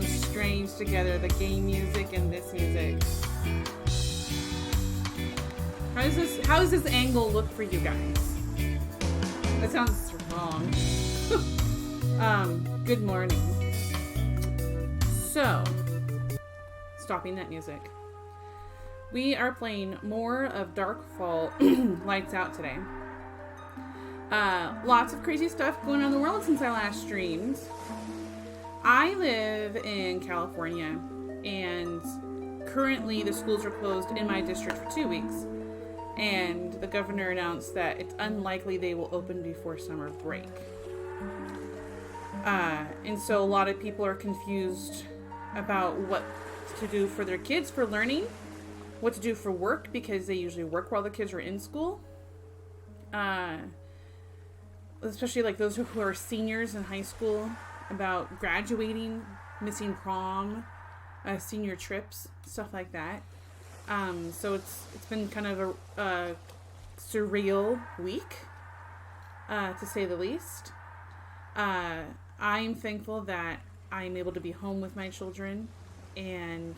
strange together, the game music and this music. How does this angle look for you guys? That sounds wrong. Good morning. So, stopping that music. We are playing more of Darkfall Lights Out today. Lots of crazy stuff going on in the world since I last streamed. I live in California, and currently the schools are closed in my district for 2 weeks. And the governor announced that it's unlikely they will open before summer break. And so a lot of people are confused about what to do for their kids for learning, what to do for work, because they usually work while the kids are in school. Especially like those who are seniors in high school, about graduating, missing prom, senior trips, stuff like that. So it's been kind of a surreal week, to say the least. I'm thankful that I'm able to be home with my children, and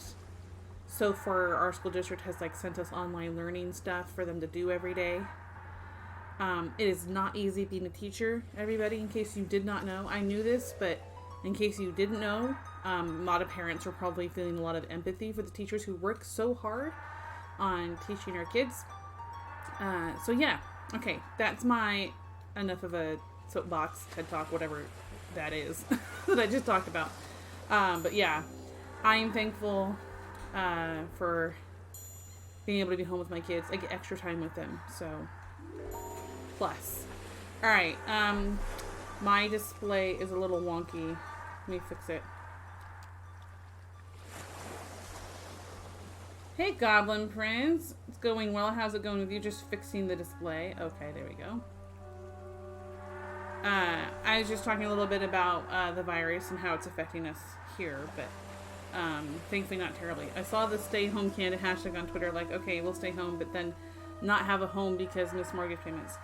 so far our school district has like sent us online learning stuff for them to do every day. It is not easy being a teacher, everybody, in case you did not know. I knew this, but in case you didn't know, a lot of parents are probably feeling a lot of empathy for the teachers who work so hard on teaching our kids. So yeah, okay, that's my enough of a soapbox, TED Talk, whatever that is that I just talked about. But yeah, I am thankful for being able to be home with my kids. I get extra time with them, so plus. All right, my display is a little wonky. Let me fix it. Hey, Goblin Prince. It's going well. How's it going with you? Just fixing the display. Okay, there we go. I was just talking a little bit about the virus and how it's affecting us here, but thankfully not terribly. I saw the Stay Home Canada hashtag on Twitter, like, okay, we'll stay home, but then not have a home because miss mortgage payments.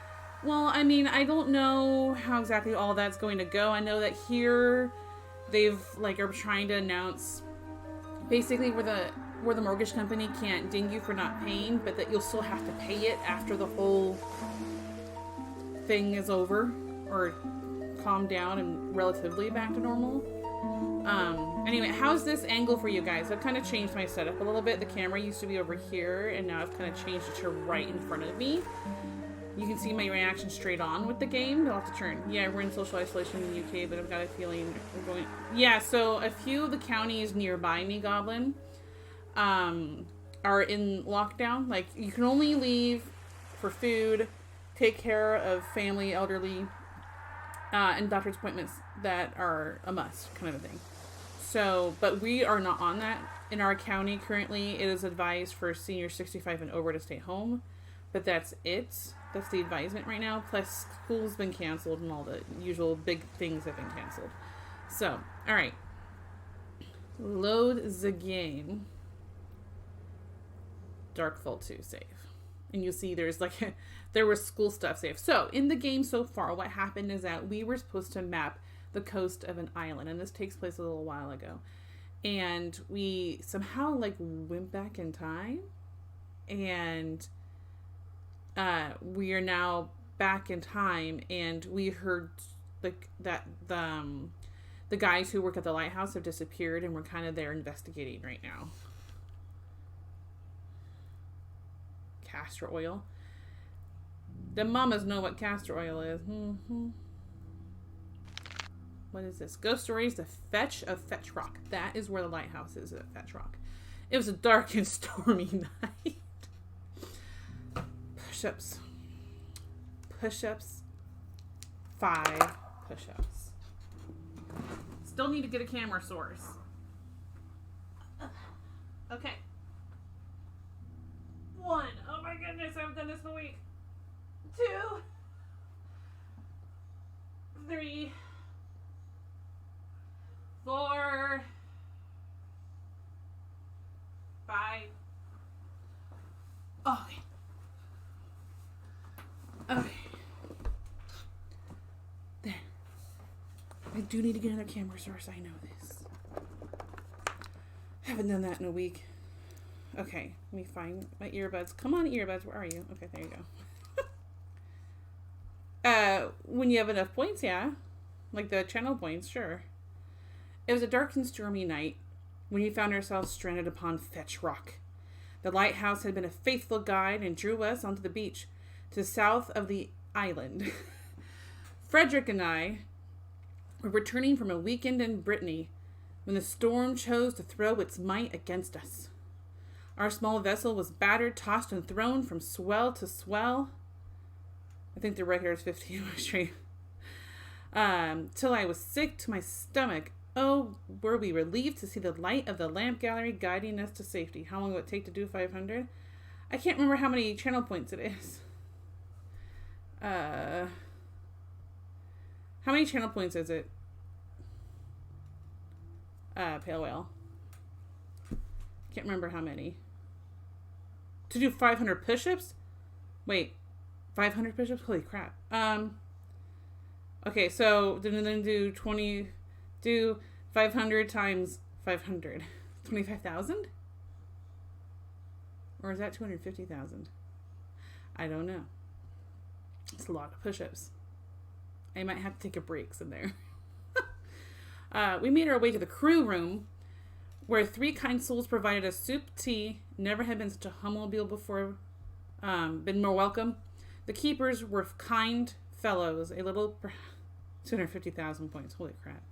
Well, I mean, I don't know how exactly all that's going to go. I know that here they've are trying to announce basically where the mortgage company can't ding you for not paying, but that you'll still have to pay it after the whole thing is over or calmed down and relatively back to normal. Anyway, how's this angle for you guys? I've kind of changed my setup a little bit. The camera used to be over here, and now I've kind of changed it to right in front of me. You can see my reaction straight on with the game. I'll have to turn. Yeah, we're in social isolation in the UK, but I've got a feeling we're going... Yeah, so a few of the counties nearby me, Goblin, are in lockdown. Like, you can only leave for food, take care of family, elderly, and doctor's appointments that are a must, kind of a thing. So, but we are not on that. In our county, currently, it is advised for seniors 65 and over to stay home. But that's it. That's the advisement right now. Plus, school's been canceled and all the usual big things have been canceled. So, alright. Load the game. Darkfall 2 save. And you'll see there's there was school stuff saved. So, in the game so far, what happened is that we were supposed to map the coast of an island. And this takes place a little while ago. And we somehow, went back in time. And we are now back in time, and we heard that the guys who work at the lighthouse have disappeared, and we're kind of there investigating right now. Castor oil. The mamas know what castor oil is. Mm-hmm. What is this? Ghost Stories, the Fetch of Fetch Rock. That is where the lighthouse is at Fetch Rock. It was a dark and stormy night. Push-ups. Push-ups. 5 push-ups. Still need to get a camera source. Okay. 1. Oh my goodness, I haven't done this in a week. 2. 3. 4. 5. Okay. Okay. There. I do need to get another camera source. I know this. Haven't done that in a week. Okay, let me find my earbuds. Come on, earbuds. Where are you? Okay, there you go. When you have enough points, yeah. Like the channel points, sure. It was a dark and stormy night when we found ourselves stranded upon Fetch Rock. The lighthouse had been a faithful guide and drew us onto the beach to the south of the island. Frederick and I were returning from a weekend in Brittany when the storm chose to throw its might against us. Our small vessel was battered, tossed, and thrown from swell to swell. I think the record is 15 straight. Till I was sick to my stomach. Oh, were we relieved to see the light of the lamp gallery guiding us to safety. How long will it take to do 500? I can't remember how many channel points it is. How many channel points is it? Pale Whale. Can't remember how many. To do 500 push-ups? Wait, 500 push-ups? Holy crap. Okay, so then do 500 times 500. 25,000? Or is that 250,000? I don't know. It's a lot of push-ups. I might have to take a break in there. We made our way to the crew room, where three kind souls provided us soup, tea. Never had been such a humble meal before. Been more welcome. The keepers were kind fellows. A little 250,000 points. Holy crap.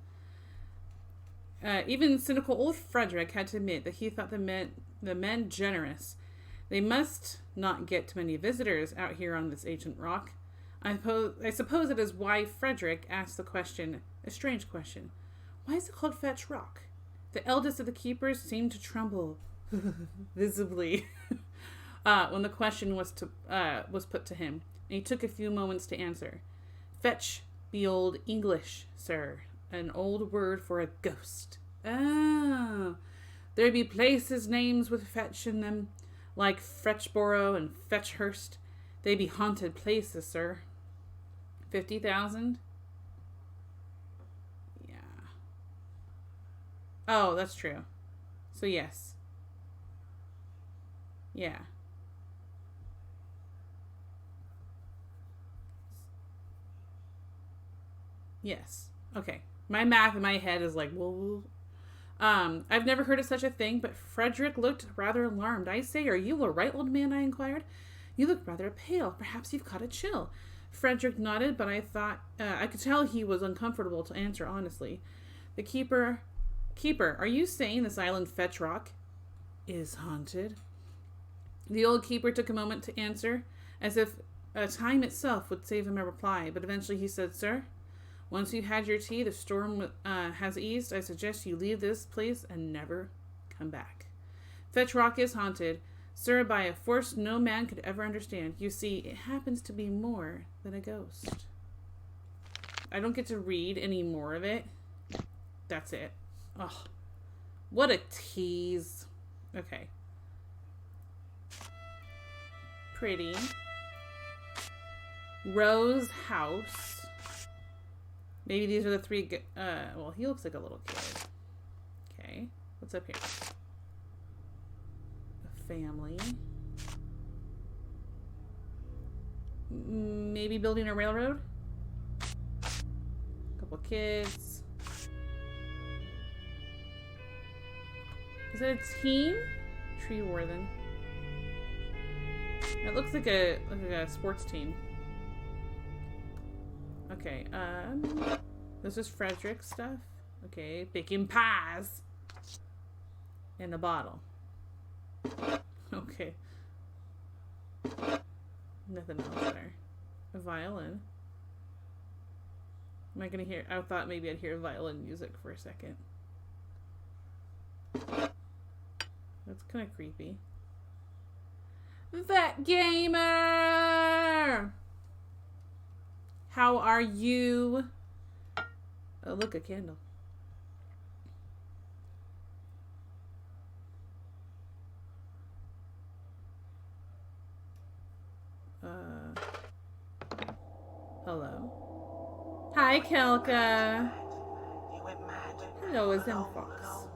Even cynical old Frederick had to admit that he thought the men generous. They must not get too many visitors out here on this ancient rock. I suppose it is why Frederick asked the question, a strange question. Why is it called Fetch Rock? The eldest of the keepers seemed to tremble visibly when the question was put to him, and he took a few moments to answer. Fetch be old English, sir, an old word for a ghost. Oh, there be places names with fetch in them, like Fetchborough and Fetchhurst. They be haunted places, sir. 50,000? Yeah. Oh, that's true. So yes. Yeah. Yes. Okay. My math in my head is like, whoa. I've never heard of such a thing, but Frederick looked rather alarmed. I say, are you all right, old man? I inquired. You look rather pale. Perhaps you've caught a chill. Frederick nodded, but I thought I could tell he was uncomfortable to answer honestly. The keeper, are you saying this island Fetch Rock is haunted? The old keeper took a moment to answer, as if time itself would save him a reply, but eventually he said, Sir, once you've had your tea, the storm has eased. I suggest you leave this place and never come back. Fetch Rock is haunted, sir, by a force no man could ever understand. You see, it happens to be more than a ghost. I don't get to read any more of it. That's it. Oh, what a tease. Okay. Pretty. Rose House. Maybe these are the three... well, he looks like a little kid. Okay. What's up here? A family. Maybe building a railroad? Couple kids. Is it a team? Tree warden. It looks like a sports team. Okay, this is Frederick's stuff. Okay, baking pies. In a bottle. Okay. Nothing else there. A violin. Am I gonna hear? I thought maybe I'd hear violin music for a second. That's kind of creepy. That gamer! How are you? Oh, look, a candle. Hello. Hi, Kelka. Hello, Zim Fox.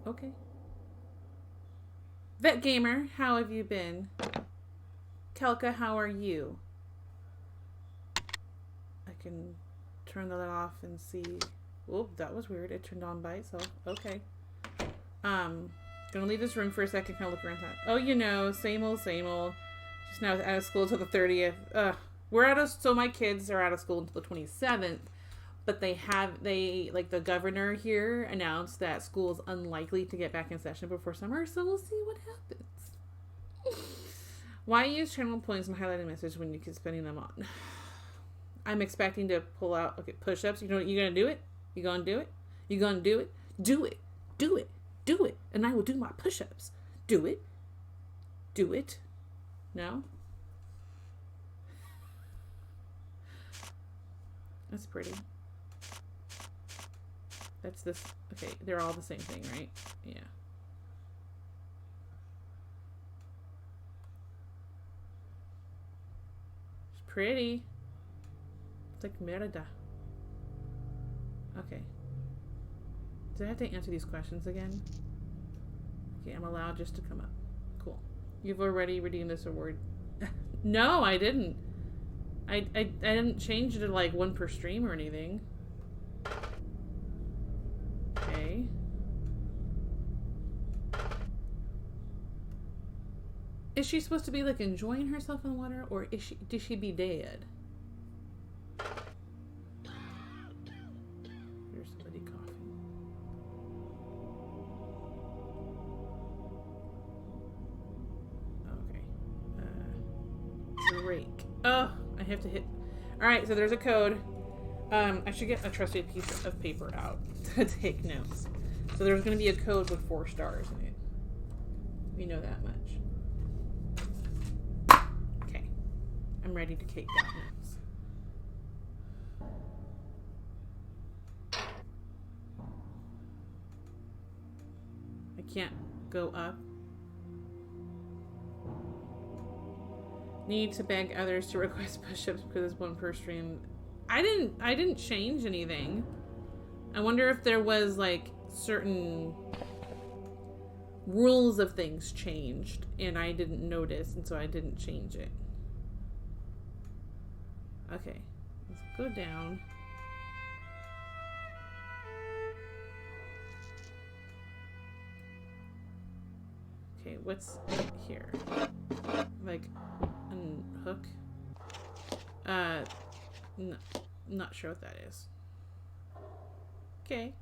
Okay. Vet Gamer, how have you been? Kelka, how are you? I can turn that off and see. Oh, that was weird. It turned on by itself. Okay. Gonna leave this room for a second. Kind of look around. Oh, you know, same old, same old. Just now out of school till the 30th. We're out of. So my kids are out of school until the 27th. But like the governor here announced that school is unlikely to get back in session before summer. So we'll see what happens. Why use channel points and highlighted messages when you can spending them on? I'm expecting to pull out push-ups. You know what? You gonna do it? You gonna do it? You gonna do it? Do it. Do it. Do it. And I will do my push-ups. Do it. Do it. No? That's pretty. That's this. Okay, they're all the same thing, right? Yeah. It's pretty. It's like Merida. Okay. Do I have to answer these questions again? Okay, I'm allowed just to come up. Cool. You've already redeemed this award. No, I didn't. I didn't change it to like 1 per stream or anything. Okay. Is she supposed to be like enjoying herself in the water, or did she be dead? There's somebody coughing. Okay. Rake. Oh, I have to hit. All right, so there's a code. I should get a trusted piece of paper out to take notes. So there's going to be a code with 4 stars in it. We know that much. Okay. I'm ready to take down notes. I can't go up. Need to beg others to request push-ups because it's 1 per stream. I didn't change anything. I wonder if there was like certain rules of things changed and I didn't notice, and so I didn't change it. Okay, let's go down. Okay, what's here? Like unhook? Not sure what that is. Okay.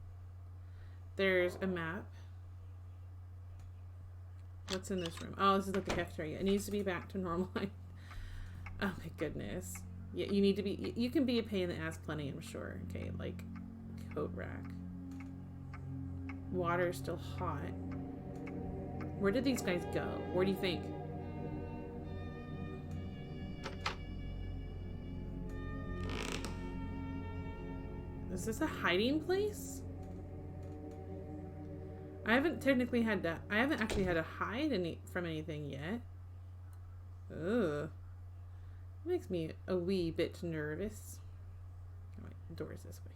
There's a map. What's in this room? Oh, this is like the cafeteria. It needs to be back to normal. Oh my goodness. Yeah, you need to be. You can be a pain in the ass plenty, I'm sure. Okay, like coat rack. Water's still hot. Where did these guys go? Where do you think? Is this a hiding place? I haven't technically had to. I haven't actually had to hide from anything yet. Ugh. It makes me a wee bit nervous. Oh, wait, the door is this way.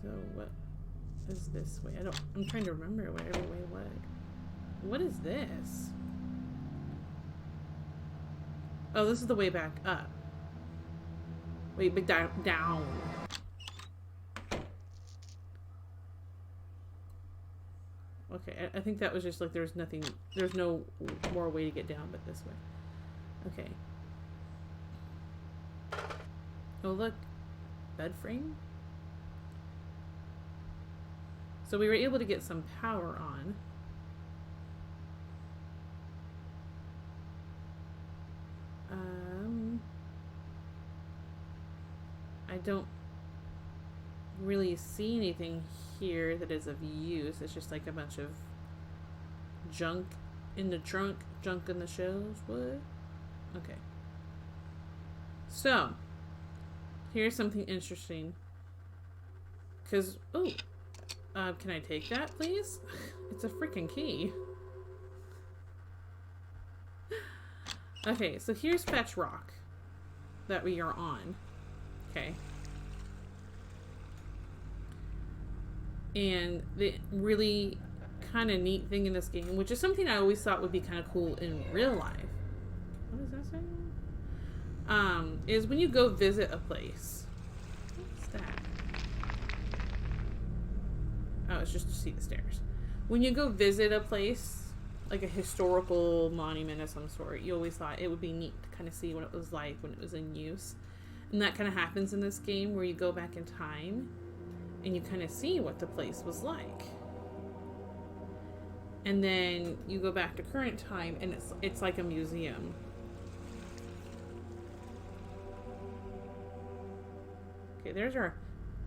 So what is this way? I'm trying to remember what every way was. What is this? Oh, this is the way back up. Wait, but down. Okay, I think that was just like there's no more way to get down but this way. Okay. Oh look, bed frame. So we were able to get some power on. I don't really see anything here that is of use. It's just like a bunch of junk in the trunk, junk in the shelves. What? Okay. So, here's something interesting. Because, oh, can I take that, please? It's a freaking key. Okay, so here's Fetch Rock that we are on. Okay. And the really kind of neat thing in this game, which is something I always thought would be kind of cool in real life. What does that say? Is when you go visit a place. What's that? Oh, it's just to see the stairs. When you go visit a place, like a historical monument of some sort, you always thought it would be neat to kind of see what it was like when it was in use. And that kind of happens in this game where you go back in time and you kind of see what the place was like. And then you go back to current time and it's like a museum. Okay, there's our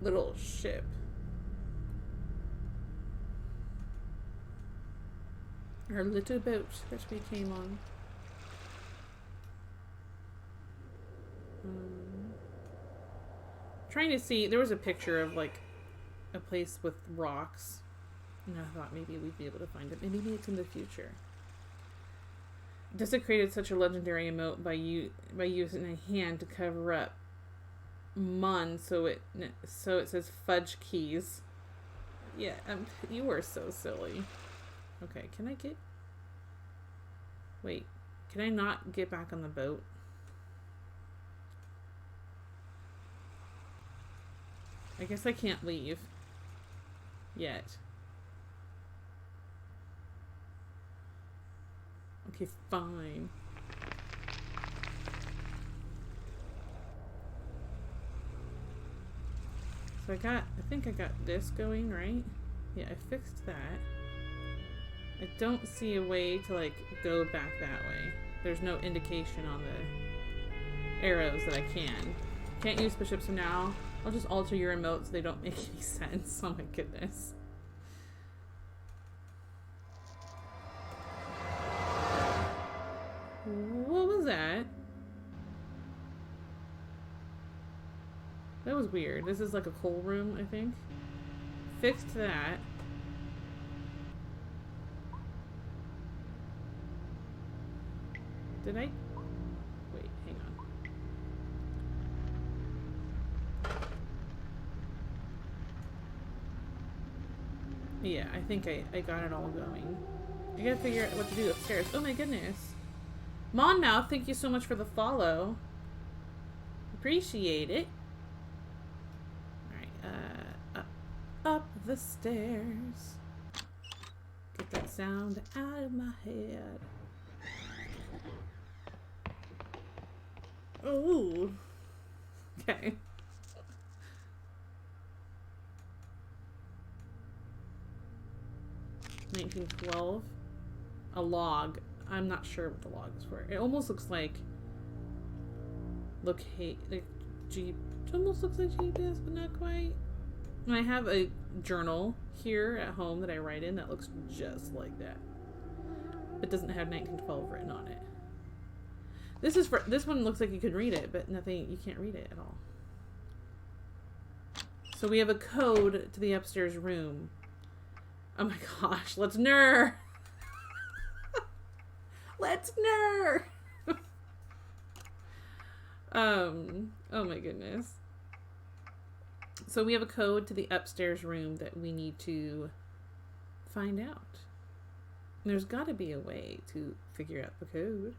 little ship. Our little boat that we came on. Trying to see, there was a picture of like a place with rocks, and I thought maybe we'd be able to find it. Maybe it's in the future. Desecrated such a legendary emote by using a hand to cover up Mun, so it says fudge keys. Yeah, you were so silly. Okay, can I get... Wait, can I not get back on the boat? I guess I can't leave. Yet. Okay, fine. So I think I got this going, right? Yeah, I fixed that. I don't see a way to, like, go back that way. There's no indication on the arrows that I can. Can't use the ships for now. I'll just alter your emotes so they don't make any sense. Oh my goodness. What was that? That was weird. This is like a coal room, I think. Fixed that. Did I? Wait, hang on. Yeah, I think I got it all going. I gotta figure out what to do upstairs. Oh my goodness. Monmouth, thank you so much for the follow. Appreciate it. Alright, up the stairs. Get that sound out of my head. Ooh. Okay. $19.12. A log. I'm not sure what the log is for. It almost looks like Jeep. It almost looks like GPS, but not quite. And I have a journal here at home that I write in that looks just like that. It doesn't have 1912 written on it. This one looks like you can read it, but you can't read it at all. So we have a code to the upstairs room. Oh my gosh, let's ner. Let's ner. Oh my goodness. So we have a code to the upstairs room that we need to find out. There's got to be a way to figure out the code.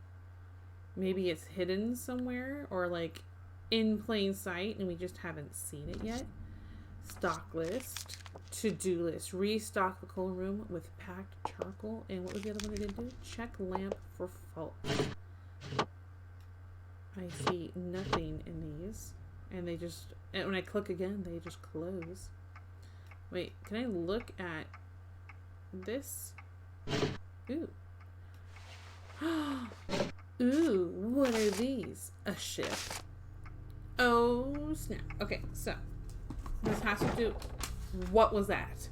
Maybe it's hidden somewhere or like in plain sight and we just haven't seen it yet. Stock list, to-do list, restock the coal room with packed charcoal. And what was the other one I didn't do? Check lamp for fault. I see nothing in these. And they just, and when I click again, they just close. Wait, can I look at this? Ooh. Ooh, what are these? A ship. Oh, snap. Okay, so this has to do... What was that?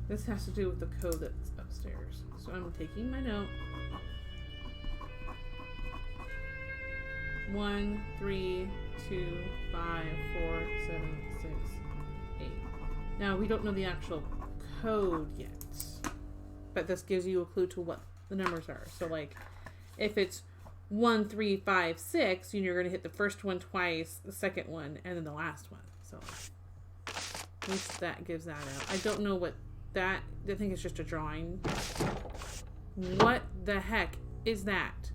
This has to do with the code that's upstairs. So I'm taking my note. 1, 3, 2, 5, 4, 7, 6, 8. Now, we don't know the actual code yet. But this gives you a clue to what the numbers are. So, like, If it's 1, 3, 5, 6, you're going to hit the first one twice, the second one, and then the last one. So at least that gives that out. I don't know what that, I think it's just a drawing. What the heck is that?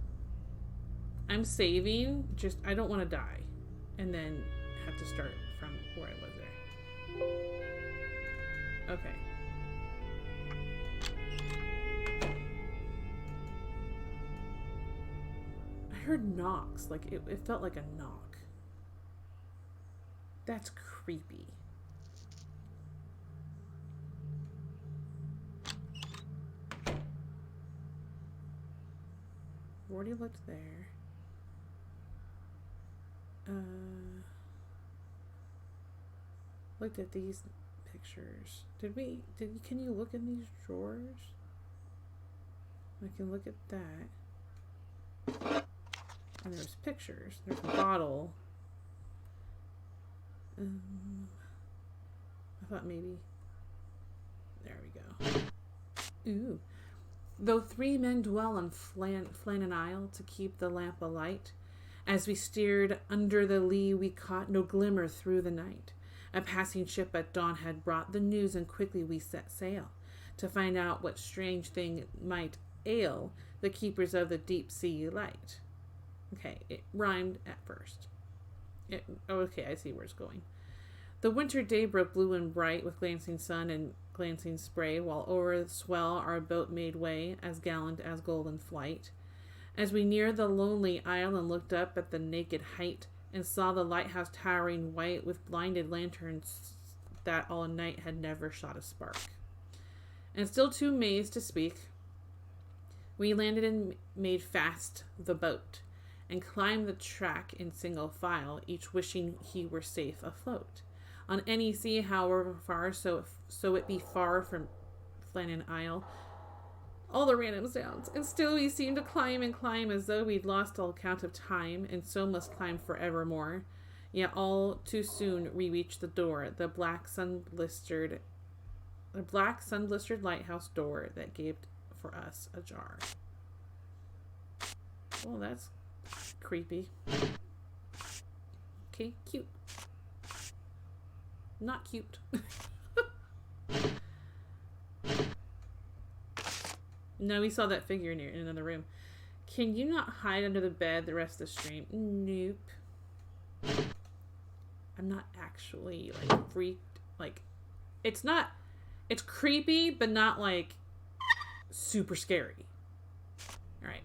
I'm saving, just, I don't want to die. And then have to start from where I was there. Okay. I heard knocks, like it felt like a knock. That's creepy. I've already looked there. Looked at these pictures. Can you look in these drawers? I can look at that. And there's pictures. There's a bottle. I thought maybe. There we go. Ooh. Though 3 men dwell on Flannan Isle to keep the lamp alight, as we steered under the lee, we caught no glimmer through the night. A passing ship at dawn had brought the news, and quickly we set sail to find out what strange thing might ail the keepers of the deep sea light. Okay, it rhymed at first. Okay, I see where it's going. The winter day broke blue and bright with glancing sun and glancing spray, while o'er the swell our boat made way, as gallant as golden flight. As we neared the lonely isle and looked up at the naked height, and saw the lighthouse towering white with blinded lanterns that all night had never shot a spark. And still too mazed to speak, we landed and made fast the boat, and climbed the track in single file, each wishing he were safe afloat. On any sea, however far, so it be far from Flannan Isle, all the random sounds, and still we seemed to climb and climb as though we'd lost all count of time, and so must climb forevermore. Yet all too soon we reached the door, the black sun-blistered lighthouse door that gaped for us ajar. Well, that's creepy. Okay, cute. Not cute. No, we saw that figure in another room. Can you not hide under the bed the rest of the stream? Nope. I'm not actually, like, freaked. Like, it's creepy, but not, like, super scary. Alright.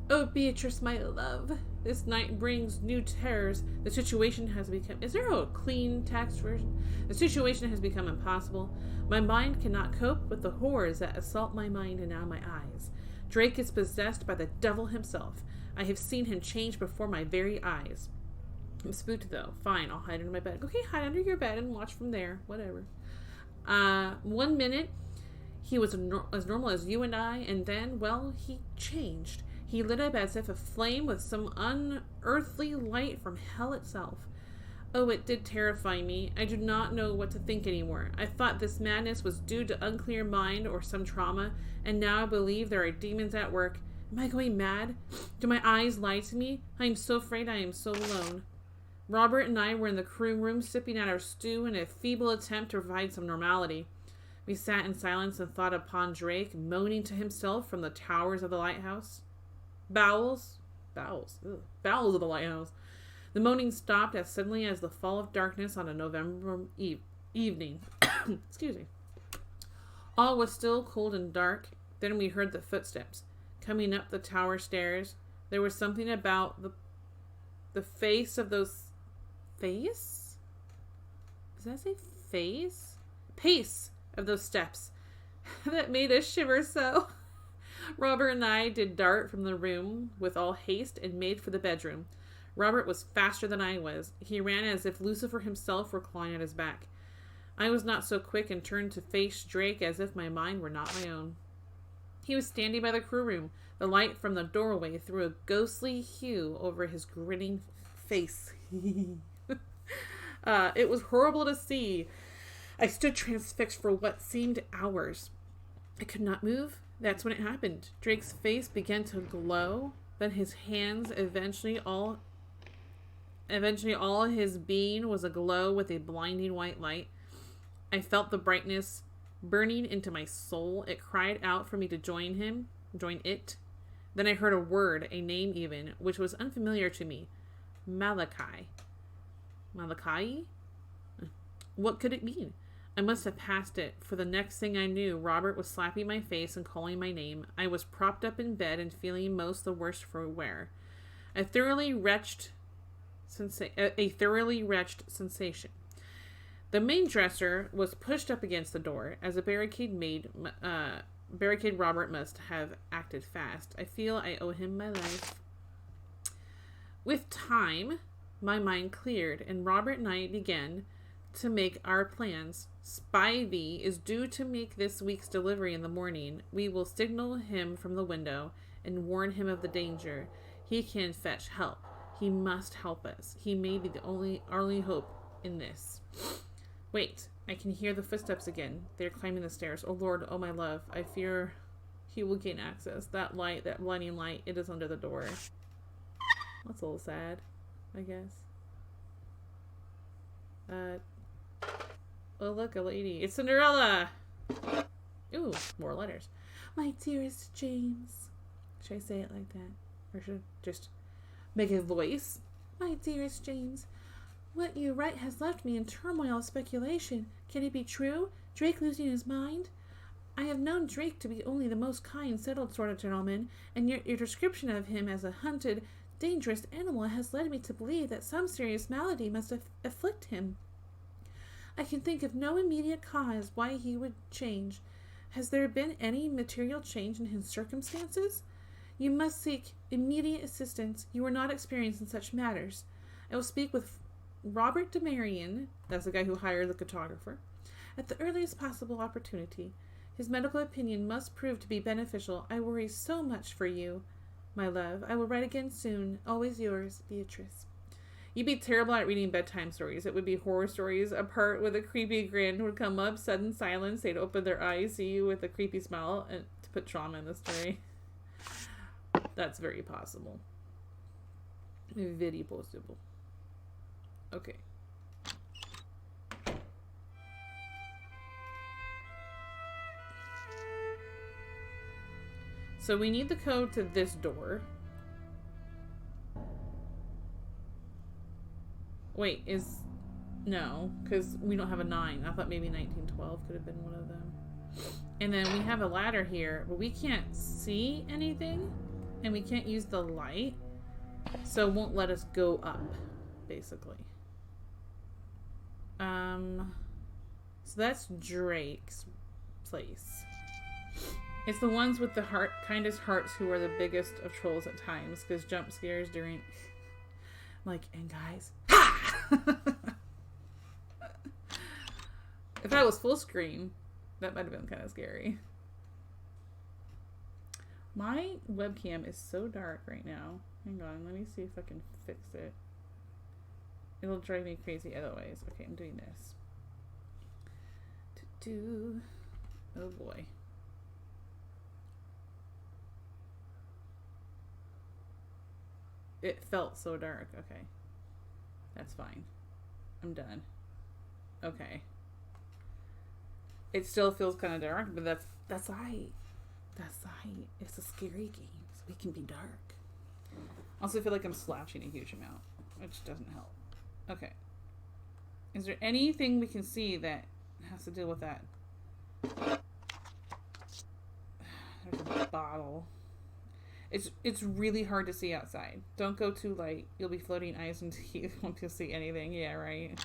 Oh, Beatrice, my love. This night brings new terrors. The situation has become... Is there a clean text version? The situation has become impossible. My mind cannot cope with the horrors that assault my mind and now my eyes. Drake is possessed by the devil himself. I have seen him change before my very eyes. I'm spooked, though. Fine, I'll hide under my bed. Okay, hide under your bed and watch from there. Whatever. 1 minute, he was as normal as you and I, and then, well, he changed. He lit up as if aflame with some unearthly light from hell itself. Oh, it did terrify me. I do not know what to think anymore. I thought this madness was due to unclear mind or some trauma, and now I believe there are demons at work. Am I going mad? Do my eyes lie to me? I am so afraid I am so alone. Robert and I were in the crew room sipping at our stew in a feeble attempt to provide some normality. We sat in silence and thought upon Drake moaning to himself from the towers of the lighthouse. Bowels of the lighthouse. The moaning stopped as suddenly as the fall of darkness on a November evening. Excuse me. All was still, cold and dark. Then we heard the footsteps coming up the tower stairs. There was something about the face of those... Face? Does that say face? Pace of those steps that made us shiver so. Robert and I did dart from the room with all haste and made for the bedroom. Robert was faster than I was. He ran as if Lucifer himself were clawing at his back. I was not so quick and turned to face Drake as if my mind were not my own. He was standing by the crew room. The light from the doorway threw a ghostly hue over his grinning face. It was horrible to see. I stood transfixed for what seemed hours. I could not move, That's when it happened. Drake's face began to glow, then his hands eventually all his being was aglow with a blinding white light. I felt the brightness burning into my soul. It cried out for me to join it. Then I heard a word, a name even, which was unfamiliar to me. Malachi. Malachi? What could it mean? I must have passed it, for the next thing I knew, Robert was slapping my face and calling my name. I was propped up in bed and feeling most the worse for wear. A thoroughly wretched sensation. The main dresser was pushed up against the door. As a barricade Robert must have acted fast. I feel I owe him my life. With time, my mind cleared, and Robert and I began to make our plans. Spivey is due to make this week's delivery in the morning. We will signal him from the window and warn him of the danger. He can fetch help. He must help us. He may be the only hope in this. Wait, I can hear the footsteps again. They're climbing the stairs. Oh Lord, oh my love, I fear he will gain access. That light, that blinding light, it is under the door. That's a little sad, I guess. Oh look, a lady. It's Cinderella! Ooh, more letters. My dearest James. Should I say it like that? Or should I just make a voice? My dearest James. What you write has left me in turmoil of speculation. Can it be true? Drake losing his mind? I have known Drake to be only the most kind, settled sort of gentleman, and your description of him as a hunted, dangerous animal has led me to believe that some serious malady must afflict him. I can think of no immediate cause why he would change. Has there been any material change in his circumstances? You must seek immediate assistance. You are not experienced in such matters. I will speak with Robert DeMarion, that's the guy who hired the photographer, at the earliest possible opportunity. His medical opinion must prove to be beneficial. I worry so much for you, my love. I will write again soon. Always yours, Beatrice. You'd be terrible at reading bedtime stories. It would be horror stories. A part with a creepy grin would come up, sudden silence. They'd open their eyes, see you with a creepy smile, and to put trauma in the story. That's very possible. Very possible. Okay. So we need the code to this door. Wait, no, because we don't have a 9. I thought maybe 1912 could have been one of them. And then we have a ladder here, but we can't see anything, and we can't use the light, so it won't let us go up, basically. So that's Drake's place. It's the ones with the kindest hearts who are the biggest of trolls at times, because jump scares during... Like, and guys... If I was full screen, that might have been kind of scary. My webcam is so dark right now. Hang on, let me see if I can fix it. It'll drive me crazy otherwise. Okay, I'm doing this. Oh boy. It felt so dark. Okay. That's fine. I'm done. Okay. It still feels kind of dark, but that's light. That's light. It's a scary game, so it can be dark. I also feel like I'm slouching a huge amount, which doesn't help. Okay. Is there anything we can see that has to deal with that? There's a bottle. It's really hard to see outside. Don't go too light. You'll be floating eyes and teeth. Won't you see anything? Yeah, right.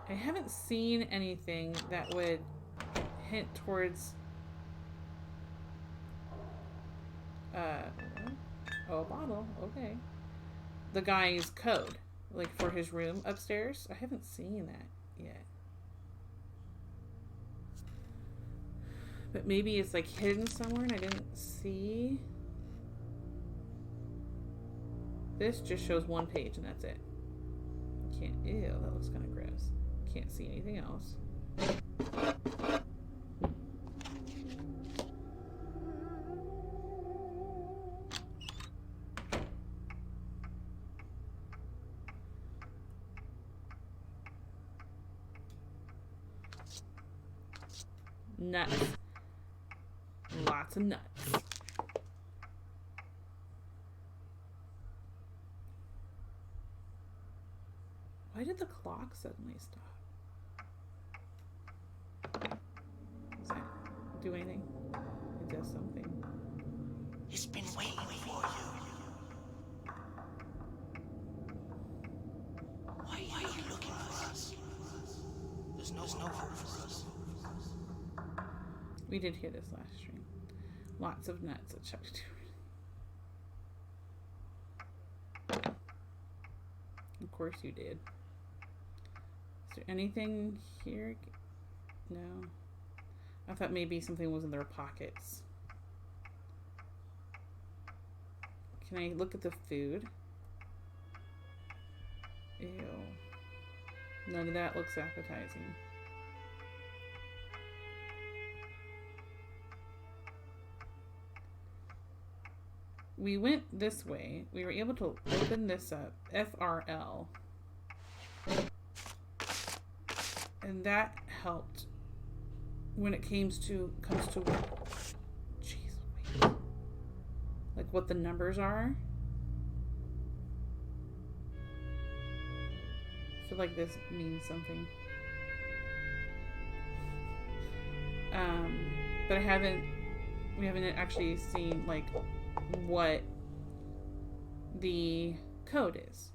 I haven't seen anything that would hint towards oh, a bottle. Okay. The guy's code. Like for his room upstairs. I haven't seen that yet. But maybe it's like hidden somewhere and I didn't see. This just shows one page and that's it. Can't. Ew, that looks kind of gross. Can't see anything else. Nuts. Lots of nuts. Why did the clock suddenly stop? Does that do anything? It does something. It's been waiting for you. Why are you looking for us? There's no hope for us. We did hear this last stream. Lots of nuts at Chuck Stewart. Of course you did. Is there anything here? No. I thought maybe something was in their pockets. Can I look at the food? Ew. None of that looks appetizing. We went this way. We were able to open this up. FRL. And that helped when it comes to jeez, wait. Like what the numbers are. I feel like this means something. But we haven't actually seen like what the code is.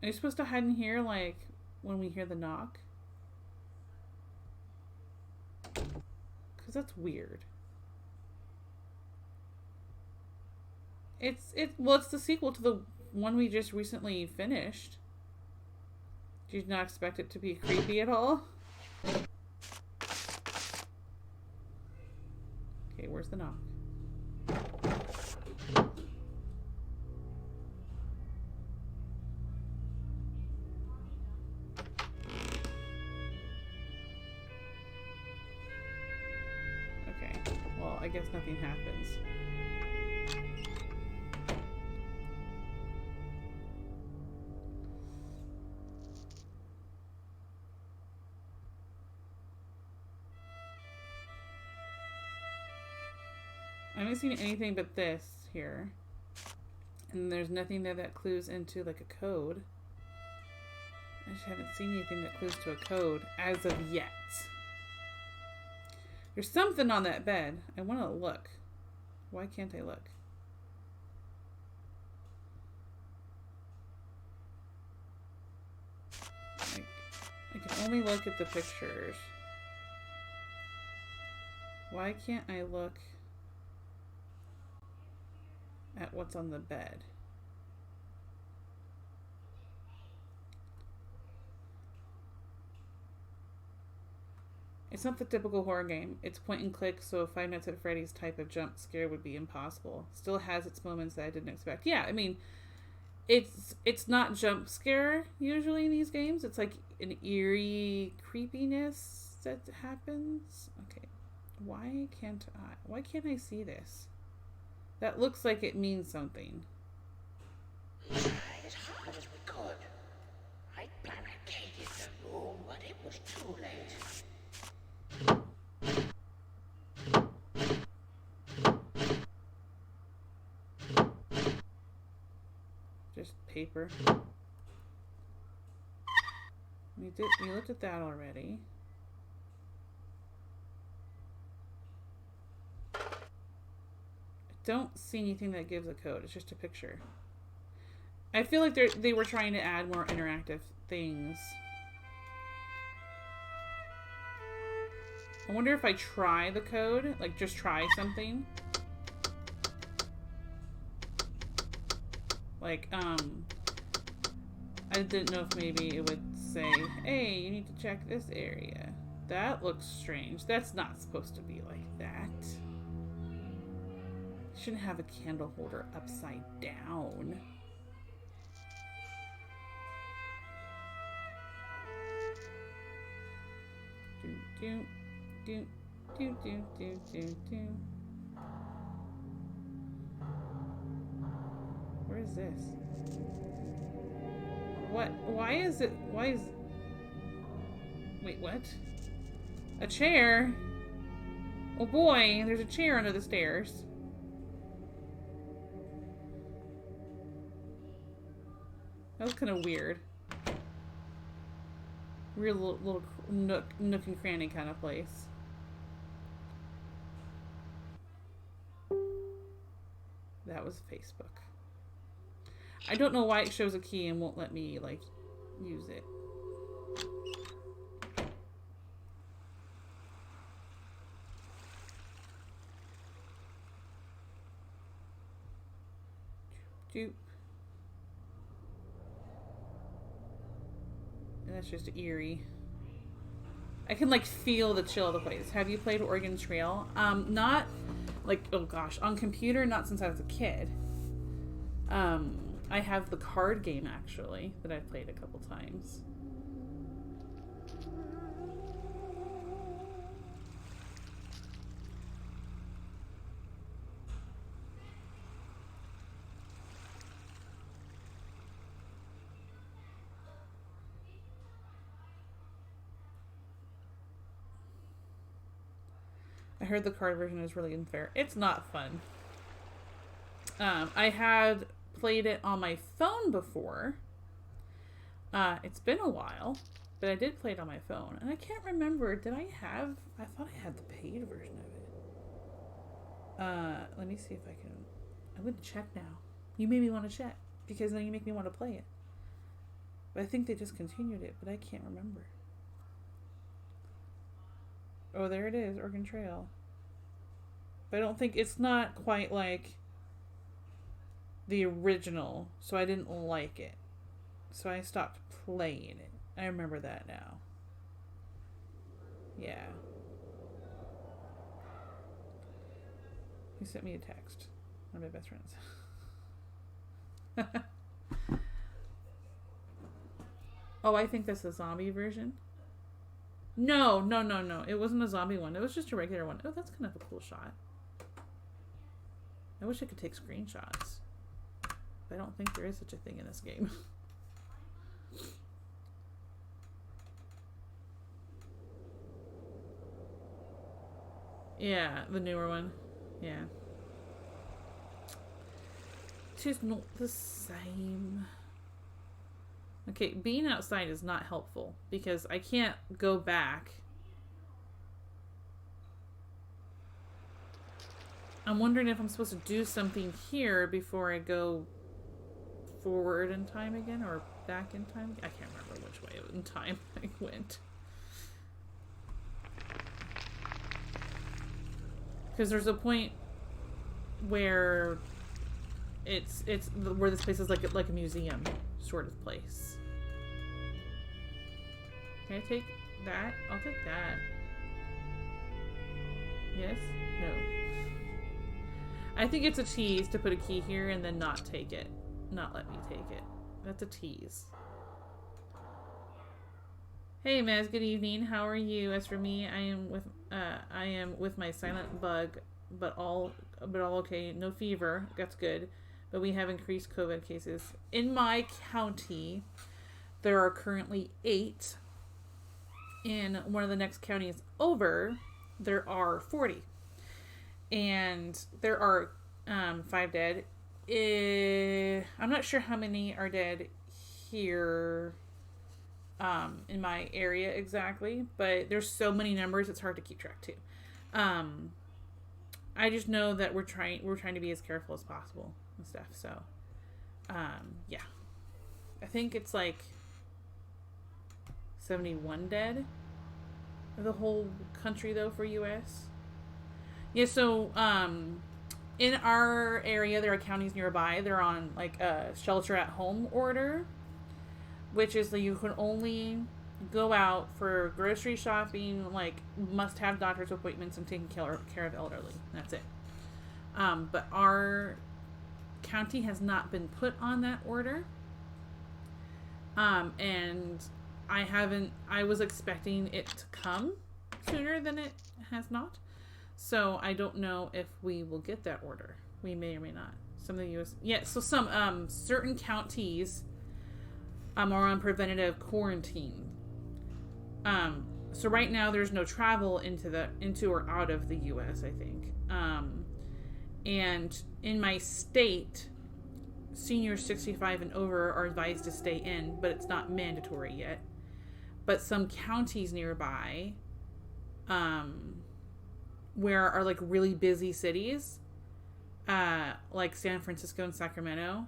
Are you supposed to hide in here like when we hear the knock? Because that's weird. It's the sequel to the one we just recently finished. Did you not expect it to be creepy at all? Okay, where's the knock? Okay, well, I guess nothing happens. I haven't seen anything but this here. And there's nothing there that clues into like a code. I just haven't seen anything that clues to a code as of yet. There's something on that bed. I want to look. Why can't I look? I can only look at the pictures. Why can't I look at what's on the bed? It's not the typical horror game. It's point and click, so Five Nights at Freddy's type of jump scare would be impossible. Still has its moments that I didn't expect. Yeah, I mean, it's not jump scare usually in these games. It's like an eerie creepiness that happens. Okay, why can't I see this? That looks like it means something. We tried as hard as we could. I barricaded the room, but it was too late. Just paper. We looked at that already. I don't see anything that gives a code. It's just a picture. I feel like they were trying to add more interactive things. I wonder if I try the code, like just try something. Like, I didn't know if maybe it would say, hey, you need to check this area. That looks strange. That's not supposed to be like that. shouldn't have a candle holder upside down. Do, do, do, do, do, do, do. Where is this? What? Why is it? Why is... Wait, what? A chair? Oh boy, there's a chair under the stairs. That was kind of weird. Weird little nook and cranny kind of place. That was Facebook. I don't know why it shows a key and won't let me, like, use it. Doop. And that's just eerie. I can, like, feel the chill of the place. Have you played Oregon Trail? Not, like, oh gosh, on computer, not since I was a kid. I have the card game, actually, that I've played a couple times. I heard the card version is really unfair. It's not fun. I had played it on my phone before. It's been a while, but I did play it on my phone. And I can't remember, did I have... I thought I had the paid version of it. Let me see if I can... I'm going to check now. You made me want to check, because then you make me want to play it. But I think they discontinued it, but I can't remember. Oh, there it is, Oregon Trail. But I don't think... It's not quite like the original, so I didn't like it. So I stopped playing it. I remember that now. Yeah. He sent me a text. One of my best friends. Oh, I think that's the zombie version. No. It wasn't a zombie one. It was just a regular one. Oh, that's kind of a cool shot. I wish I could take screenshots. I don't think there is such a thing in this game. Yeah, the newer one. Yeah. It's just not the same. Okay, being outside is not helpful because I can't go back. I'm wondering if I'm supposed to do something here before I go forward in time again or back in time. I can't remember which way in time I went. Because there's a point where it's where this place is like a museum sort of place. Can I take that? I'll take that. Yes? No. I think it's a tease to put a key here and then not take it. Not let me take it. That's a tease. Hey Maz, good evening. How are you? As for me, I am with my silent bug, but all okay. No fever. That's good. But we have increased COVID cases. In my county, there are currently 8. In one of the next counties over, there are 40. And there are 5 dead. I'm not sure how many are dead here in my area exactly, but there's so many numbers it's hard to keep track too. I just know that we're trying to be as careful as possible and stuff. So yeah, I think it's like 71 dead of the whole country though for US. Yeah, so in our area, there are counties nearby. They're on like a shelter-at-home order, which is that you can only go out for grocery shopping, like must-have doctor's appointments, and taking care of elderly. That's it. But our county has not been put on that order. And I was expecting it to come sooner than it has not. So I don't know if we will get that order. We may or may not. Some of the U.S. Yeah, so some certain counties are on preventative quarantine. So right now there's no travel into or out of the U.S., I think. And in my state, seniors 65 and over are advised to stay in, but it's not mandatory yet. But some counties nearby, where are like really busy cities, like San Francisco and Sacramento,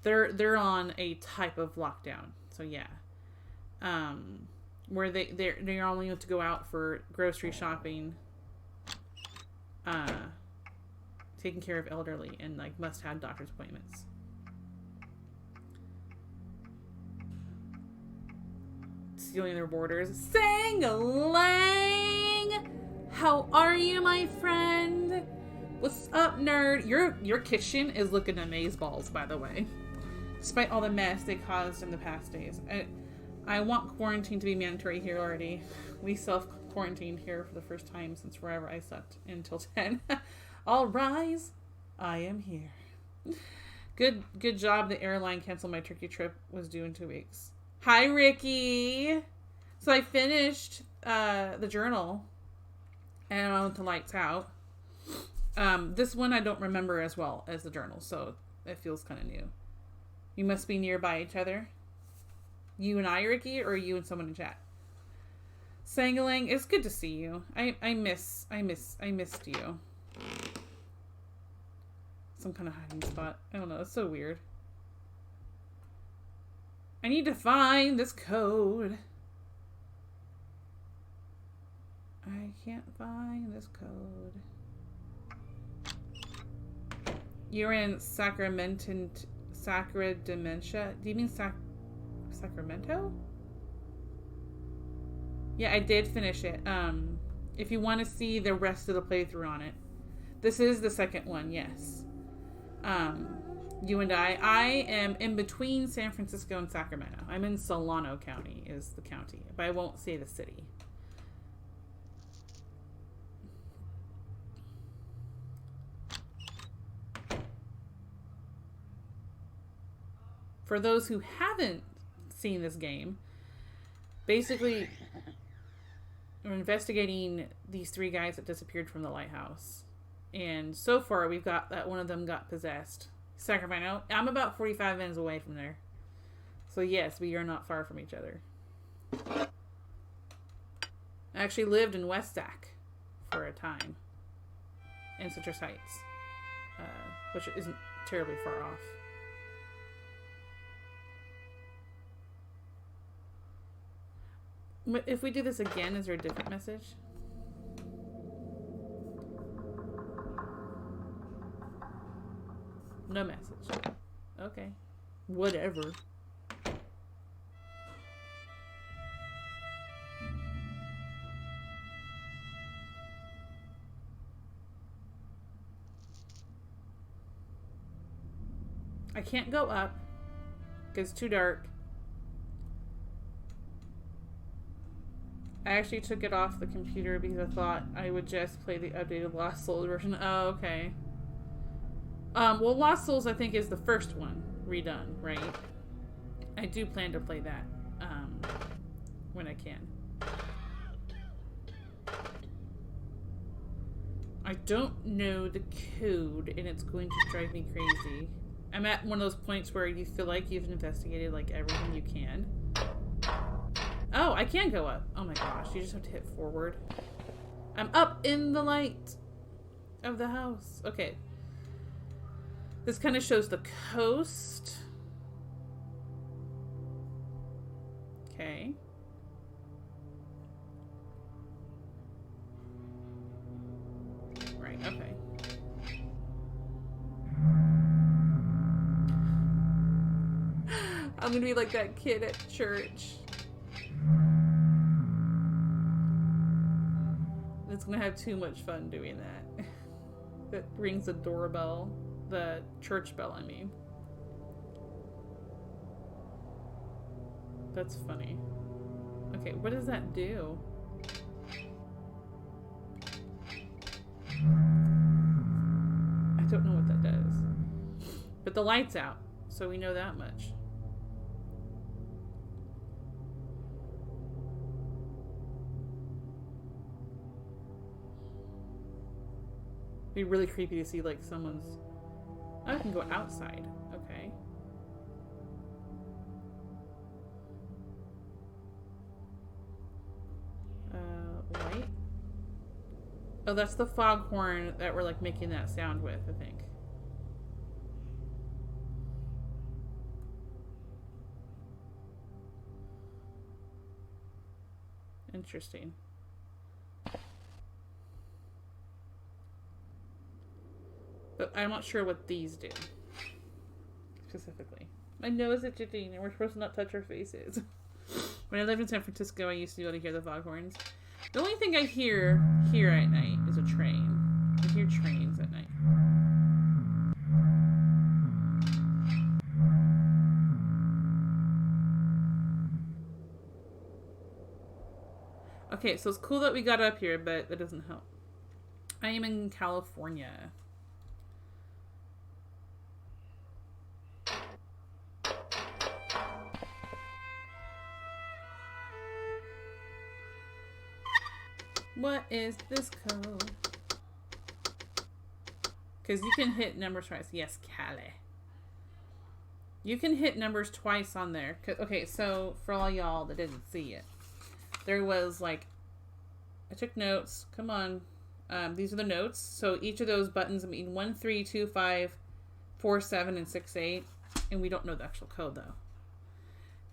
they're on a type of lockdown. So yeah, where they only have to go out for grocery shopping, taking care of elderly, and like must have doctor's appointments. Sealing their borders. Sang-a-lang! How are you, my friend? What's up, nerd? Your kitchen is looking amazeballs, by the way. Despite all the mess they caused in the past days. I want quarantine to be mandatory here already. We self-quarantined here for the first time since forever. I slept until 10. All rise. I am here. Good job. The airline canceled my Turkey trip. Was due in 2 weeks. Hi, Ricky. So I finished the journal, and I went to Lights Out. This one I don't remember as well as the journal, so it feels kind of new. You must be nearby each other. You and I, Ricky, or you and someone in chat? Sangalang, it's good to see you. I missed you. Some kind of hiding spot. I don't know. It's so weird. I need to find this code. I can't find this code. You're in Sacramento? Dementia? Do you mean Sacramento? Yeah, I did finish it. If you want to see the rest of the playthrough on it. This is the second one, yes. You and I am in between San Francisco and Sacramento. I'm in Solano County is the county, but I won't say the city. For those who haven't seen this game, basically we're investigating these 3 guys that disappeared from the lighthouse. And so far we've got that one of them got possessed. Sacramento. I'm about 45 minutes away from there. So yes, we are not far from each other. I actually lived in West Sac for a time. In Citrus Heights. Which isn't terribly far off. If we do this again, is there a different message? No message. Okay. Whatever. I can't go up because it's too dark. I actually took it off the computer because I thought I would just play the updated Lost Souls version. Oh, okay. Well, Lost Souls, I think, is the first one redone, right? I do plan to play that, when I can. I don't know the code, and it's going to drive me crazy. I'm at one of those points where you feel like you've investigated, like, everything you can. Oh, I can go up. Oh my gosh, you just have to hit forward. I'm up in the light of the house. Okay. This kind of shows the coast. Okay. Right, okay. I'm gonna be like that kid at church. It's gonna have too much fun doing that. that rings the doorbell. The church bell, I mean. That's funny. Okay, what does that do? I don't know what that does. But the light's out, so we know that much. It'd be really creepy to see like someone's... Oh, I can go outside. Okay. Light? Oh, that's the foghorn that we're like making that sound with, I think. Interesting. But I'm not sure what these do. Specifically. My nose is itching and we're supposed to not touch our faces. When I lived in San Francisco, I used to be able to hear the foghorns. The only thing I hear here at night is a train. I hear trains at night. Okay, so it's cool that we got up here, but that doesn't help. I am in California. What is this code? Because you can hit numbers twice. Yes, Cali. You can hit numbers twice on there. Okay, so for all y'all that didn't see it, there was like, I took notes. Come on. These are the notes. So each of those buttons mean 1, 3, 2, 5, 4, 7, and 6, 8. And we don't know the actual code though.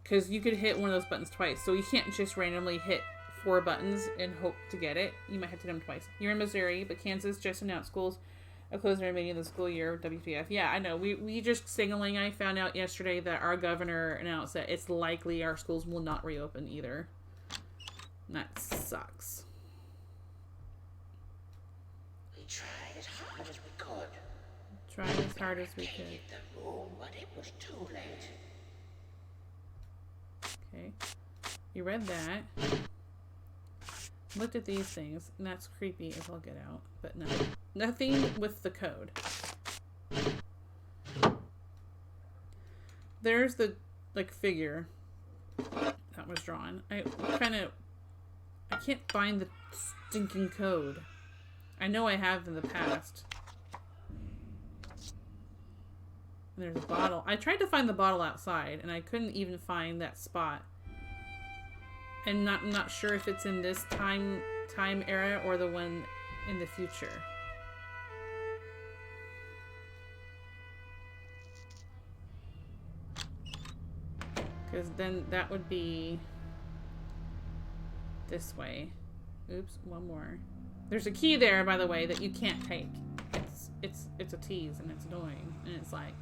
Because you could hit one of those buttons twice. So you can't just randomly hit 4 buttons and hope to get it. You might have to hit them twice. You're in Missouri, but Kansas just announced schools are closing the remaining of the school year. WTF. Yeah, I know. We just signaling. I found out yesterday that our governor announced that it's likely our schools will not reopen either. That sucks. We tried as hard as we could. Tried as hard as we could. Barricaded the room, but it was too late. Okay. You read that. Looked at these things, and that's creepy as I'll get out. But no. Nothing with the code. There's the, like, figure that was drawn. I can't find the stinking code. I know I have in the past. And there's a bottle. I tried to find the bottle outside, and I couldn't even find that spot. And I'm not sure if it's in this time era or the one in the future. Because then that would be this way. Oops, one more. There's a key there, by the way, that you can't take. It's a tease and it's annoying. And it's like,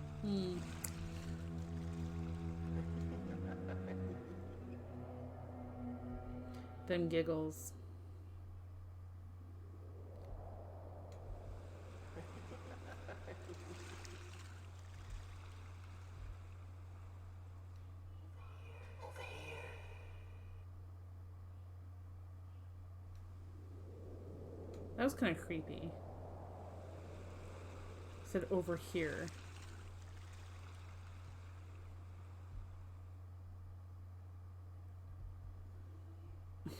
Them giggles. Over here. That was kind of creepy. It said over here.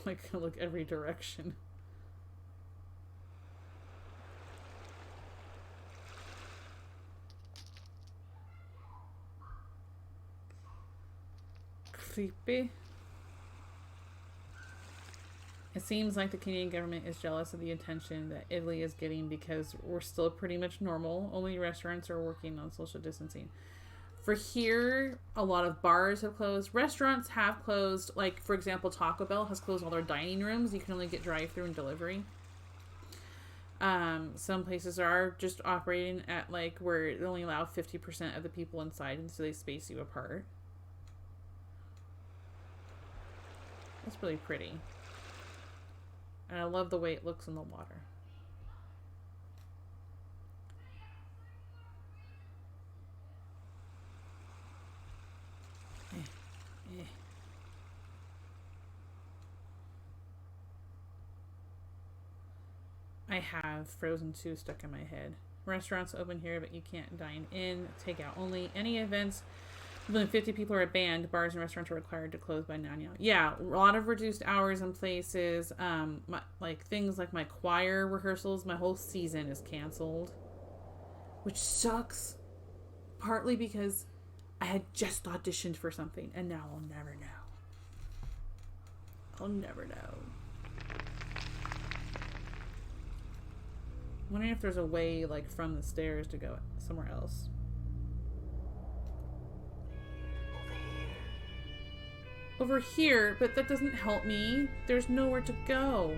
Like, look every direction. Creepy. It seems like the Canadian government is jealous of the attention that Italy is getting because we're still pretty much normal. Only restaurants are working on social distancing. For here, a lot of bars have closed. Restaurants have closed. Like, for example, Taco Bell has closed all their dining rooms. You can only get drive-thru and delivery. Some places are just operating at, like, where they only allow 50% of the people inside, and so they space you apart. That's really pretty. And I love the way it looks in the water. I have Frozen 2 stuck in my head. Restaurants open here, but you can't dine in. Takeout only. Any events more than 50 people are banned. Bars and restaurants are required to close by 9 a.m. Yeah, a lot of reduced hours in places. Like things like my choir rehearsals, my whole season is canceled, which sucks. Partly because I had just auditioned for something, and now I'll never know. I'll never know. I'm wondering if there's a way, like, from the stairs to go somewhere else. Over here, but that doesn't help me. There's nowhere to go.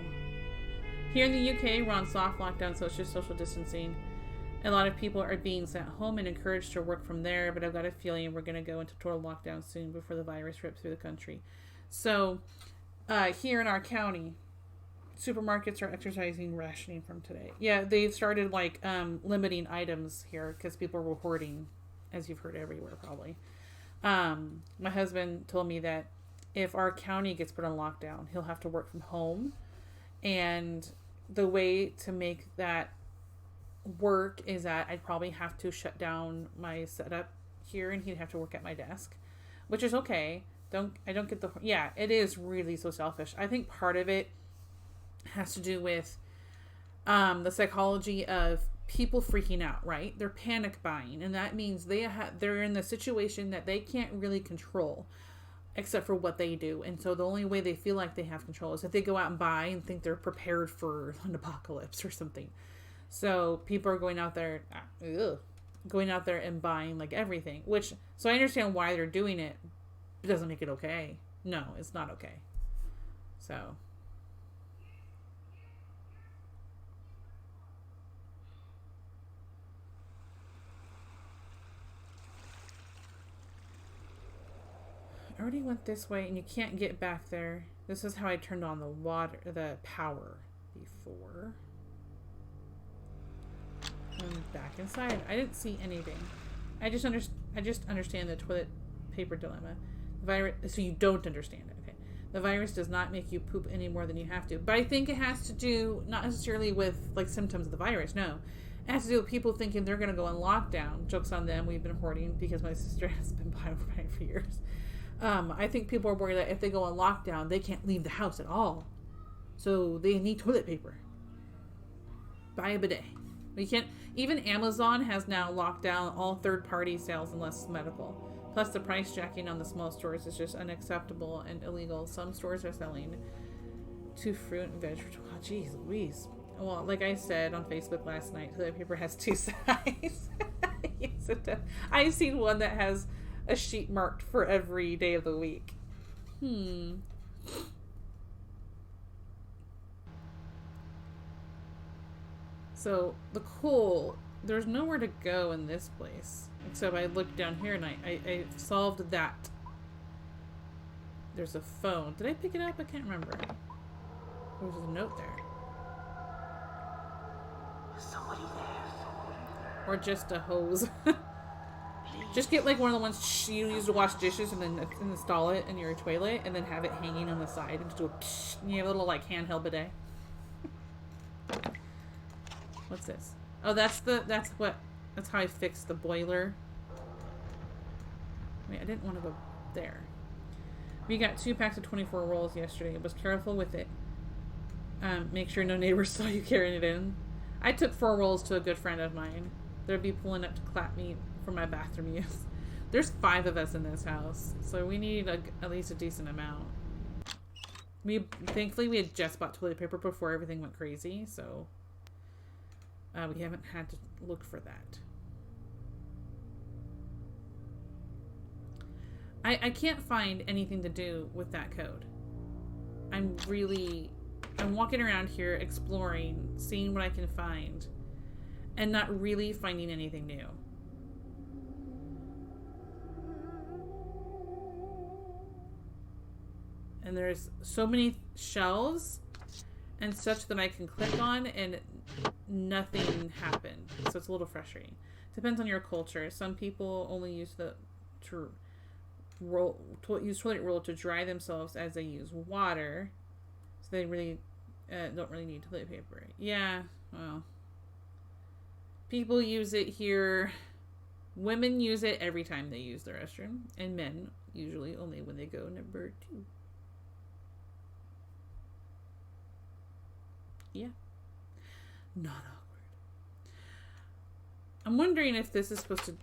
Here in the UK, we're on soft lockdown, so it's just social distancing. A lot of people are being sent home and encouraged to work from there, but I've got a feeling we're going to go into total lockdown soon before the virus rips through the country. So, here in our county, supermarkets are exercising rationing from today. Yeah, they've started, like, limiting items here because people were hoarding, as you've heard everywhere, probably. My husband told me that if our county gets put on lockdown, he'll have to work from home. And the way to make that work is that I'd probably have to shut down my setup here and he'd have to work at my desk, which is okay. I don't get the, yeah, it is really so selfish. I think part of it has to do with the psychology of people freaking out, right? They're panic buying, and that means they're in the situation that they can't really control except for what they do. And so the only way they feel like they have control is if they go out and buy and think they're prepared for an apocalypse or something. So people are going out there and buying like everything, so I understand why they're doing it. It doesn't make it okay. No, it's not okay. So I already went this way and you can't get back there. This is how I turned on the power before. And back inside. I didn't see anything. I just understand the toilet paper dilemma. The virus, so you don't understand it. Okay. The virus does not make you poop any more than you have to. But I think it has to do not necessarily with like symptoms of the virus. No. It has to do with people thinking they're going to go on lockdown. Joke's on them. We've been hoarding because my sister has been buying for years. I think people are worried that if they go on lockdown, they can't leave the house at all. So they need toilet paper. Buy a bidet. We can't. Even Amazon has now locked down all third-party sales unless medical. Plus, the price jacking on the small stores is just unacceptable and illegal. Some stores are selling to fruit and vegetables. Oh, geez Louise. Well, like I said on Facebook last night, toilet paper has two sides. Yes, it does. I've seen one that has a sheet marked for every day of the week. So there's nowhere to go in this place. Except I looked down here and I solved that. There's a phone. Did I pick it up? I can't remember. There was a note there. Is somebody there? Or just a hose. Just get like one of the ones you use to wash dishes and then install it in your toilet and then have it hanging on the side and just do a psh, and you have a little like handheld bidet. What's this? Oh, that's how I fixed the boiler. Wait, I didn't want to go there. We got 2 packs of 24 rolls yesterday. I was careful with it. Make sure no neighbors saw you carrying it in. I took 4 rolls to a good friend of mine. They'd be pulling up to clap me for my bathroom use. There's 5 of us in this house, so we need at least a decent amount. Thankfully we had just bought toilet paper before everything went crazy, so we haven't had to look for that. I can't find anything to do with that code. I'm walking around here exploring, seeing what I can find, and not really finding anything new. And there's so many shelves and such that I can click on and nothing happened. So it's a little frustrating. Depends on your culture. Some people only use use toilet roll to dry themselves as they use water. So they really don't really need toilet paper. Yeah, Well, people use it here. Women use it every time they use the restroom, and men usually only when they go number 2. Yeah. Not awkward. I'm wondering if this is supposed to,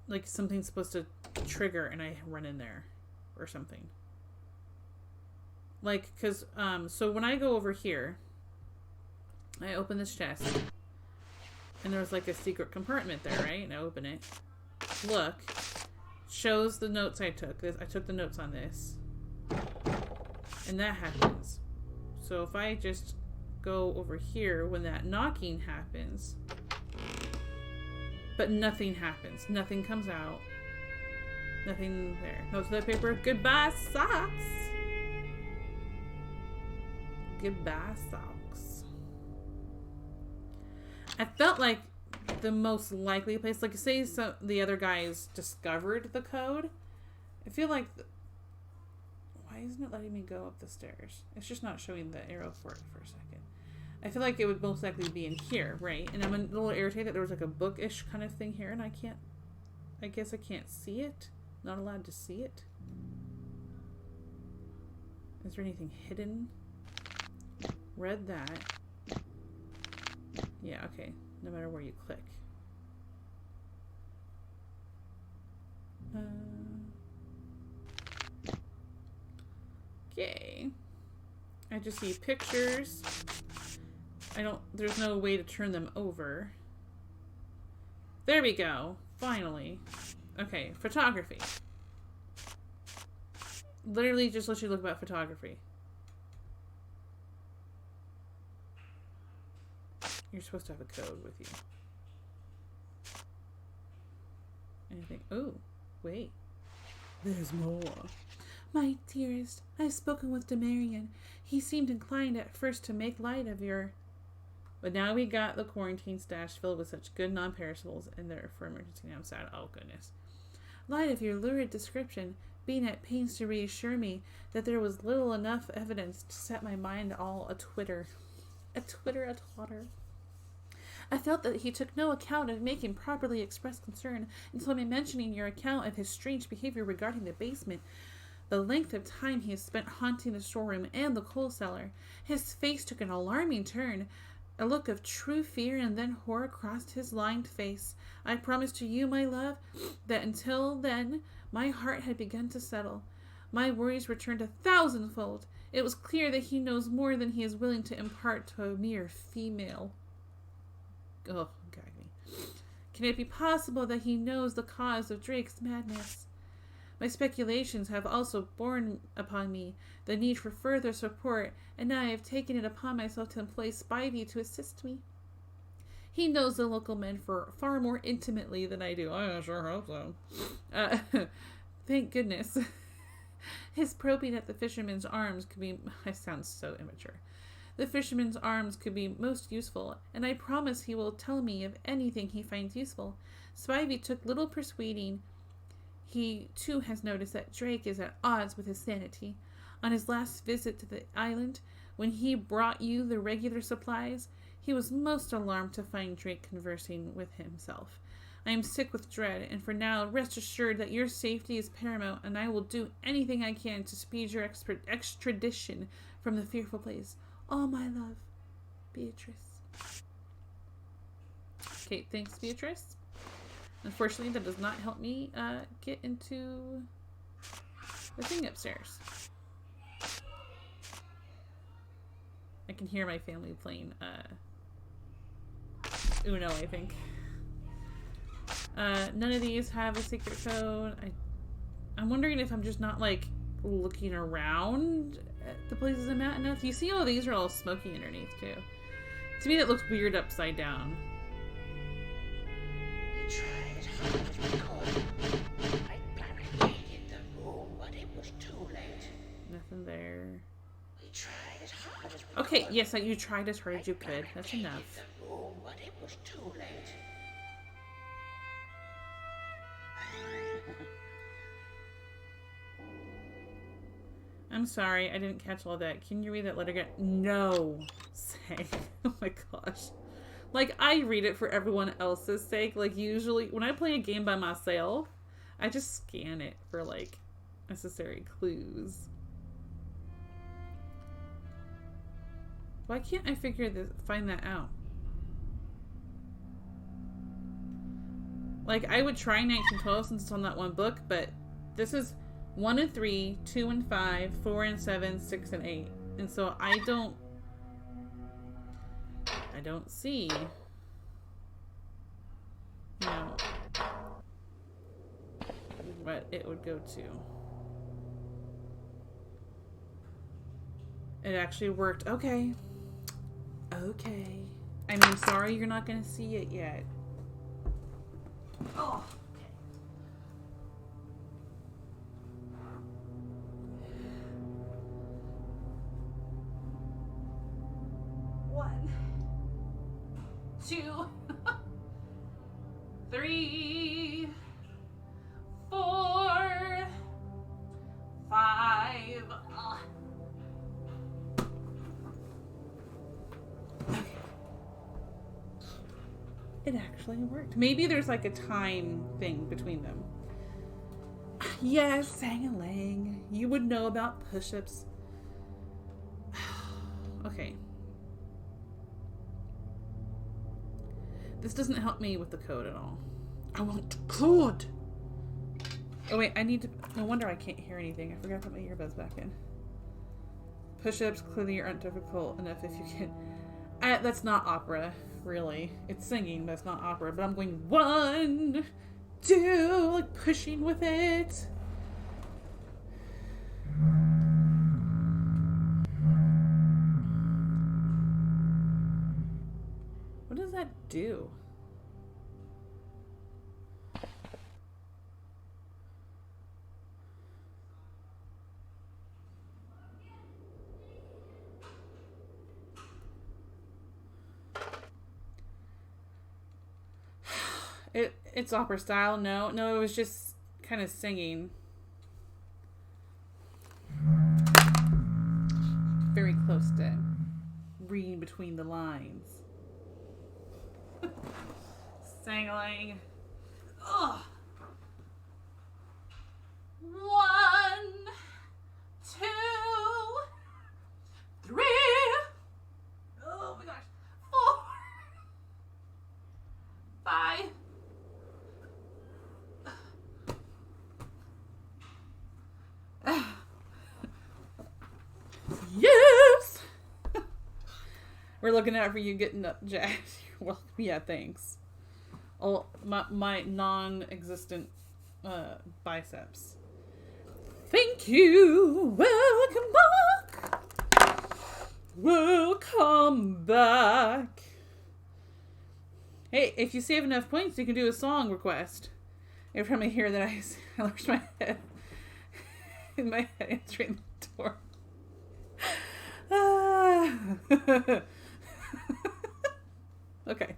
like, something's supposed to trigger and I run in there or something. Like, because, so when I go over here, I open this chest, and there's like a secret compartment there, right? And I open it. Look. Shows the notes I took. I took the notes on this. And that happens. So if I just go over here when that knocking happens, but nothing happens. Nothing comes out. Nothing there. No toilet paper. Goodbye, socks. Goodbye, socks. I felt like the most likely place, like say the other guys discovered the code. I feel like, why isn't it letting me go up the stairs? It's just not showing the arrow for it for a second. I feel like it would most likely be in here, right? And I'm a little irritated that there was like a bookish kind of thing here, and I guess I can't see it. Not allowed to see it. Is there anything hidden? Read that. Yeah, okay. No matter where you click. Okay. I just see pictures. There's no way to turn them over. There we go. Finally. Okay, photography. Literally just let you look about photography. You're supposed to have a code with you. Anything? Oh, wait. There's more. My dearest, I've spoken with Demarion. He seemed inclined at first to make light of your... But now we got the quarantine stash filled with such good non-perishables and there for emergency. Now I'm sad. Oh, goodness. Light of your lurid description, being at pains to reassure me that there was little enough evidence to set my mind all a-twitter. A-twatter. I felt that he took no account of making properly expressed concern until my mentioning your account of his strange behavior regarding the basement. The length of time he has spent haunting the storeroom and the coal cellar. His face took an alarming turn. A look of true fear and then horror crossed his lined face. I promised to you, my love, that until then my heart had begun to settle. My worries returned 1,000-fold. It was clear that he knows more than he is willing to impart to a mere female. Oh, gag me. Can it be possible that he knows the cause of Drake's madness? My speculations have also borne upon me the need for further support, and now I have taken it upon myself to employ Spivey to assist me. He knows the local men far more intimately than I do. I sure hope so. Thank goodness. His probing at the Fisherman's Arms could be... I sound so immature. The Fisherman's Arms could be most useful, and I promise he will tell me of anything he finds useful. Spivey took little persuading. He, too, has noticed that Drake is at odds with his sanity. On his last visit to the island, when he brought you the regular supplies, he was most alarmed to find Drake conversing with himself. I am sick with dread, and for now, rest assured that your safety is paramount, and I will do anything I can to speed your extradition from the fearful place. All my love, Beatrice. Okay, thanks, Beatrice. Unfortunately, that does not help me get into the thing upstairs. I can hear my family playing Uno, I think. None of these have a secret code. I'm wondering if I'm just not, like, looking around at the places I'm at enough. You see all these are all smoky underneath, too. To me, that looks weird upside down. We tried as hard as we could. I barricaded the room, but it was too late. Nothing there. We tried as hard as we Okay, could. yes, you tried as hard as you could. That's enough. The room, but it was too late. I'm sorry, I didn't catch all that. Can you read that letter again? No. Say. Oh my gosh. Like, I read it for everyone else's sake. Like, usually, when I play a game by myself, I just scan it for, like, necessary clues. Why can't I find that out? Like, I would try 1912 since it's on that one book, but this is 1 and 3, 2 and 5, 4 and 7, 6 and 8. And so I don't see, you know, what it would go to. It actually worked. Okay. Okay. I mean, sorry you're not going to see it yet. Oh, okay. One, 2, 3, 4, 5. It actually worked. Maybe there's like a time thing between them. Yes, sang-a-lang. You would know about push-ups. Okay. This doesn't help me with the code at all. I want the code! Oh wait, I need to... No wonder I can't hear anything. I forgot to put my earbuds back in. Push-ups clearly aren't difficult enough if you can... that's not opera, really. It's singing, but it's not opera. But I'm going 1, 2, like pushing with it. What does that do? It's opera style. No, it was just kind of singing. Very close to reading between the lines. Sang-a-lang. Ugh. 1, 2, 3. Oh my gosh. 4, 5. Yes. We're looking out for you getting up, Jack. Well, yeah, thanks. Oh, my non-existent biceps. Thank you. Welcome back. Welcome back. Hey, if you save enough points, you can do a song request. Every time I hear that, I lurch my head in my head answering the door. Okay.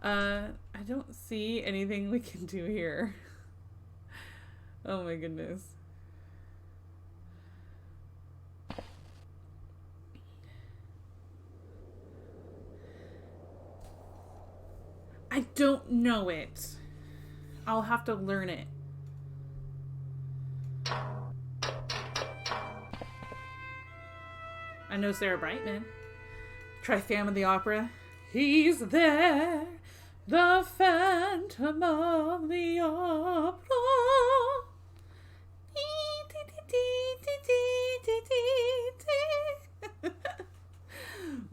I don't see anything we can do here. Oh my goodness. I don't know it. I'll have to learn it. I know Sarah Brightman. Try Phantom of the Opera. He's there, the Phantom of the Opera.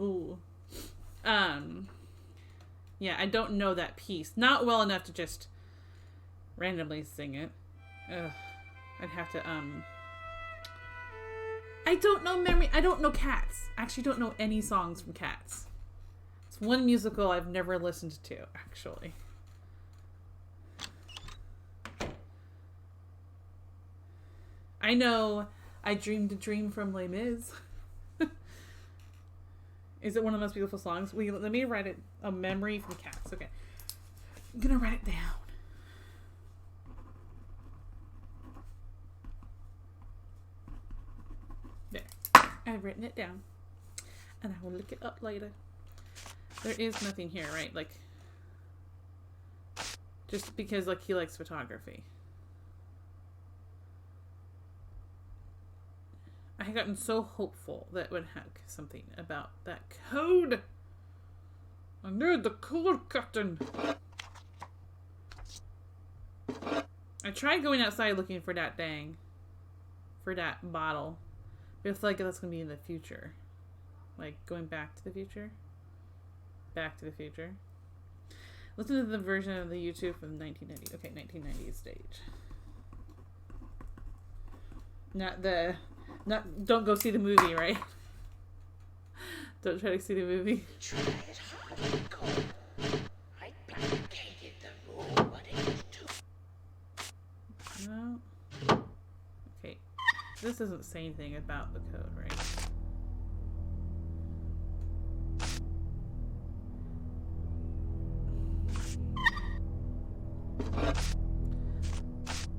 Ooh. Yeah, I don't know that piece. Not well enough to just randomly sing it. Ugh. I'd have to, I don't know I don't know Cats. I actually don't know any songs from Cats. It's one musical I've never listened to, actually. I know I Dreamed a Dream from Les Mis. Is it one of the most beautiful songs? Let me write it. A memory from Cats. Okay. I'm going to write it down. I've written it down. And I will look it up later. There is nothing here, right? Like, just because, like, he likes photography. I had gotten so hopeful that it would have something about that code. I need the code, Captain. I tried going outside looking for that for that bottle. But I feel like that's going to be in the future. Like, going back to the future. Back to the future. Listen to the version of the YouTube from 1990. Okay, 1990s stage. Don't go see the movie, right? Don't try to see the movie. Tried hard as we could. I barricaded the room, but it was too... No. Okay. This doesn't say anything about the code, right?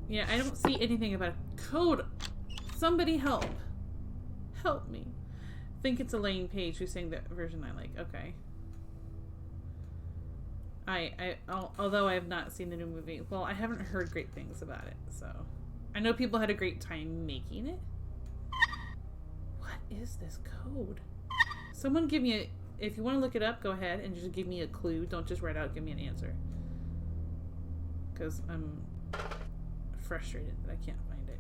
Yeah, I don't see anything about a code. Somebody help. Help me. I think it's Elaine Page who's saying that version I like. Okay. Although I have not seen the new movie. Well, I haven't heard great things about it, so. I know people had a great time making it. What is this code? Someone give me if you want to look it up, go ahead and just give me a clue. Don't just write out, give me an answer. Because I'm frustrated that I can't find it.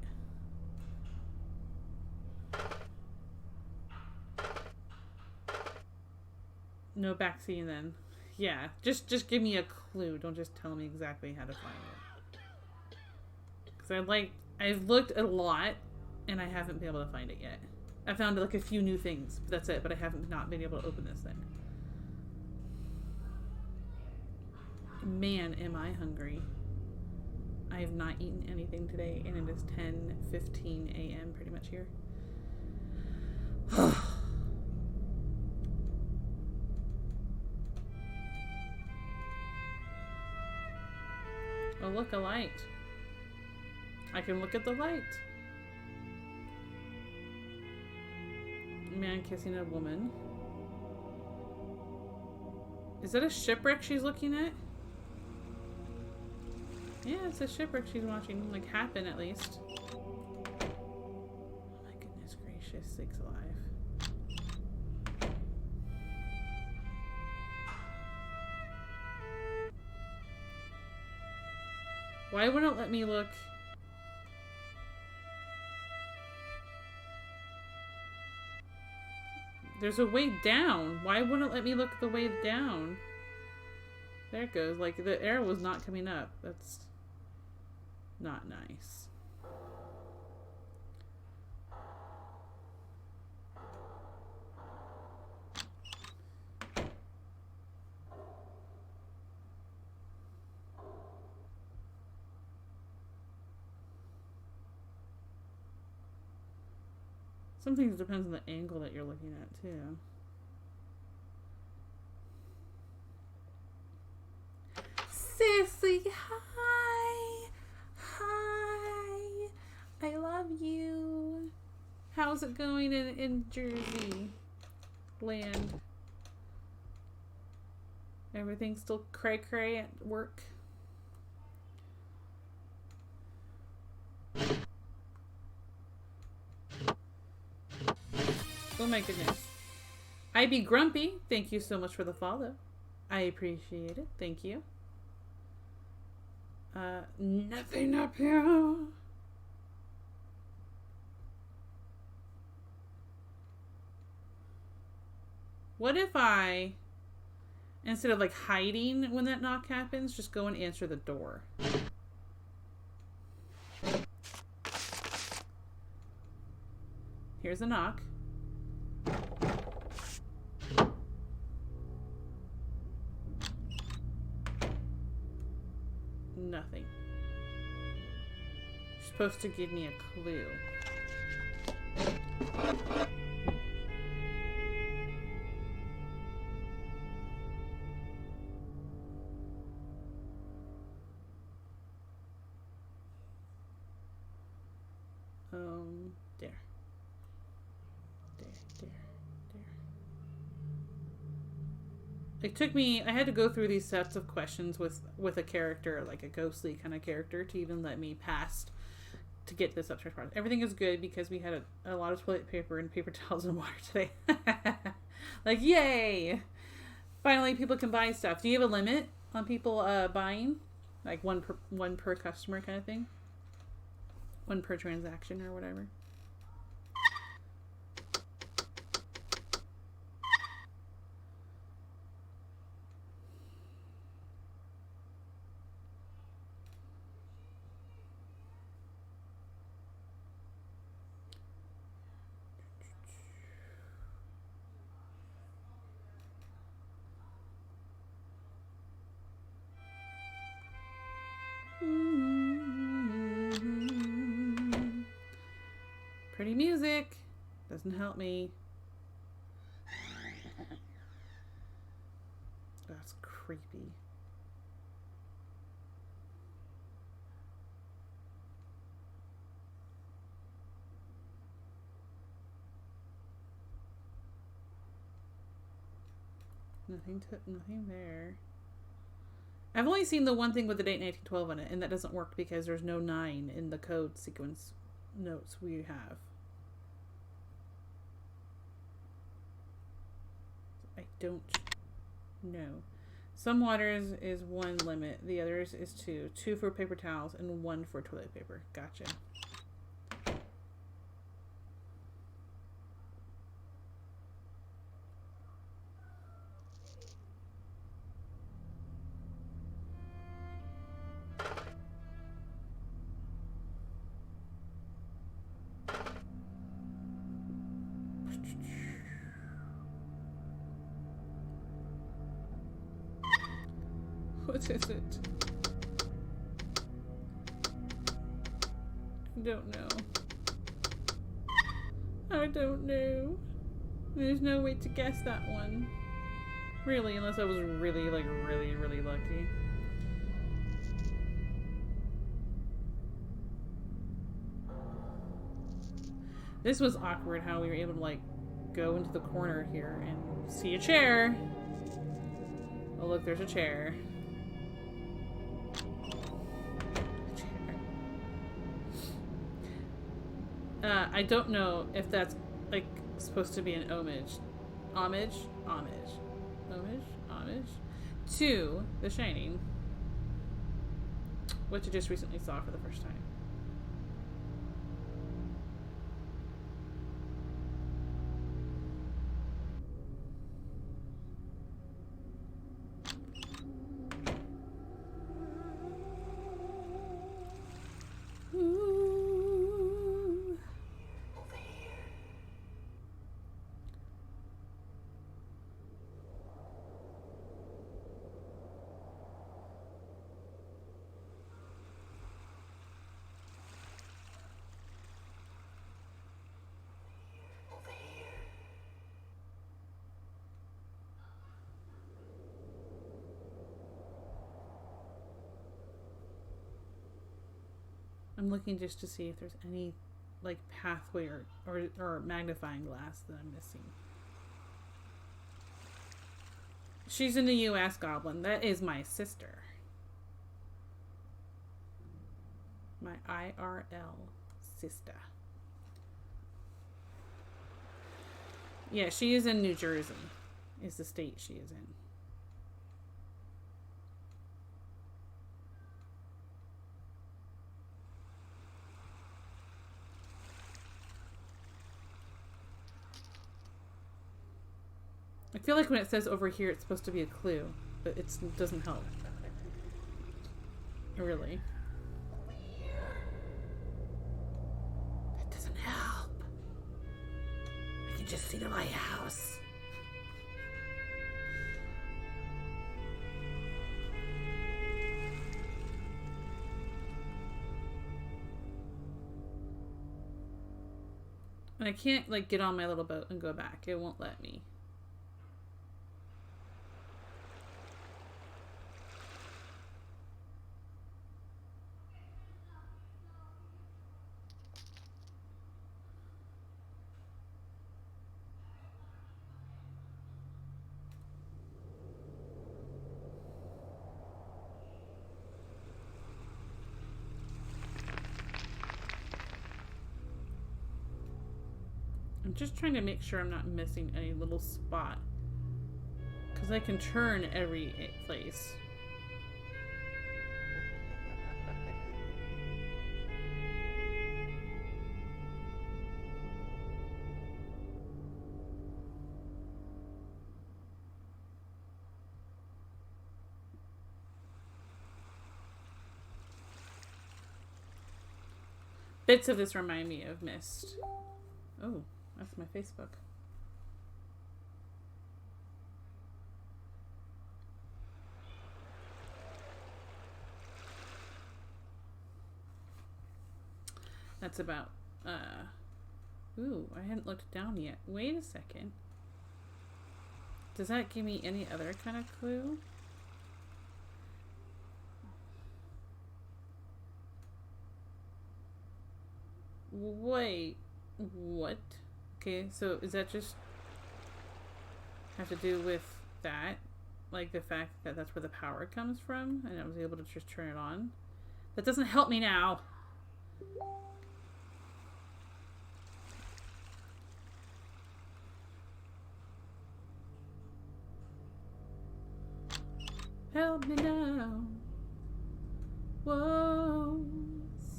No backseating then. Yeah, just give me a clue. Don't just tell me exactly how to find it. Because I've looked a lot and I haven't been able to find it yet. I found like a few new things, but that's it. But I haven't not been able to open this thing. Man, am I hungry. I have not eaten anything today, and it is 10:15 a.m. pretty much here. Oh, look, a light. I can look at the light. Man kissing a woman. Is that a shipwreck she's looking at? Yeah, it's a shipwreck she's watching, like, happen at least. Oh my goodness gracious, sakes alive. Why wouldn't it let me look? There's a way down. Why wouldn't it let me look the way down? There it goes. Like, the arrow was not coming up. That's not nice. Some things depends on the angle that you're looking at, too. Sissy, hi! Hi! I love you. How's it going in Jersey land? Everything still cray-cray at work? Oh my goodness. I be grumpy. Thank you so much for the follow. I appreciate it. Thank you. Nothing up here. What if I, instead of like hiding when that knock happens, just go and answer the door? Here's a knock. Nothing. You're supposed to give me a clue. There. There. it took me, I had to go through these sets of questions with a character, like a ghostly kind of character, to even let me pass to get this upstairs part. Everything is good because we had a lot of toilet paper and paper towels and water today. Like, yay! Finally, people can buy stuff. Do you have a limit on people buying? Like one per customer kind of thing? One per transaction or whatever? Pretty music. Doesn't help me. That's creepy. Nothing there. I've only seen the one thing with the date 1912 on it, and that doesn't work because there's no 9 in the code sequence notes we have. I don't know. Some waters is 1 limit, the others is 2. 2 for paper towels and 1 for toilet paper. Gotcha. What is it? I don't know. I don't know. There's no way to guess that one. Really, unless I was really, like, really lucky. This was awkward how we were able to, like, go into the corner here and see a chair. Oh, look, there's a chair. I don't know if that's, like, supposed to be an homage to The Shining, which I just recently saw for the first time. I'm looking just to see if there's any, like, pathway or magnifying glass that I'm missing. She's in the U.S. Goblin. That is my sister. My IRL sister. Yeah, she is in New Jersey. Is the state she is in. I feel like when it says over here, it's supposed to be a clue, but it doesn't help. Really. That doesn't help. I can just see the lighthouse. And I can't, like, get on my little boat and go back. It won't let me. I'm just trying to make sure I'm not missing any little spot. Because I can turn every place. Bits of this remind me of Mist. Oh, that's my Facebook. That's about, ooh, I hadn't looked down yet. Wait a second. Does that give me any other kind of clue? Wait, what? Okay, so is that just have to do with that? Like the fact that that's where the power comes from and I was able to just turn it on? That doesn't help me now. Help me now. Whoa,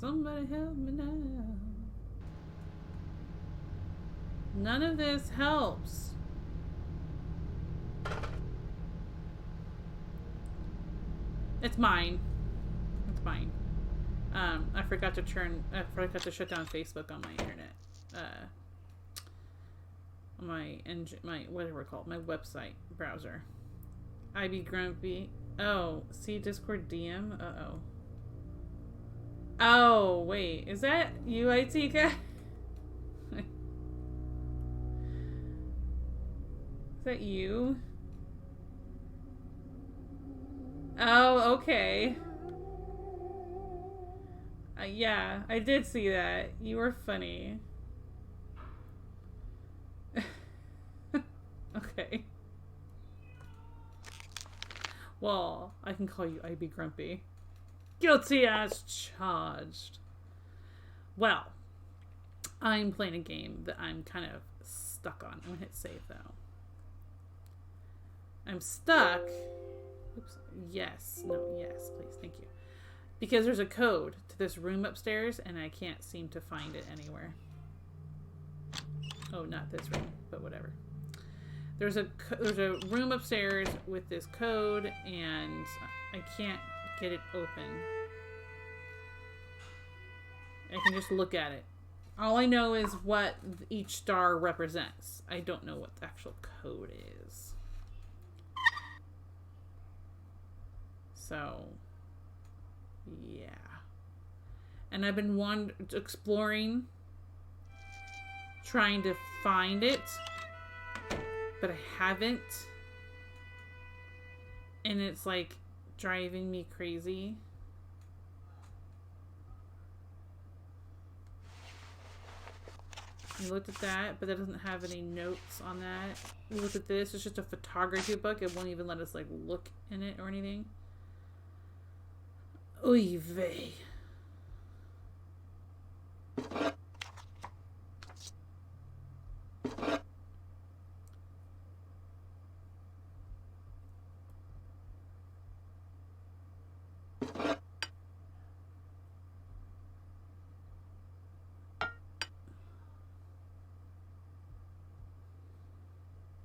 somebody help me now. None of this helps. It's mine. It's mine. I forgot to shut down Facebook on my internet. My whatever it's called, my website browser. I be grumpy. Oh, see Discord DM? Uh-oh. Oh, wait. Is that you, Itika? Is that you? Oh, okay. Yeah, I did see that. You were funny. Okay. Well, I can call you IB Grumpy. Guilty as charged. Well, I'm playing a game that I'm kind of stuck on. I'm gonna hit save though. I'm stuck. Oops. Yes. No, yes, please. Thank you. Because there's a code to this room upstairs and I can't seem to find it anywhere. Oh, not this room, but whatever. There's a room upstairs with this code and I can't get it open. I can just look at it. All I know is what each star represents. I don't know what the actual code is. So, yeah. And I've been exploring, trying to find it, but I haven't. And it's like driving me crazy. We looked at that, but that doesn't have any notes on that. We looked at this. It's just a photography book. It won't even let us like look in it or anything. Oy vey.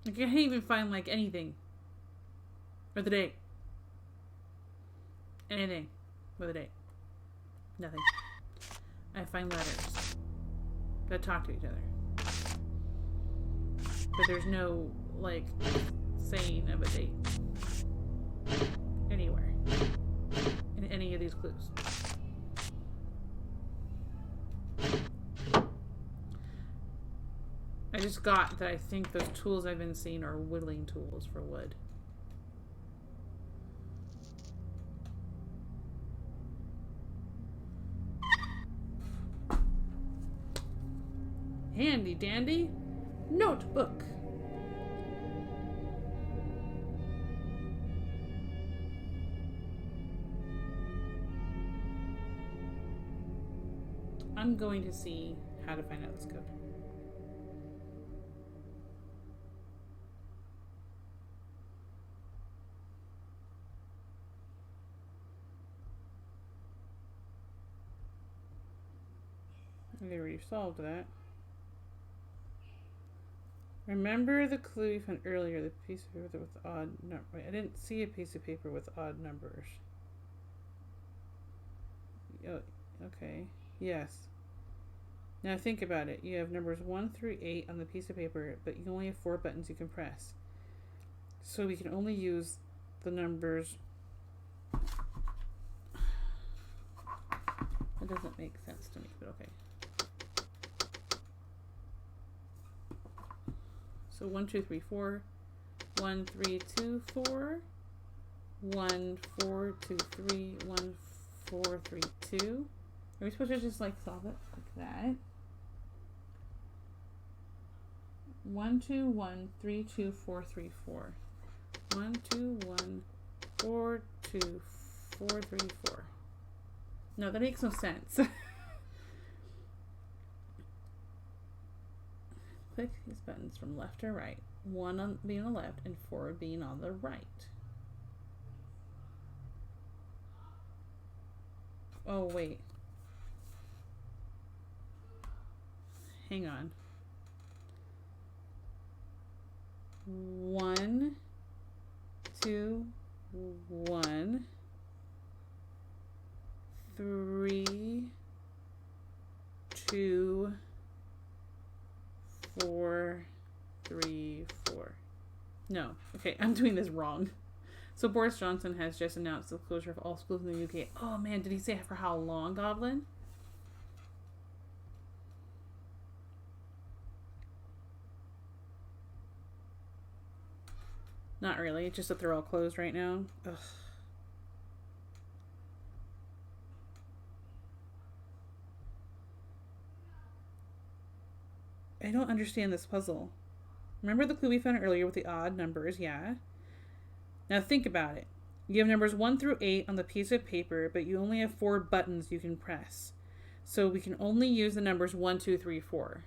I can't even find like anything. Or the date. Anything. With a date. Nothing. I find letters that talk to each other. But there's no, like, saying of a date. Anywhere. In any of these clues. I just got that I think those tools I've been seeing are whittling tools for wood. Handy dandy notebook. I'm going to see how to find out this code. We already solved that. Remember the clue you found earlier, the piece of paper with odd number. Wait, I didn't see a piece of paper with odd numbers. Oh, okay. Yes. Now think about it. You have numbers 1 through 8 on the piece of paper, but you only have 4 buttons you can press. So we can only use the numbers. That doesn't make sense to me, but okay. So 1, 2, 3, 4. 1, 3, 2, 4. 1, 4, 2, 3. 1, 4, 3, 2. Are we supposed to just like solve it like that? 1, 2, 1, 3, 2, 4, 3, 4. 1, 2, 1, 4, 2, 4, 3, 4. No, that makes no sense. Click these buttons from left to right. 1 being on the left and 4 being on the right. Oh, wait. Hang on. 1, 2, 1, 3, 2, 4, 3, 4. No. Okay, I'm doing this wrong. So Boris Johnson has just announced the closure of all schools in the UK. Oh man, did he say for how long, Goblin? Not really, just that they're all closed right now. Ugh. I don't understand this puzzle. Remember the clue we found earlier with the odd numbers? Yeah. Now think about it. You have numbers 1 through 8 on the piece of paper, but you only have 4 buttons you can press. So we can only use the numbers 1, 2, 3, 4.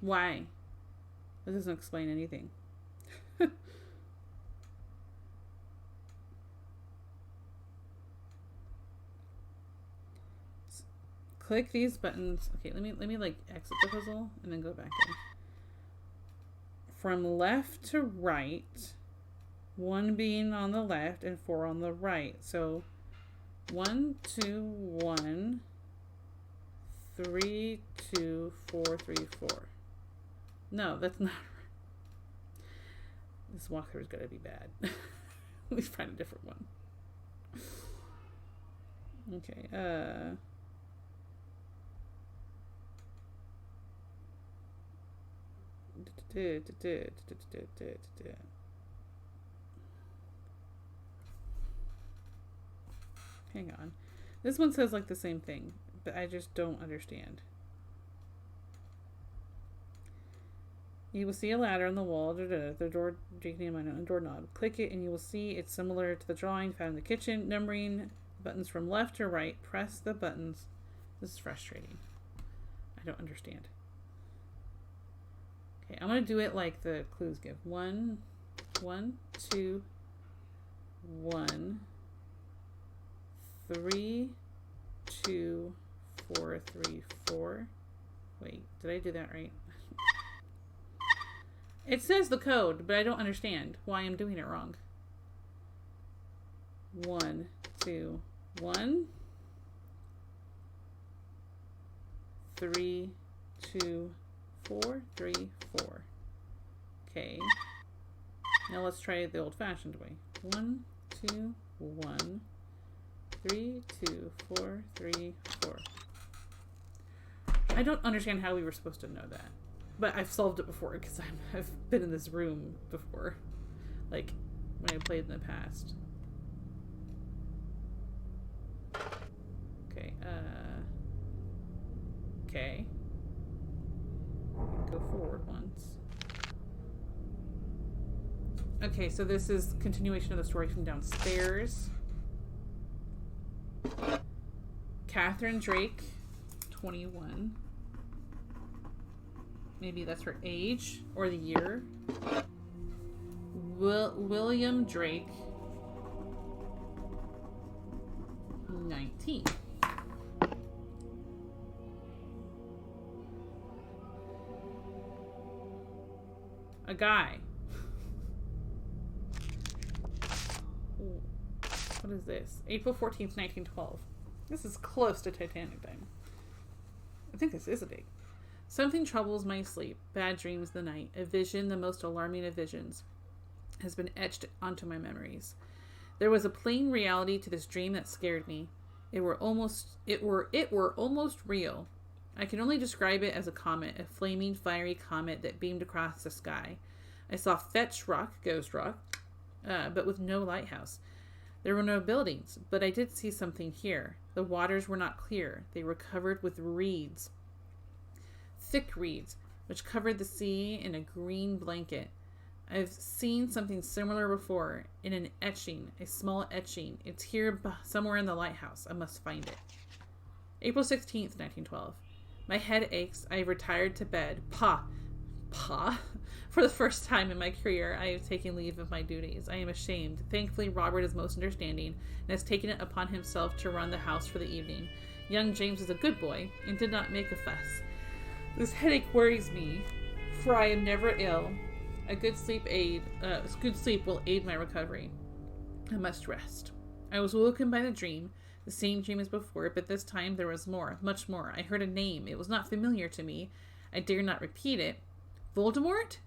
Why? That doesn't explain anything. Click these buttons. Okay, let me like exit the puzzle and then go back in. From left to right, 1 being on the left and 4 on the right. So 1, 2, 1, 3, 2, 4, 3, 4. No, that's not right. This walkthrough is gonna be bad. Let me find a different one. Okay, hang on. This one says like the same thing, but I just don't understand. You will see a ladder on the wall, the door, and doorknob. Click it and you will see it's similar to the drawing found in the kitchen. Numbering buttons from left to right. Press the buttons. This is frustrating. I don't understand. Okay, I'm going to do it like the clues give. 1, 1, 2, 1, 3, 2, 4, 3, 4. Wait, did I do that right? It says the code, but I don't understand why I'm doing it wrong. 1, 2, 1, 3, 2, 4, 3, 4. Okay. Now let's try it the old-fashioned way. 1, 2, 1, 3, 2, 4, 3, 4. I don't understand how we were supposed to know that. But I've solved it before because I've been in this room before. Like, when I played in the past. Okay, okay. Go forward once. Okay, so this is continuation of the story from downstairs. Catherine Drake, 21. Maybe that's her age or the year. William Drake, 19. A guy. Ooh. What is this? April 14th, 1912. This is close to Titanic time. I think this is a date. Something troubles my sleep. Bad dreams the night. A vision, the most alarming of visions, has been etched onto my memories. There was a plain reality to this dream that scared me. It were almost real. I can only describe it as a comet, a flaming, fiery comet that beamed across the sky. I saw Fetch Rock, Ghost Rock, but with no lighthouse. There were no buildings, but I did see something here. The waters were not clear. They were covered with reeds, thick reeds, which covered the sea in a green blanket. I've seen something similar before in an etching, a small etching. It's here somewhere in the lighthouse. I must find it. April 16th, 1912. My head aches. I have retired to bed. Pa. For the first time in my career, I have taken leave of my duties. I am ashamed. Thankfully, Robert is most understanding and has taken it upon himself to run the house for the evening. Young James is a good boy and did not make a fuss. This headache worries me, for I am never ill. A good sleep will aid my recovery. I must rest. I was woken by the dream, the same dream as before, but this time there was more, much more. I heard a name. It was not familiar to me. I dare not repeat it. Voldemort?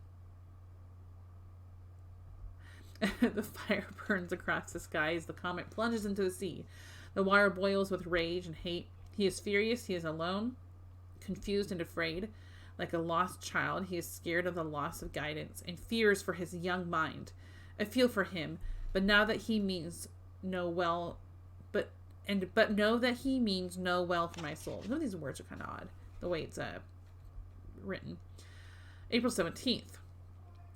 The fire burns across the sky as the comet plunges into the sea. The water boils with rage and hate. He is furious. He is alone, confused and afraid. Like a lost child, he is scared of the loss of guidance and fears for his young mind. I feel for him, but know that he means no well for my soul. Some of these words are kind of odd, the way it's written. April 17th.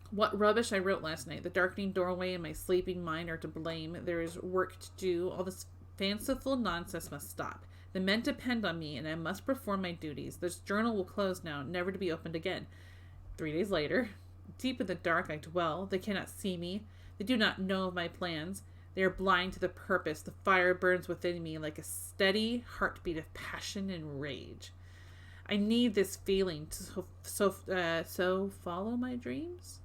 What rubbish I wrote last night. The darkening doorway and my sleeping mind are to blame. There is work to do. All this fanciful nonsense must stop. The men depend on me, and I must perform my duties. This journal will close now, never to be opened again. 3 days later. Deep in the dark I dwell. They cannot see me. They do not know of my plans. They are blind to the purpose. The fire burns within me like a steady heartbeat of passion and rage. I need this feeling to so follow my dreams.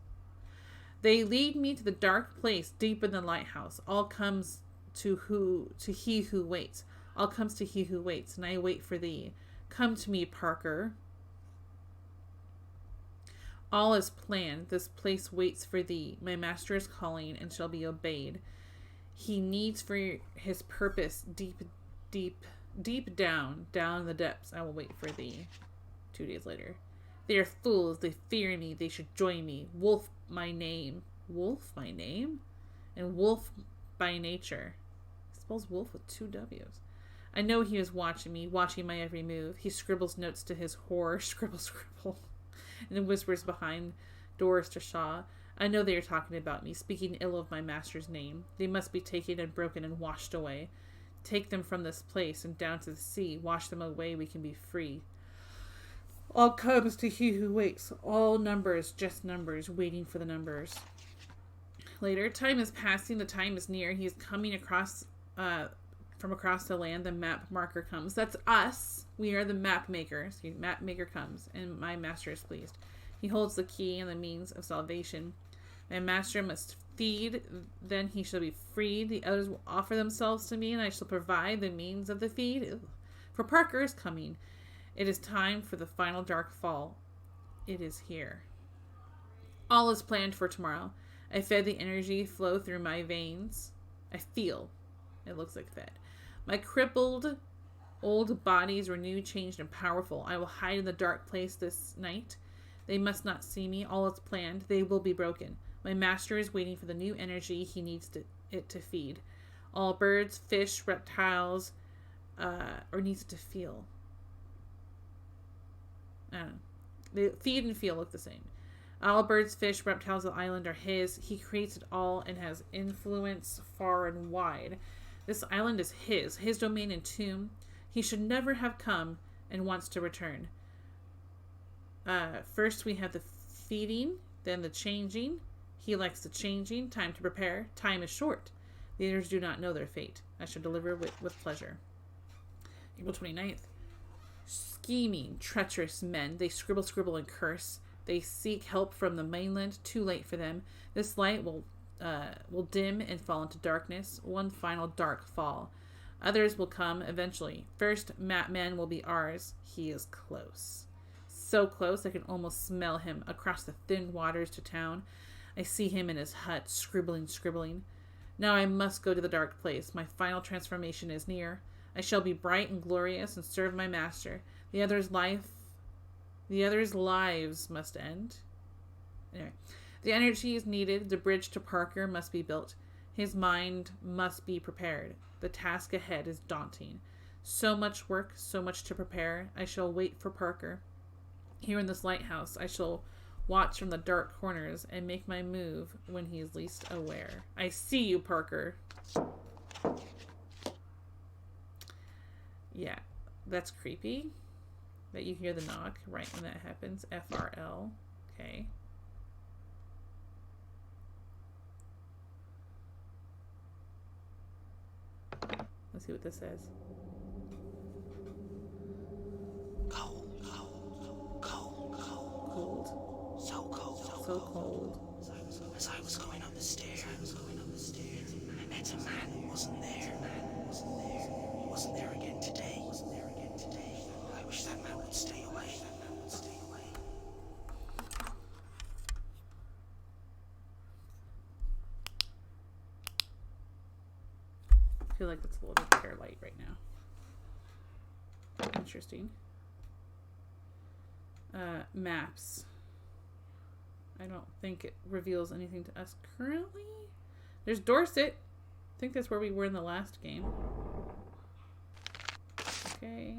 They lead me to the dark place deep in the lighthouse. All comes to he who waits. All comes to he who waits, and I wait for thee. Come to me, Parker. All is planned. This place waits for thee. My master is calling and shall be obeyed. He needs for his purpose deep down in the depths. I will wait for thee. 2 days later. They are fools. They fear me. They should join me. Wolf my name. Wolf my name? And wolf by nature. It spells wolf with 2 W's. I know he is watching me, watching my every move. He scribbles notes to his whore, scribble, and whispers behind doors to Shaw. I know they are talking about me, speaking ill of my master's name. They must be taken and broken and washed away. Take them from this place and down to the sea. Wash them away, we can be free. All comes to he who waits. All numbers, just numbers, waiting for the numbers. Later, time is passing, the time is near. He is coming across from across the land. The map marker comes. That's us. We are the map makers. The map maker comes, and my master is pleased. He holds the key and the means of salvation. My master must feed, then he shall be freed. The others will offer themselves to me, and I shall provide the means of the feed. For Parker is coming. It is time for the final dark fall. It is here. All is planned for tomorrow. I fed the energy flow through my veins. I feel. It looks like fed. My crippled old body is renewed, changed, and powerful. I will hide in the dark place this night. They must not see me. All is planned. They will be broken. My master is waiting for the new energy he needs it to feed. All birds, fish, reptiles, or needs to feel. I don't know. They feed and feel look the same. All birds, fish, reptiles of the island are his. He creates it all and has influence far and wide. This island is his domain and tomb. He should never have come and wants to return. First we have the feeding, then the changing. He likes the changing. Time to prepare. Time is short. The others do not know their fate. I shall deliver with pleasure. April 29th. Scheming, treacherous men. They scribble and curse. They seek help from the mainland. Too late for them. This light will dim and fall into darkness. One final dark fall. Others will come eventually. First, Matman will be ours. He is close. So close I can almost smell him across the thin waters to town. I see him in his hut, scribbling. Now I must go to the dark place. My final transformation is near. I shall be bright and glorious and serve my master. The others' lives must end. Anyway, the energy is needed. The bridge to Parker must be built. His mind must be prepared. The task ahead is daunting. So much work, so much to prepare. I shall wait for Parker. Here in this lighthouse, I shall watch from the dark corners and make my move when he is least aware. I see you, Parker. Yeah, that's creepy. That you hear the knock right when that happens. FRL. Okay. Let's see what this says. Cold. So cold. As I was going up the stairs, I met a man who wasn't there. He wasn't there again today. I wish that man would stay away. I feel like it's a little bit hair light right now. Interesting. Maps. I don't think it reveals anything to us currently. There's Dorset. I think that's where we were in the last game. Okay.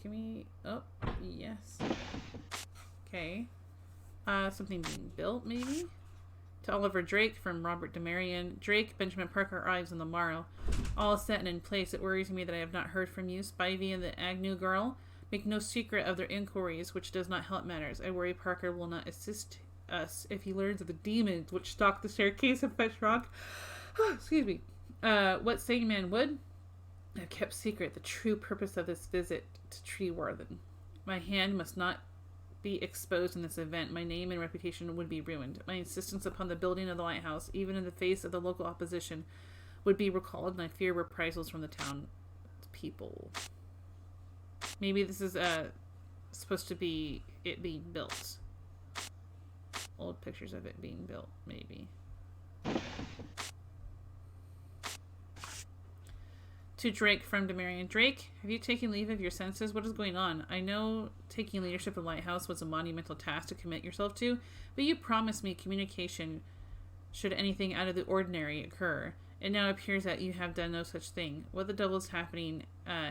Can we... Oh, yes. Okay. Something being built, maybe? To Oliver Drake from Robert DeMarion. Drake, Benjamin Parker arrives on the morrow. All set and in place. It worries me that I have not heard from you. Spivey and the Agnew girl make no secret of their inquiries, which does not help matters. I worry Parker will not assist us if he learns of the demons which stalk the staircase of Fetch Rock. Excuse me. What sane man would? I've kept secret the true purpose of this visit to Treeworthen. My hand must not be exposed in this event. My name and reputation would be ruined. My insistence upon the building of the lighthouse, even in the face of the local opposition, would be recalled, and I fear reprisals from the town people. Maybe this is supposed to be it being built. Old pictures of it being built, maybe. To Drake from DeMarion. Drake, have you taken leave of your senses? What is going on? I know taking leadership of the lighthouse was a monumental task to commit yourself to, but you promised me communication should anything out of the ordinary occur. It now appears that you have done no such thing. What the devil is happening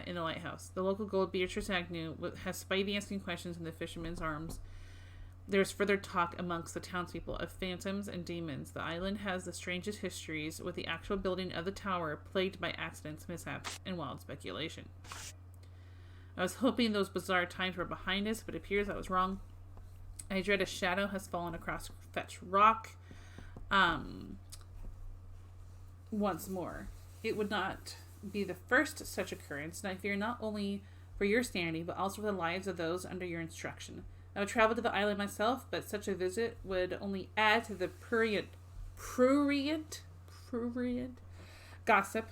in the lighthouse? The local gold Beatrice Agnew has Spivey asking questions in the fisherman's arms. There's further talk amongst the townspeople of phantoms and demons. The island has the strangest histories, with the actual building of the tower plagued by accidents, mishaps, and wild speculation. I was hoping those bizarre times were behind us, but it appears I was wrong. I dread a shadow has fallen across Fetch Rock. Once more. It would not be the first such occurrence, and I fear not only for your sanity, but also for the lives of those under your instruction. I would travel to the island myself, but such a visit would only add to the prurient gossip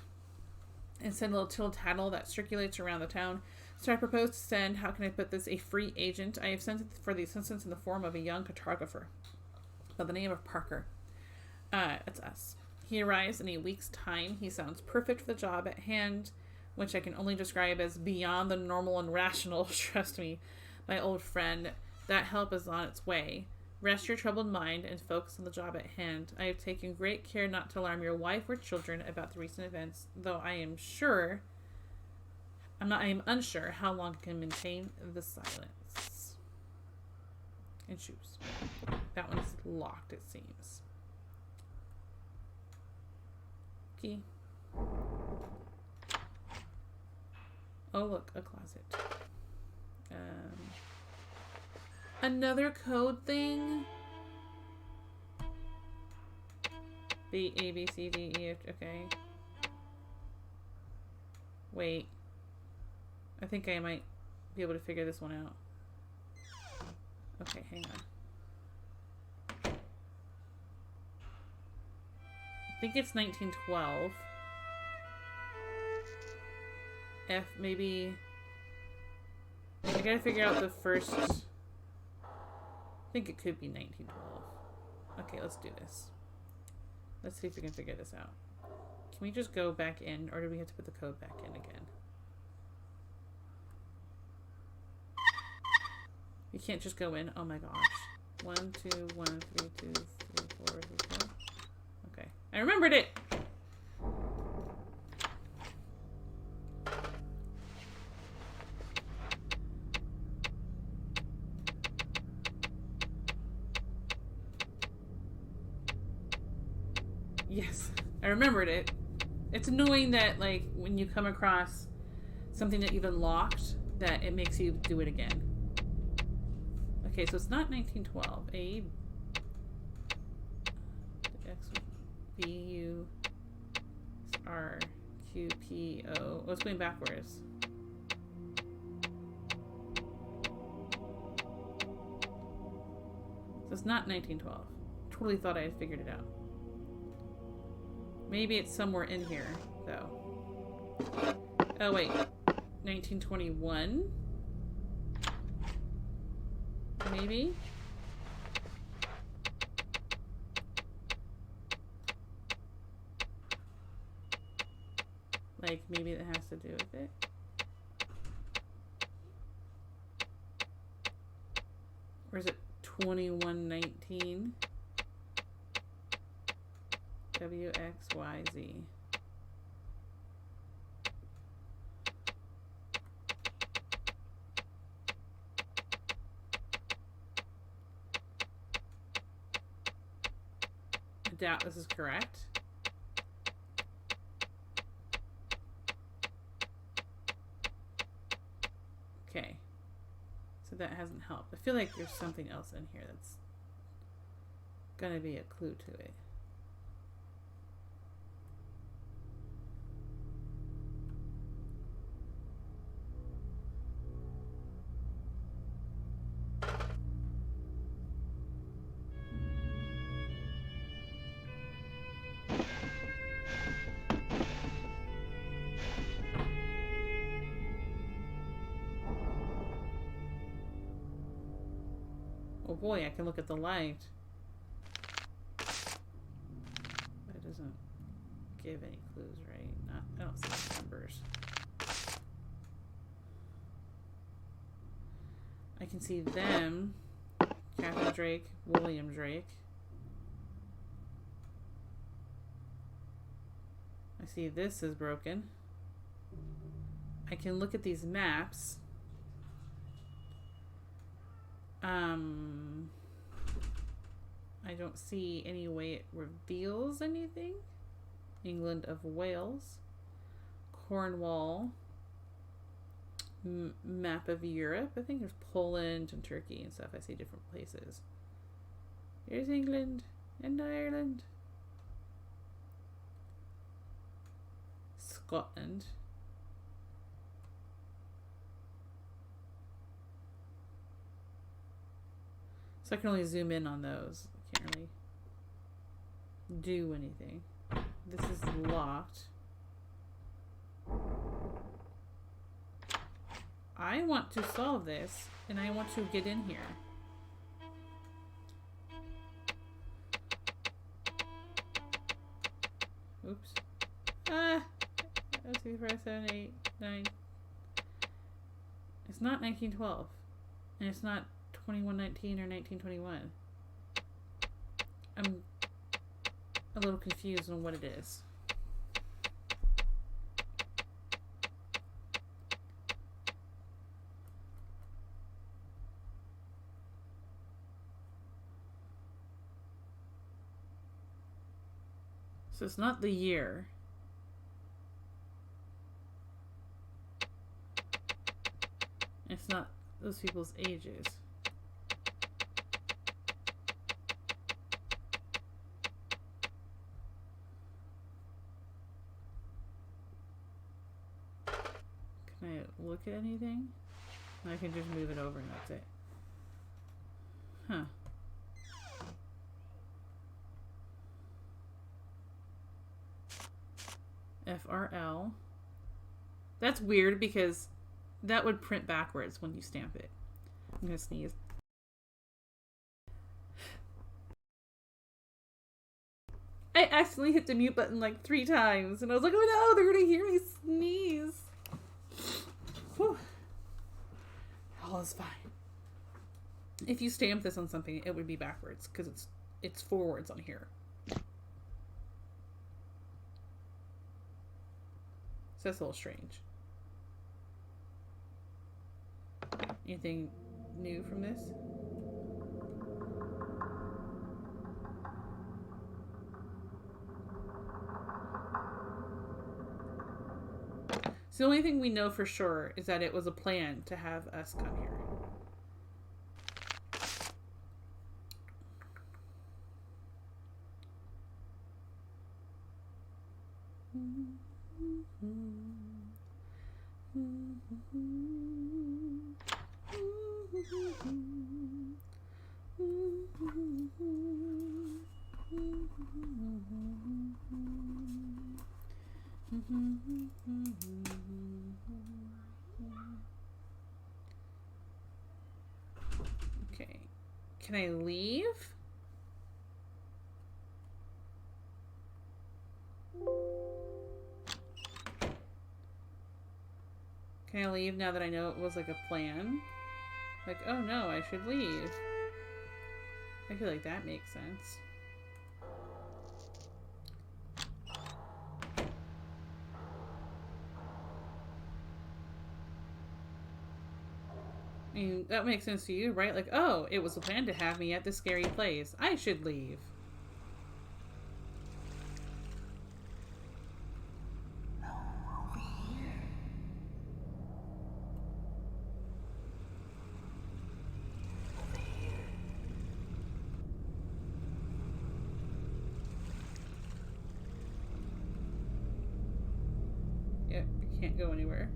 and send a little tittle that circulates around the town. So I propose to send, how can I put this, a free agent. I have sent for the assistance in the form of a young cartographer by the name of Parker. It's us. He arrives in a week's time. He sounds perfect for the job at hand, which I can only describe as beyond the normal and rational. Trust me, my old friend, that help is on its way. Rest your troubled mind and focus on the job at hand. I have taken great care not to alarm your wife or children about the recent events, though I am unsure how long I can maintain the silence. And shoes. That one's locked, it seems. Key. Oh, look, a closet. Another code thing. B, A, B, C, D, E, F, okay. Wait. I think I might be able to figure this one out. Okay, hang on. I think it's 1912. F, maybe... I gotta figure out the first... I think it could be 1912. Okay, let's do this. Let's see if we can figure this out. Can we just go back in, or do we have to put the code back in again? You can't just go in. Oh my gosh. 1, 2, 1, 3, 2, 3, 4, 3, 4. Okay. I remembered it! Yes, I remembered it. It's annoying that, like, when you come across something that you've unlocked, that it makes you do it again. Okay, so it's not 1912. A X B U R Q P O. Oh, it's going backwards. So it's not 1912. Totally thought I had figured it out. Maybe it's somewhere in here, though. Oh, wait. 1921? Maybe? Like, maybe it has to do with it. Or is it 2119? WXYZ. I doubt this is correct. Okay. So that hasn't helped. I feel like there's something else in here that's gonna be a clue to it. Oh boy, I can look at the light. That doesn't give any clues, right? I don't see any numbers. I can see them. Catherine Drake, William Drake. I see this is broken. I can look at these maps. I don't see any way it reveals anything. England of Wales. Cornwall. Map of Europe. I think there's Poland and Turkey and stuff. I see different places. Here's England and Ireland. Scotland. So I can only zoom in on those. I can't really do anything. This is locked. I want to solve this, and I want to get in here. Oops. 2, 4, 7, 8, 9. It's not 1912. And it's not 2119 or 1921. I'm a little confused on what it is. So it's not the year. It's not those people's ages. Can I look at anything? I can just move it over and that's it. Huh. FRL. That's weird because that would print backwards when you stamp it. I'm gonna sneeze. I accidentally hit the mute button like 3 times and I was like, oh no, they're gonna hear me sneeze. Whew. All is fine. If you stamp this on something, it would be backwards because it's forwards on here. So that's a little strange. Anything new from this? So the only thing we know for sure is that it was a plan to have us come here. Okay. Can I leave? Can I leave now that I know it was like a plan? Like, oh no, I should leave. I feel like that makes sense. I mean, that makes sense to you, right? Like, oh, it was a plan to have me at this scary place. I should leave. Yep, you can't go anywhere.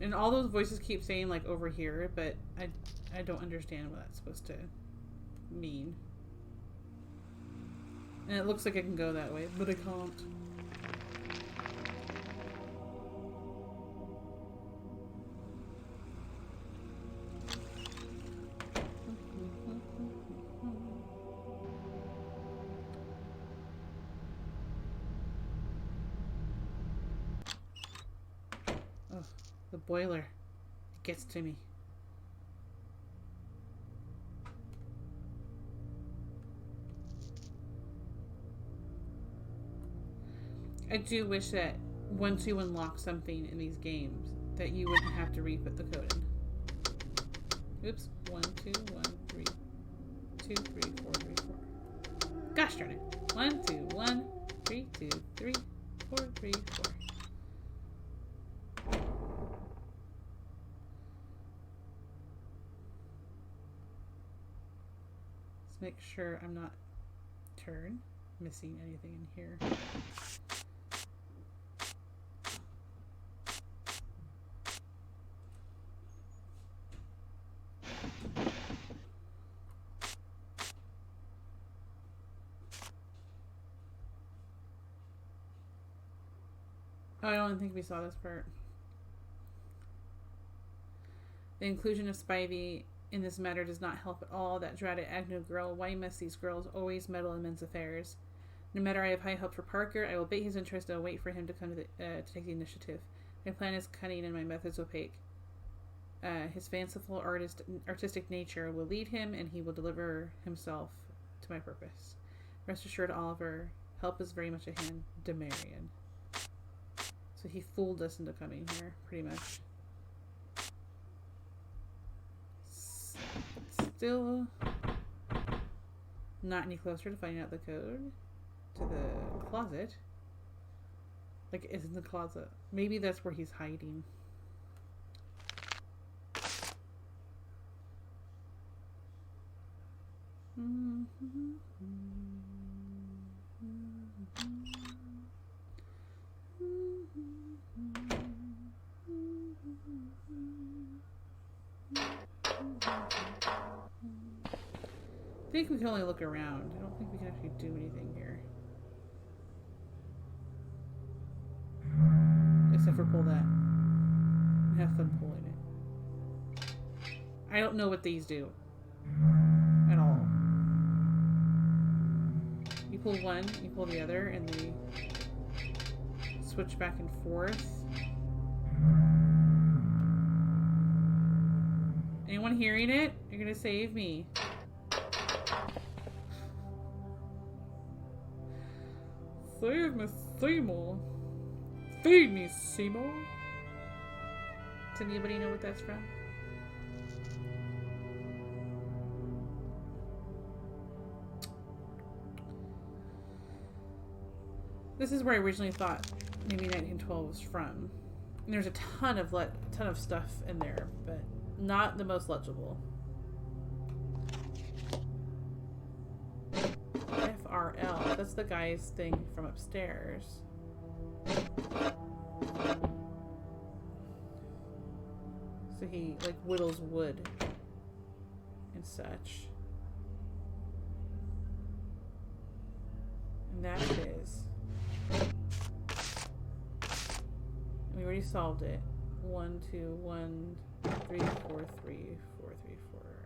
And all those voices keep saying like over here, but I don't understand what that's supposed to mean. And it looks like I can go that way, but I can't. Oh, the boiler. It gets to me. I do wish that once you unlock something in these games, that you wouldn't have to re-put the code in. Oops. 1, 2, 1, 3. 2, 3, 4, 3, 4. Gosh darn it. 1, 2, 1, 3, 2, 3, 4, 3, 4. Let's make sure I'm not missing anything in here. Oh, I don't think we saw this part. The inclusion of Spivey in this matter does not help at all. That dreaded Agnew girl. Why must these girls always meddle in men's affairs? No matter, I have high hope for Parker. I will bait his interest and wait for him to come to take the initiative. My plan is cunning and my methods opaque. His fanciful artistic nature will lead him, and he will deliver himself to my purpose. Rest assured, Oliver, help is very much at hand. Demarion. So he fooled us into coming here, pretty much. Still not any closer to finding out the code to the closet. Like, it's in the closet. Maybe that's where he's hiding. think we can only look around. I don't think we can actually do anything here. Except for pull that. Have fun pulling it. I don't know what these do. At all. You pull one, you pull the other, and they switch back and forth. Anyone hearing it? You're gonna save me. Save me, Seymour. Feed me, Seymour. Does anybody know what that's from? This is where I originally thought maybe 1912 was from. And there's a ton of stuff in there, but not the most legible. FRL. That's the guy's thing from upstairs. So he like whittles wood and such. And that is. We already solved it. 1, 2, 1, 3, 4, 3, 4, 3, 4.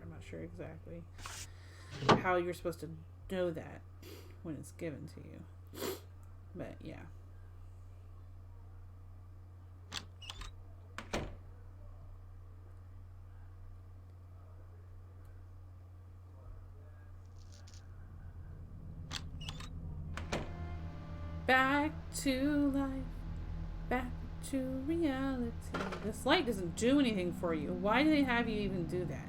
I'm not sure exactly how you're supposed to know that when it's given to you. But yeah. Back to life. Back to reality. This light doesn't do anything for you. Why do they have you even do that?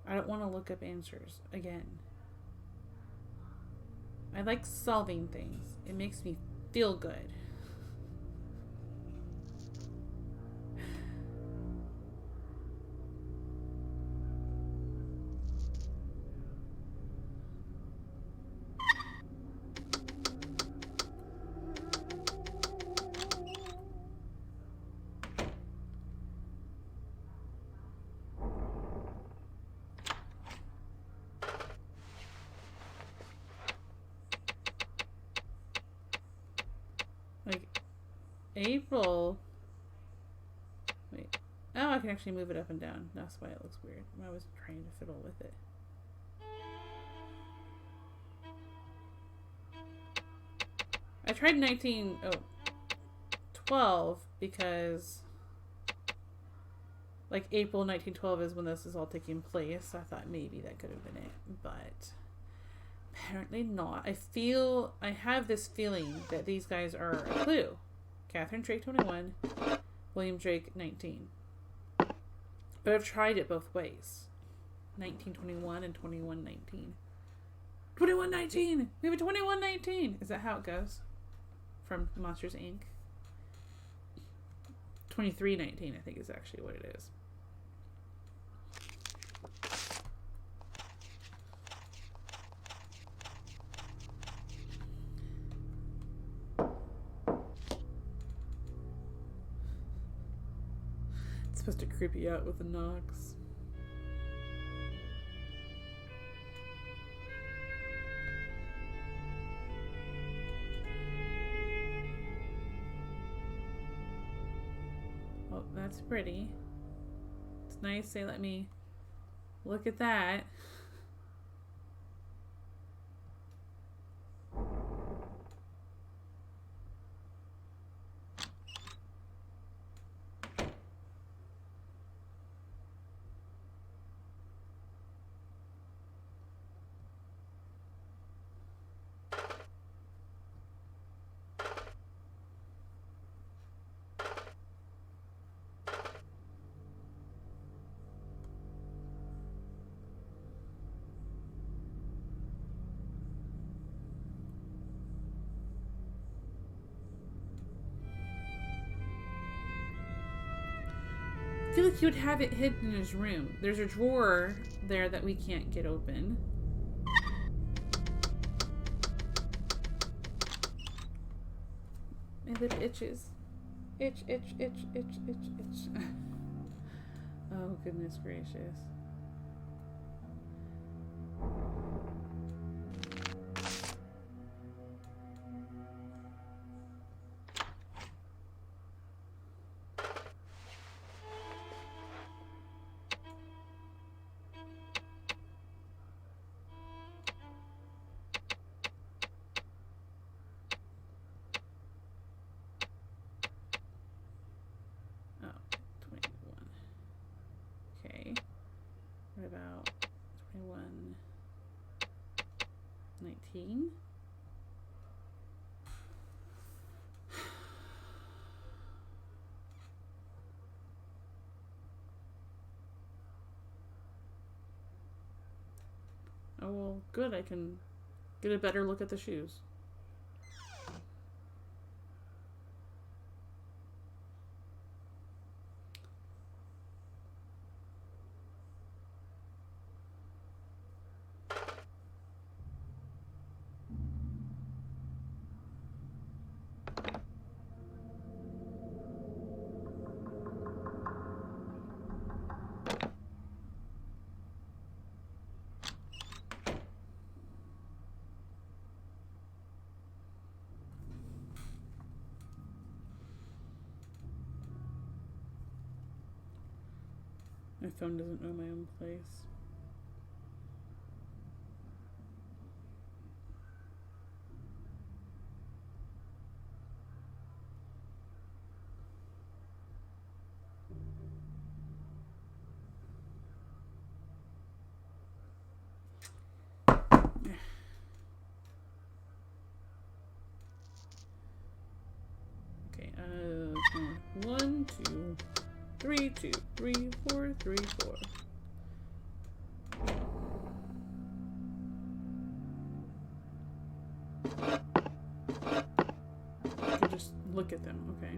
I don't want to look up answers again. I like solving things. It makes me feel good. Like, April. Wait. Oh, I can actually move it up and down. That's why it looks weird. I was trying to fiddle with it. I tried 1912 because like April 1912 is when this is all taking place. I thought maybe that could have been it, but apparently not. I have this feeling that these guys are a clue. Catherine Drake 21, William Drake 19. But I've tried it both ways. 1921 and 2119. 2119! We have a 2119! Is that how it goes? From Monsters Inc. 2319, I think, is actually what it is. It's supposed to creep you out with the knocks. Oh, that's pretty. It's nice they let me look at that. like he would have it hidden in his room. There's a drawer there that we can't get open. My lip itches. Itch, itch, itch, itch, itch, itch. Oh, goodness gracious. What about 2119? Oh, well, good. I can get a better look at the shoes. My phone doesn't know my own place. Okay, 1, 2, 3, 2, 3, 4, 3, 4. I can just look at them, okay.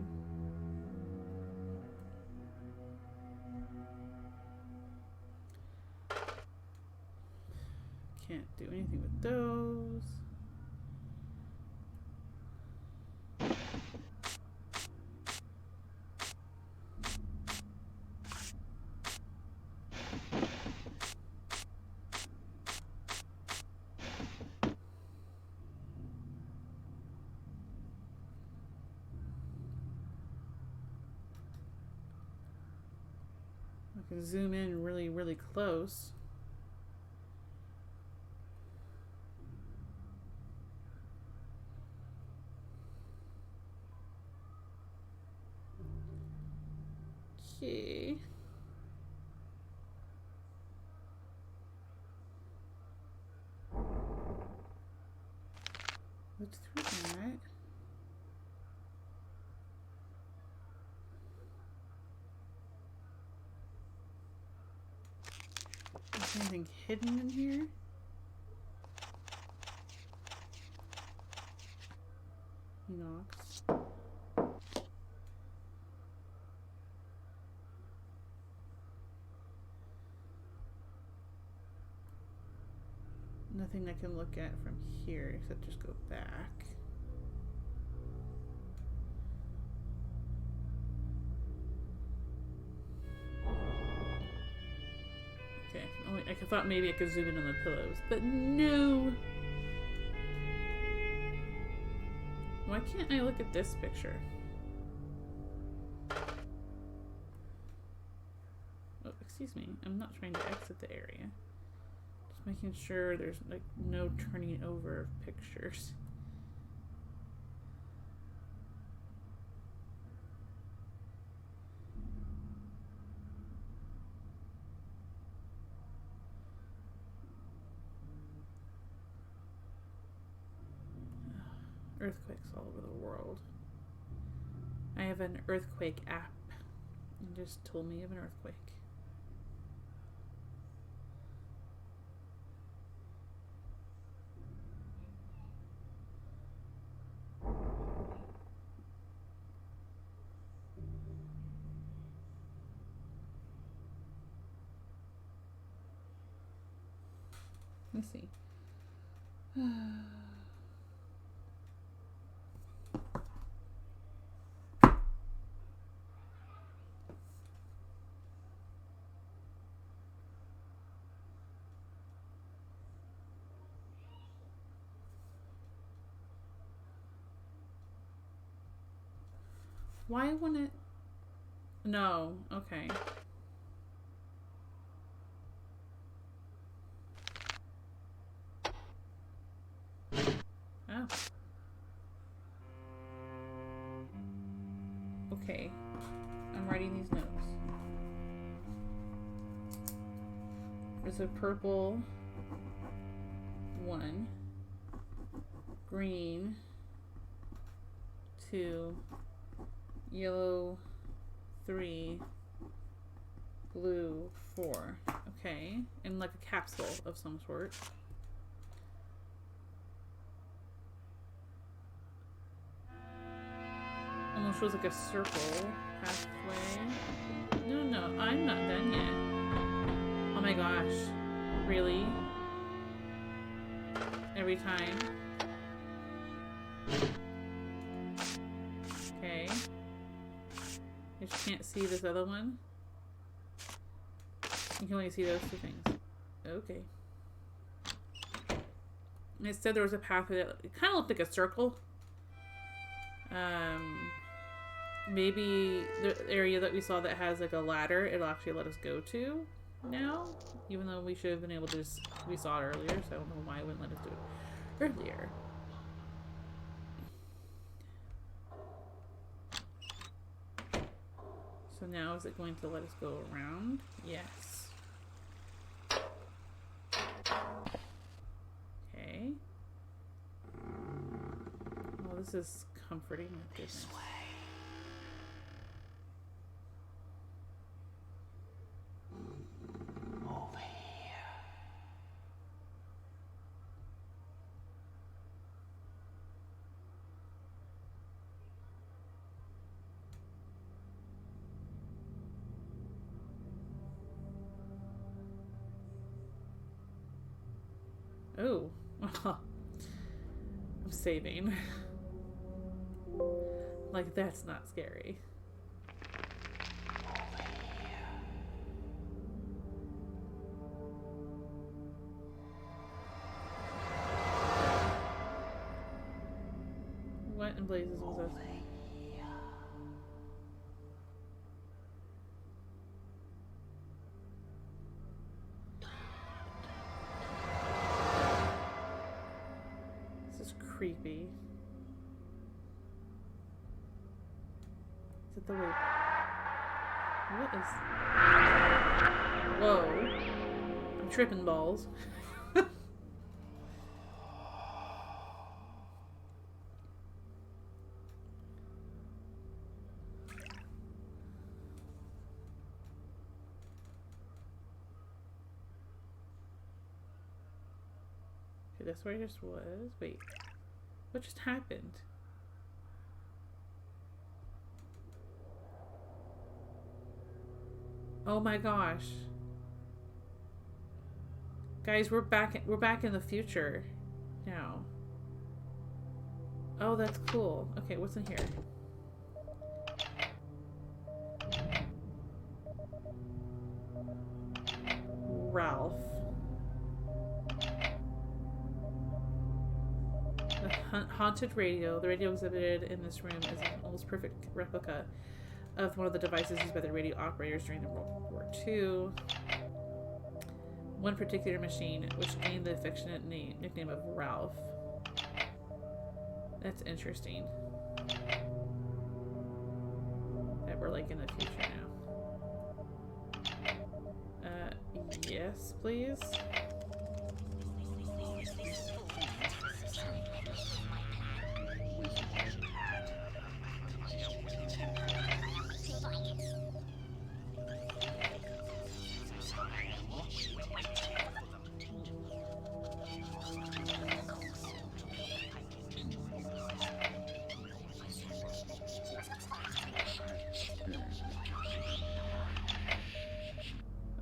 Can't do anything with those. I can zoom in really, really close. Okay. Look through that. Is anything hidden in here? He knocks. Nothing I can look at from here except just go back. Okay, I thought maybe I could zoom in on the pillows, but no. Why can't I look at this picture? Oh, excuse me. I'm not trying to exit the area. Just making sure there's like no turning over of pictures. Earthquakes all over the world. I have an earthquake app. It just told me of an earthquake. Let's see. Why wouldn't it? No. Okay. Oh. Okay. I'm writing these notes. There's a purple 1, green 2, yellow 3, blue 4. Okay. And like a capsule of some sort. Almost feels like a circle pathway. No, I'm not done yet. Oh my gosh. Really? Every time? Okay. I just can't see this other one. You can only see those 2 things. Okay. And it said there was a pathway that it kind of looked like a circle. Maybe the area that we saw that has like a ladder, it'll actually let us go to now. Even though we should have been able to just, we saw it earlier, so I don't know why it wouldn't let us do it earlier. So now is it going to let us go around? Yes. Okay. Oh, this is comforting. My goodness. Over here. Oh. I'm saving. Like, that's not scary. What in blazes was this? This is creepy. Is it the way? What is? Whoa! I'm tripping balls. Okay, that's where I just was. Wait, what just happened? Oh my gosh. Guys, we're back in the future now. Oh, that's cool. Okay, what's in here? Ralph. The haunted radio. The radio exhibited in this room is an almost perfect replica of one of the devices used by the radio operators during the World War II. One particular machine, which gained the affectionate nickname of Ralph. That's interesting. That we're like in the future now. Yes, please.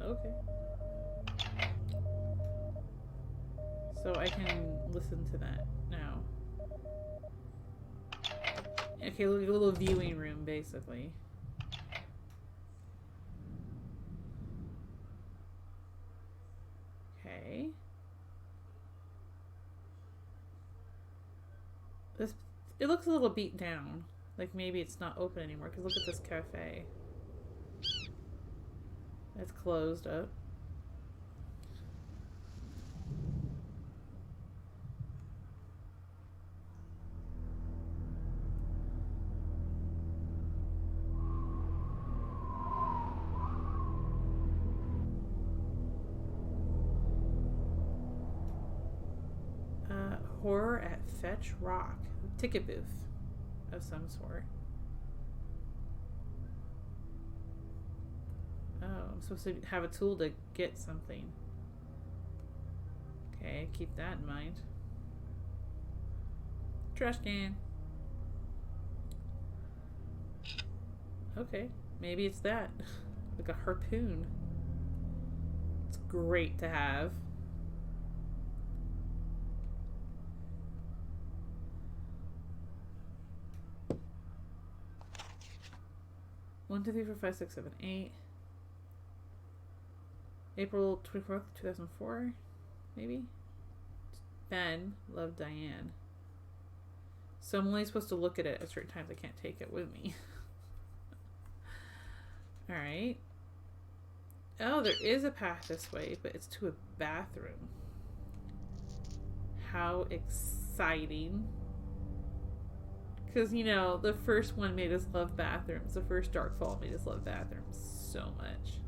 Okay. So I can listen to that now. Okay, a little viewing room, basically. Okay. This, it looks a little beat down. Like maybe it's not open anymore, because look at this cafe. It's closed up. Horror at Fetch Rock. Ticket booth of some sort. Oh, I'm supposed to have a tool to get something. Okay, keep that in mind. Trash can. Okay, maybe it's that. Like a harpoon. It's great to have. One, two, three, four, five, six, seven, 8. April 24th, 2004, maybe? Ben loved Diane. So I'm only supposed to look at it at certain times. I can't take it with me. Alright. Oh, there is a path this way, but it's to a bathroom. How exciting. Because, you know, the first one made us love bathrooms. The first Darkfall made us love bathrooms so much.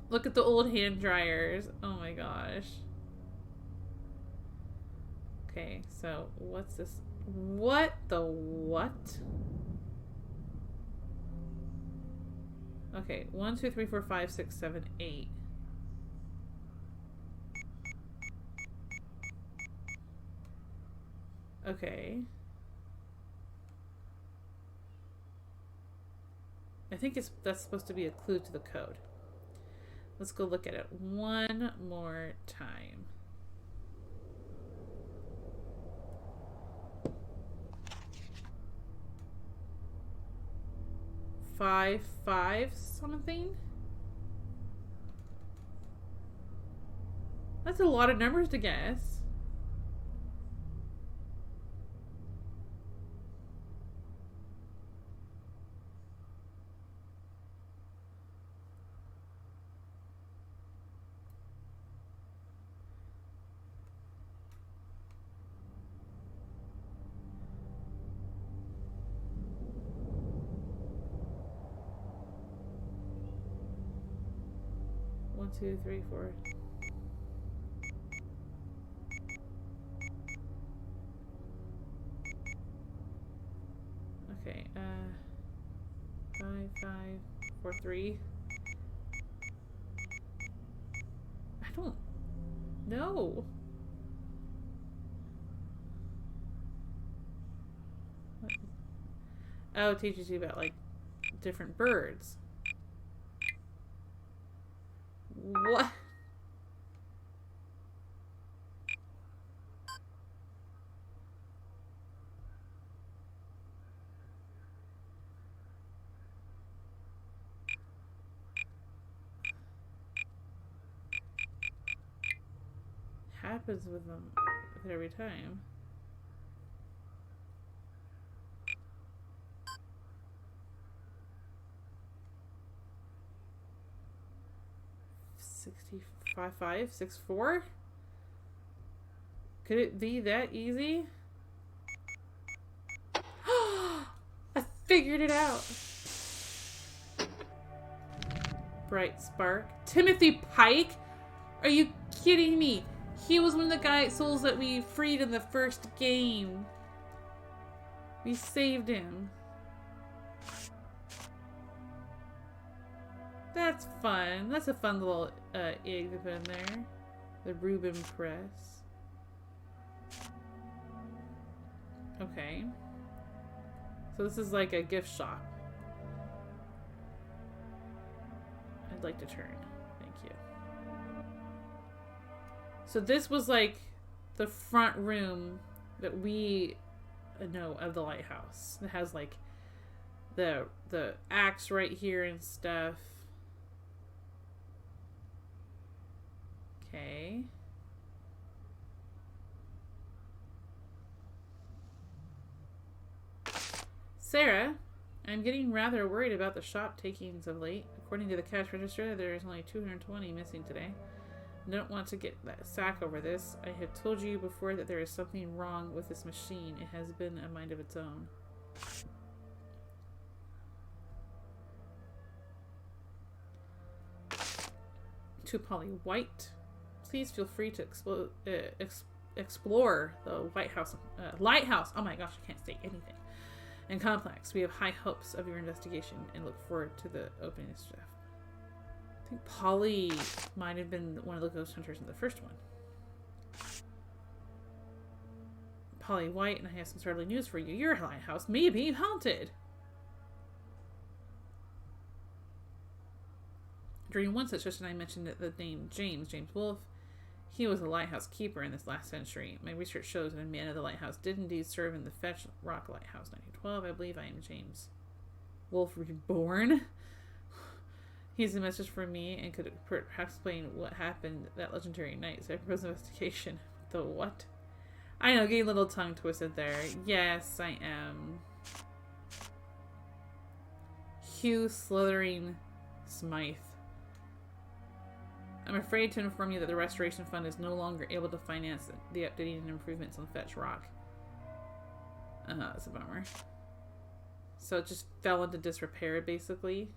Look at the old hand dryers. Oh my gosh. Okay, so what's this? What the what? Okay, 1, 2, 3, 4, 5, 6, 7, 8. Okay. I think that's supposed to be a clue to the code. Let's go look at it one more time. 5, 5 something? That's a lot of numbers to guess. One, two, three, four. Okay, 5, 5, 4, 3. I don't know. Oh, it teaches you about, like, different birds. What? Happens with them every time. Five, 5, 6, 4? Could it be that easy? I figured it out. Bright spark. Timothy Pike? Are you kidding me? He was one of the souls that we freed in the first game. We saved him. That's fun. That's a fun little egg to put in there. The Reuben Press. Okay. So this is like a gift shop. I'd like to turn. Thank you. So this was like the front room that we know of the lighthouse. It has like the axe right here and stuff. Okay. Sarah, I'm getting rather worried about the shop takings of late. According to the cash register, there is only 220 missing today. I don't want to get that sack over this. I have told you before that there is something wrong with this machine. It has been a mind of its own. To Polly White, please feel free to explore the lighthouse. Oh my gosh, I can't say anything. And complex. We have high hopes of your investigation and look forward to the opening stuff. I think Polly might have been one of the ghost hunters in the first one. Polly White, and I have some startling news for you. Your lighthouse may be haunted. During one such session, I mentioned the name James Wolfe. He was a lighthouse keeper in this last century. My research shows that a man of the lighthouse did indeed serve in the Fetch Rock Lighthouse, 1912. I believe I am James Wolfe reborn. He's a message for me and could perhaps explain what happened that legendary night. So I propose investigation. The what? I know, getting a little tongue twisted there. Yes, I am. Hugh Slithering Smythe. I'm afraid to inform you that the Restoration Fund is no longer able to finance the updating and improvements on Fetch Rock. That's a bummer. So it just fell into disrepair, basically.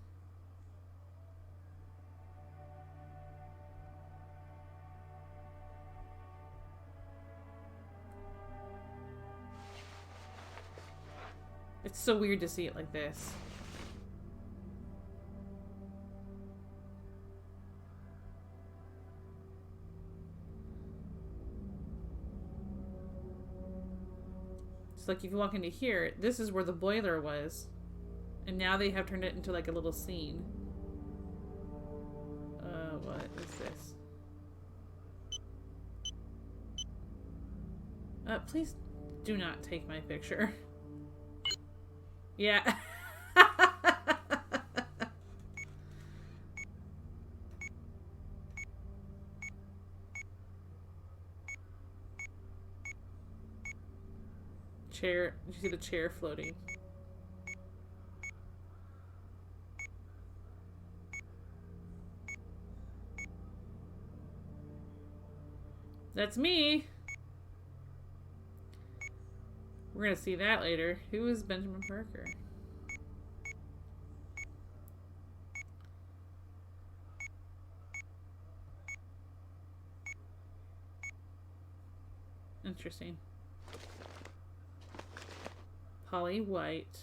It's so weird to see it like this. Like if you walk into here, this is where the boiler was, and now they have turned it into like a little scene. What is this? Please do not take my picture. Yeah. Chair. Did you see the chair floating? That's me. We're gonna see that later. Who is Benjamin Parker? Interesting. Polly White.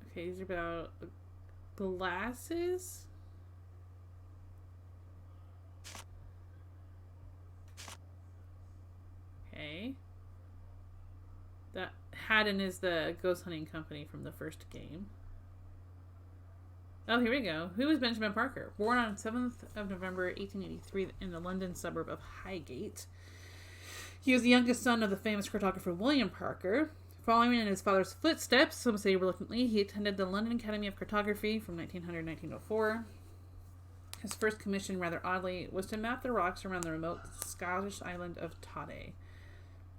Okay, these are about glasses. Okay. That Haddon is the ghost hunting company from the first game. Oh, here we go. Who is Benjamin Parker? Born on 7th of November 1883 in the London suburb of Highgate. He was the youngest son of the famous cartographer William Parker. Following in his father's footsteps, some say reluctantly, he attended the London Academy of Cartography from 1900 to 1904. His first commission, rather oddly, was to map the rocks around the remote Scottish island of Todday.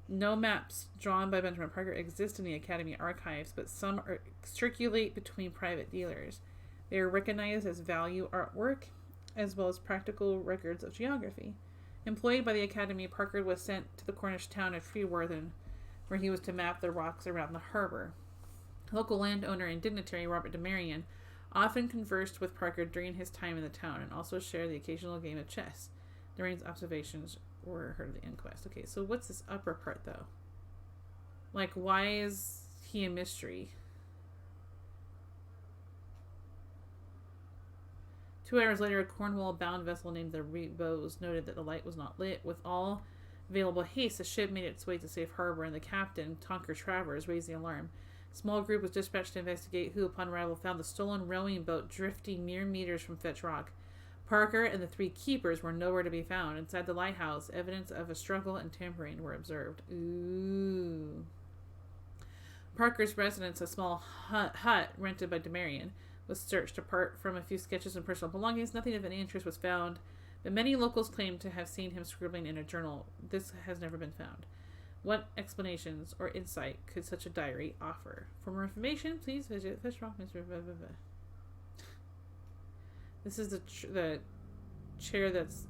No maps drawn by Benjamin Parker exist in the Academy archives, but some circulate between private dealers. They are recognized as value artwork, as well as practical records of geography. Employed by the Academy, Parker was sent to the Cornish town of Treworthen, where he was to map the rocks around the harbor. Local landowner and dignitary Robert de Marion often conversed with Parker during his time in the town and also shared the occasional game of chess. Dorian's observations were heard at the inquest. Okay, so what's this upper part, though? Like, why is he a mystery? 2 hours later, a Cornwall-bound vessel named the Rebose noted that the light was not lit. With all available haste, the ship made its way to safe harbor, and the captain, Tonker Travers, raised the alarm. Small group was dispatched to investigate, who, upon arrival, found the stolen rowing boat drifting mere meters from Fetch Rock. Parker and the 3 keepers were nowhere to be found. Inside the lighthouse, evidence of a struggle and tampering were observed. Ooh. Parker's residence, a small hut rented by Demarion, was searched. Apart from a few sketches and personal belongings, nothing of any interest was found, but many locals claimed to have seen him scribbling in a journal. This has never been found. What explanations or insight could such a diary offer? For more information, please visit Fish Rock Mystery. This is the chair that's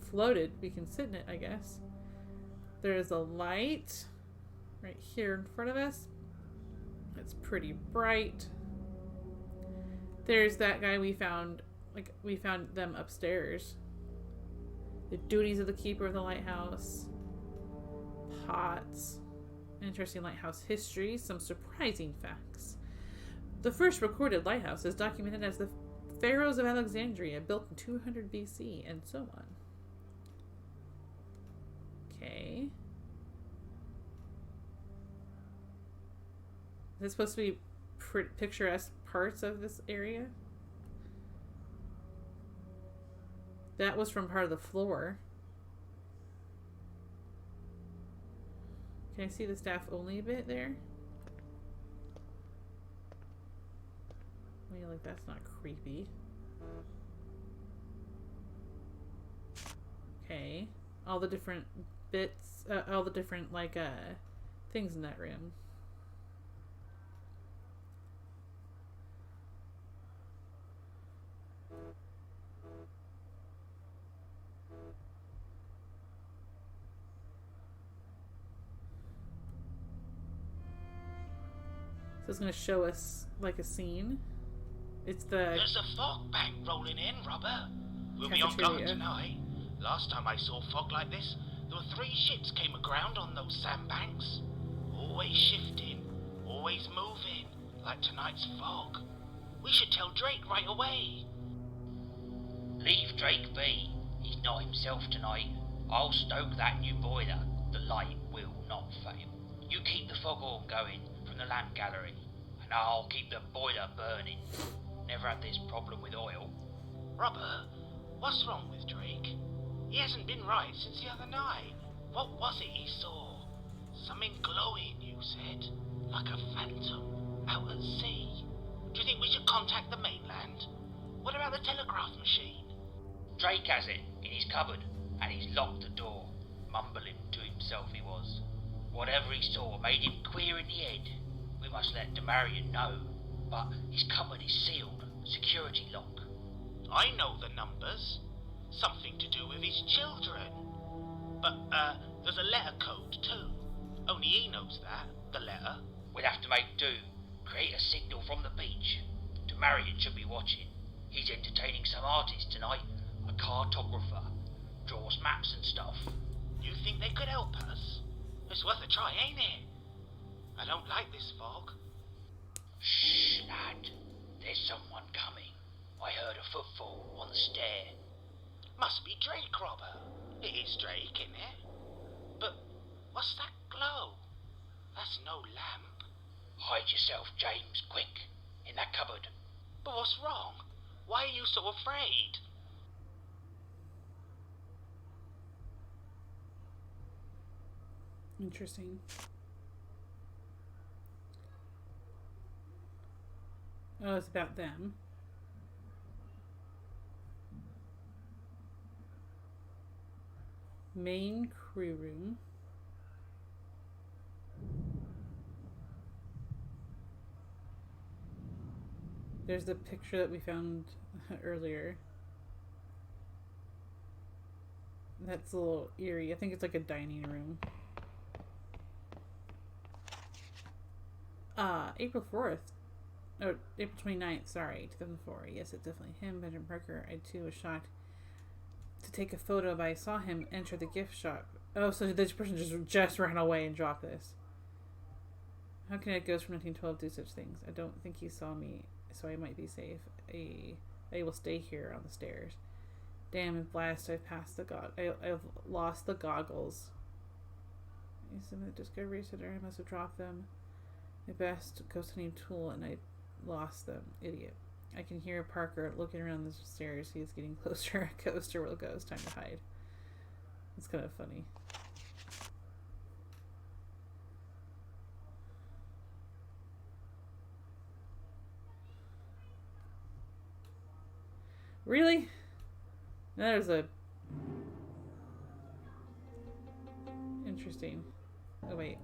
floated. We can sit in it, I guess. There's a light right here in front of us. It's pretty bright. There's that guy we found. We found them upstairs. The duties of the keeper of the lighthouse. Pots. Interesting lighthouse history. Some surprising facts. The first recorded lighthouse is documented as the Pharaohs of Alexandria, built in 200 BC, and so on. Okay. Is this supposed to be picturesque parts of this area? That was from part of the floor. Can I see the staff only a bit there? I mean, like, that's not creepy. Okay. All the different bits, all the different, like, things in that room. So it's going to show us, like, a scene. It's the... There's a fog bank rolling in, Robert. We'll be on guard tonight. Last time I saw fog like this, there were 3 ships came aground on those sandbanks. Always shifting, always moving, like tonight's fog. We should tell Drake right away. Leave Drake be. He's not himself tonight. I'll stoke that new boiler. The light will not fail. You keep the foghorn going from the lamp gallery, and I'll keep the boiler burning. Never had this problem with oil. Robert, what's wrong with Drake? He hasn't been right since the other night. What was it he saw? Something glowing, you said. Like a phantom, out at sea. Do you think we should contact the mainland? What about the telegraph machine? Drake has it in his cupboard, and he's locked the door. Mumbling to himself he was. Whatever he saw made him queer in the head. We must let Demarion know, but his cupboard is sealed. Security lock. I know the numbers. Something to do with his children. But, there's a letter code too. Only he knows that, the letter. We'll have to make do. Create a signal from the beach. Demarion should be watching. He's entertaining some artist tonight. A cartographer. Draws maps and stuff. You think they could help us? It's worth a try, ain't it? I don't like this fog. Shh, lad. There's someone coming. I heard a footfall on the stair. Must be Drake, Robert. It is Drake, isn't it? But what's that glow? That's no lamp. Hide yourself, James, quick. In that cupboard. But what's wrong? Why are you so afraid? Interesting. Oh, it's about them. Main crew room. There's the picture that we found earlier. That's a little eerie. I think it's like a dining room. April 4th. Oh, April 29th, sorry, 2004. Yes, it's definitely him, Benjamin Parker. I too was shocked to take a photo, but I saw him enter the gift shop. Oh, so this person just ran away and dropped this. How can a ghost from 1912 do such things? I don't think he saw me, so I might be safe. I will stay here on the stairs. Damn and blast! I've passed the I've lost the goggles. Some of the discovery center. I must have dropped them. My best ghost hunting tool, and I lost them. Idiot. I can hear Parker looking around the stairs. He is getting closer. A ghost or will ghost. Time to hide. It's kind of funny. Really? There's a... Interesting. Oh, wait.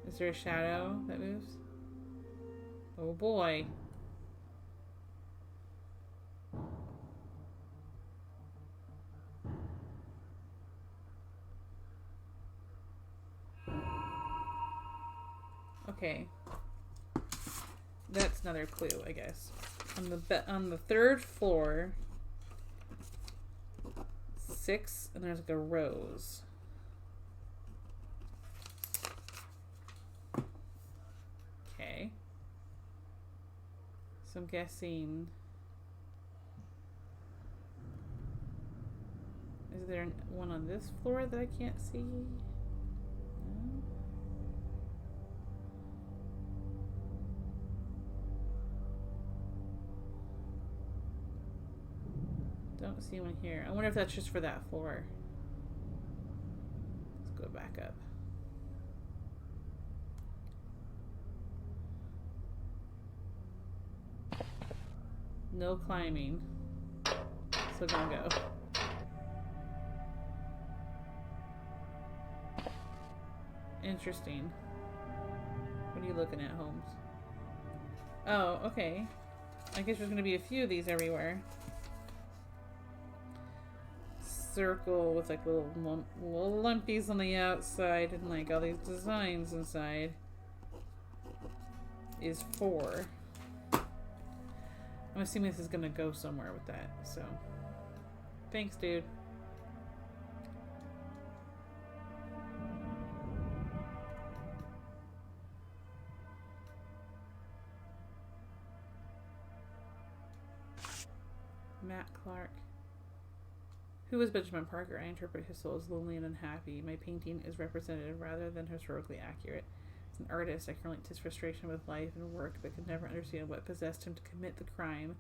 Is there a shadow that moves? Oh, boy. Okay. That's another clue, I guess. On the third floor, 6, and there's like a rose. Okay. So I'm guessing... Is there one on this floor that I can't see? No? Don't see one here. I wonder if that's just for that floor. Let's go back up. No climbing. So don't go. Interesting. What are you looking at, Holmes? Oh, okay. I guess there's going to be a few of these everywhere. Circle with like little lumpies on the outside and like all these designs inside is 4. I'm assuming this is going to go somewhere with that, so. Thanks, dude. Matt Clark. Who is Benjamin Parker? I interpret his soul as lonely and unhappy. My painting is representative rather than historically accurate. As an artist, I can relate to his frustration with life and work, but could never understand what possessed him to commit the crime,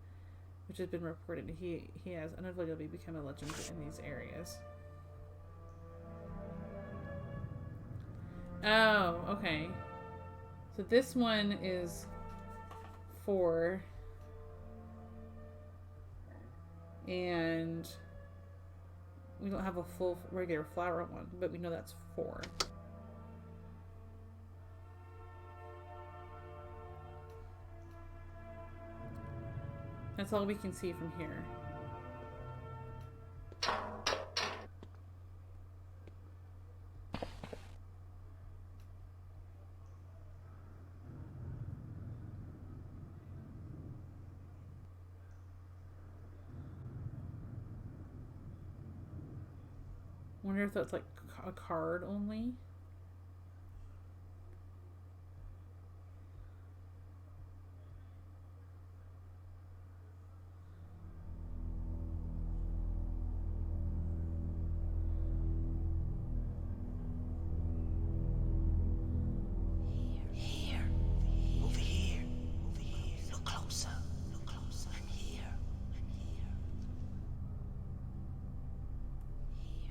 which has been reported. He has unavoidably become a legend in these areas. Oh, okay. So this one is 4. And we don't have a full regular flower one, but we know that's 4. That's all we can see from here. Wonder if that's like a card only. Here. Over here. Look closer. I'm here.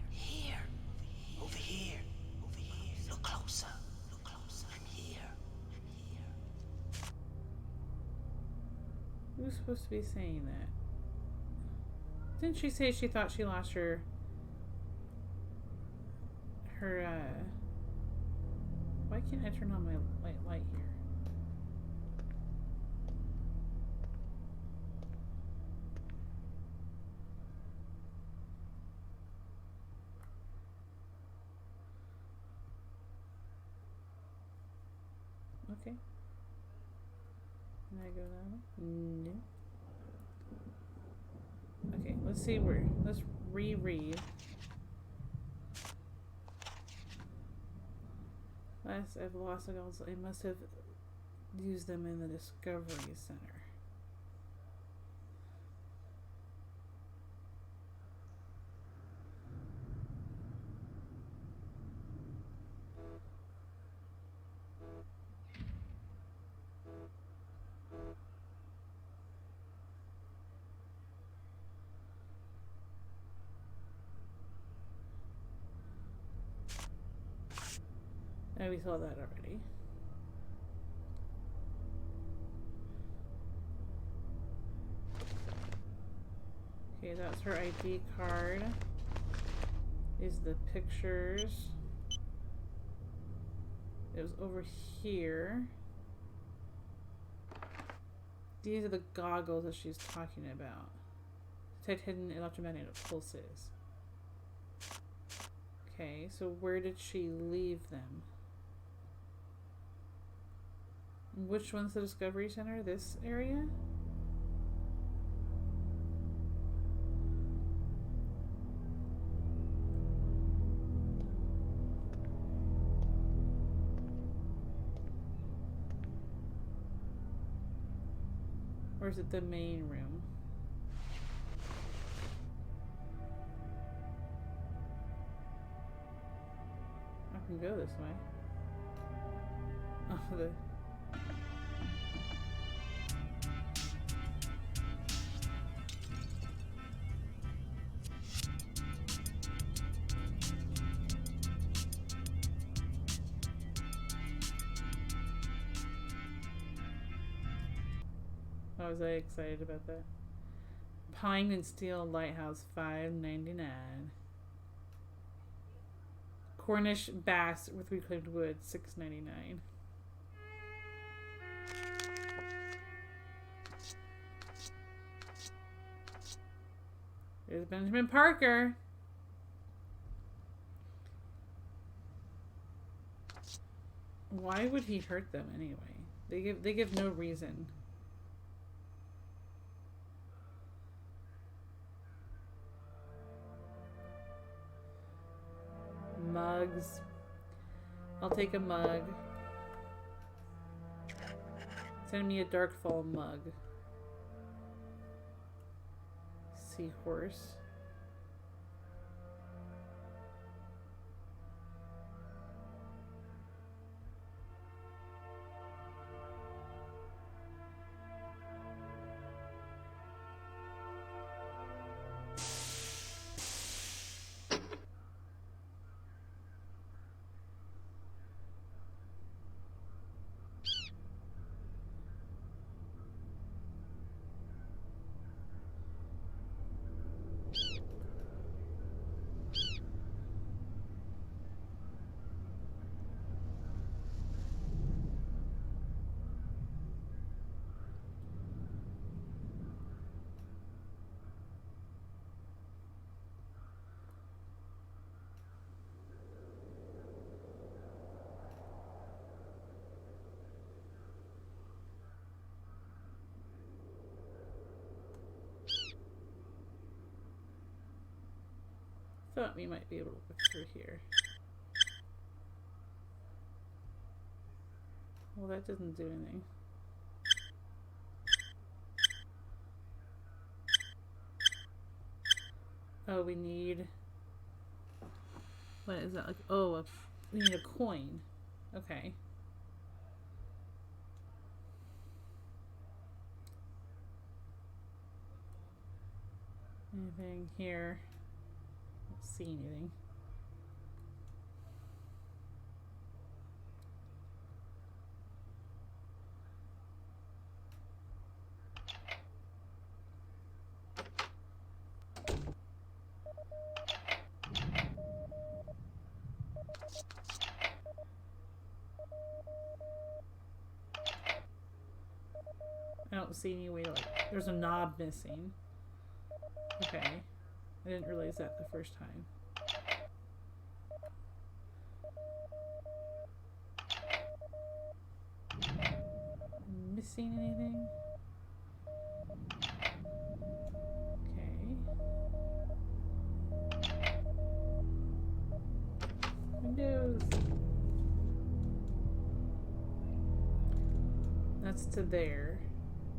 Here. Over here. Look closer. I'm here. Who's supposed to be saying that? Didn't she say she thought she lost her why can't I turn on my light here? Okay. Can I go that way? No. Okay, let's see let's reread. Last I've lost the goals. I must have used them in the Discovery Center. Oh, we saw that already. Okay, that's her ID card. These are the pictures. It was over here. These are the goggles that she's talking about. Detect hidden electromagnetic pulses. Okay, so where did she leave them? Which one's the Discovery Center? This area? Or is it the main room? I can go this way. Oh, the... I was excited about that. Pine and Steel Lighthouse, $5.99. Cornish bass with reclaimed wood, $6.99. There's Benjamin Parker. Why would he hurt them anyway? They give no reason. Mugs. I'll take a mug. Send me a Darkfall mug. Seahorse. Thought we might be able to look through here. Well, that doesn't do anything. Oh, we need... What is that? Like, oh, we need a coin. Okay. Anything here? Don't see anything. I don't see any way to, like, there's a knob missing. Okay. I didn't realize that the first time. Missing anything? Okay. Windows. That's to there.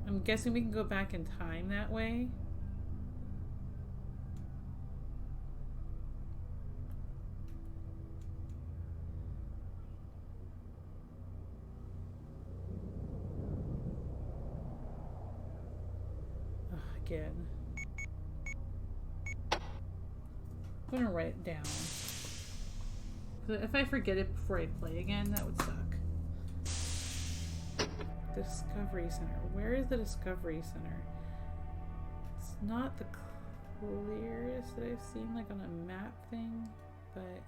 I'm guessing we can go back in time that way. Again. I'm gonna write it down. If I forget it before I play again, that would suck. Discovery Center. Where is the Discovery Center? It's not the clearest that I've seen, like on a map thing, but...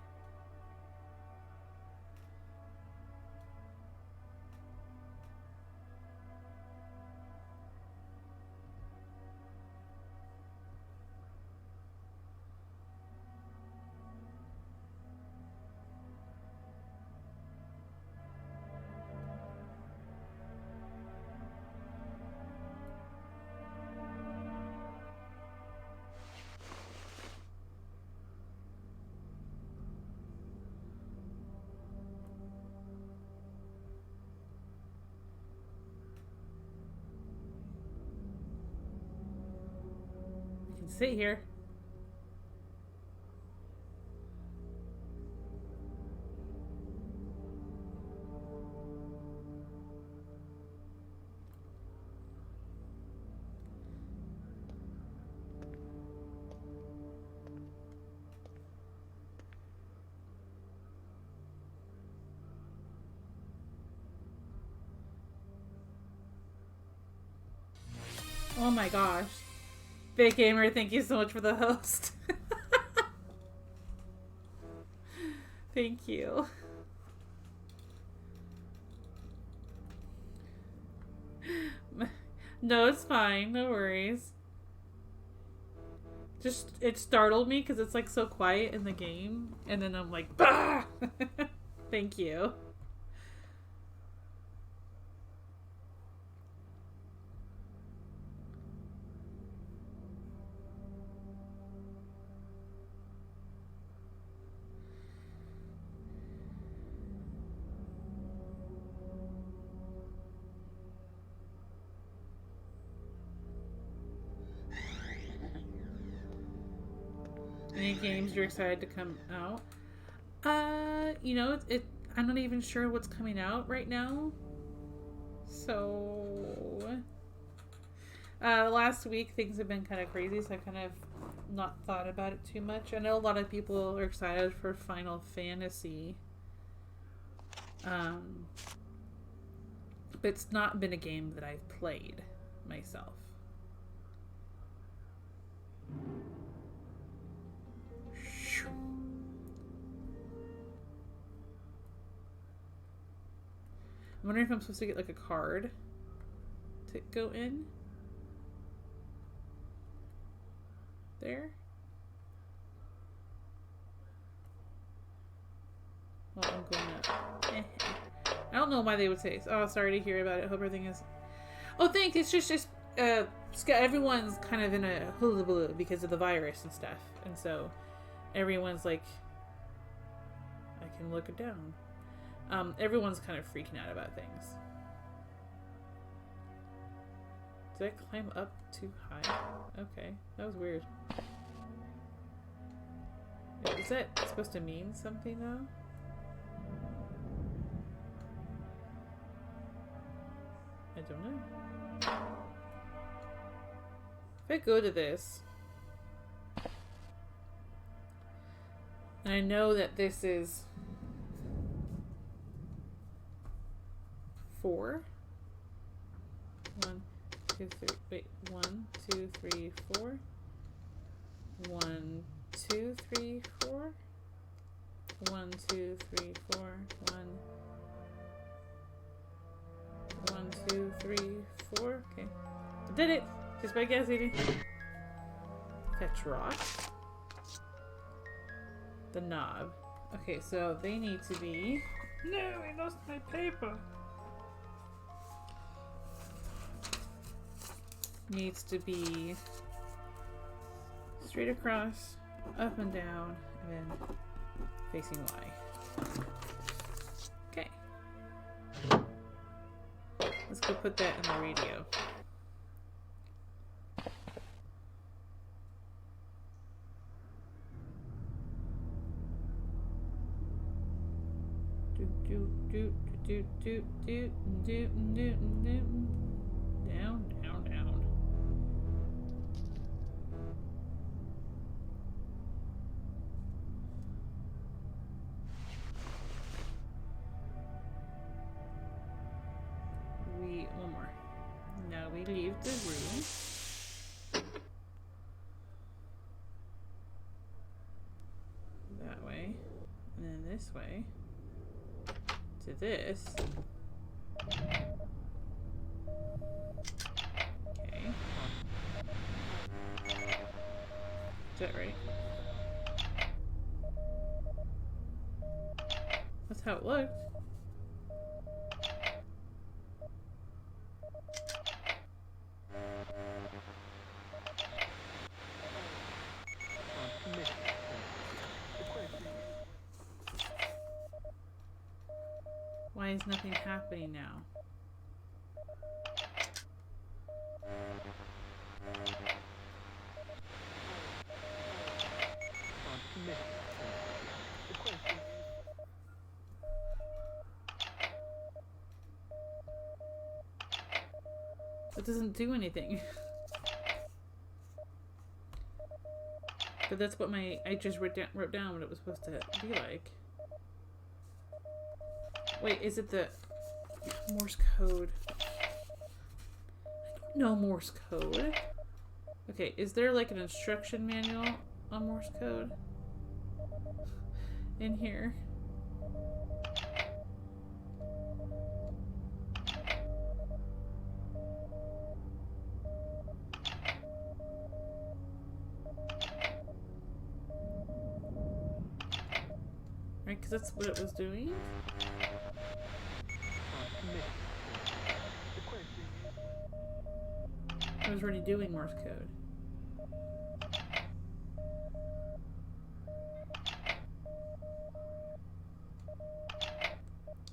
sit here. Oh my gosh. Big Gamer, thank you so much for the host. Thank you. No, it's fine. No worries. Just, it startled me because it's like so quiet in the game. And then I'm like, bah! Thank you. Any games you're excited to come out? You know, I'm not even sure what's coming out right now. So, last week things have been kind of crazy, so I've kind of not thought about it too much. I know a lot of people are excited for Final Fantasy. But it's not been a game that I've played myself. I'm wondering if I'm supposed to get like a card to go in. There. Well, I'm going up. I don't know why they would say, oh, sorry to hear about it. Hope everything is... Oh, thanks. It's just everyone's kind of in a hullabaloo because of the virus and stuff. And so everyone's like, I can look it down. Everyone's kind of freaking out about things. Did I climb up too high? Okay, that was weird. Is that supposed to mean something though? I don't know. If I go to this, and I know that this is 4. 1, 2, 3. Wait, 1, 2, 3, 4. 1, 2, 3, 4. 1, 2, 3, 4. 1, 2, 3, 4. Okay, I did it just by guessing. Fetch rock. The knob. Okay, so they need to be. No, I lost my paper. Needs to be straight across, up and down, and then facing Y. Okay. Let's go put that in the radio. Down, down, down. one more. Now we leave the room. That way. And then this way. To this. Okay. Is that right? That's how it looked. Why is nothing happening now? It doesn't do anything. But that's what I just wrote down what it was supposed to be like. Wait, is it the Morse code? I don't know Morse code. Okay, is there like an instruction manual on Morse code in here? Right, because that's what it was doing. I was already doing Morse code.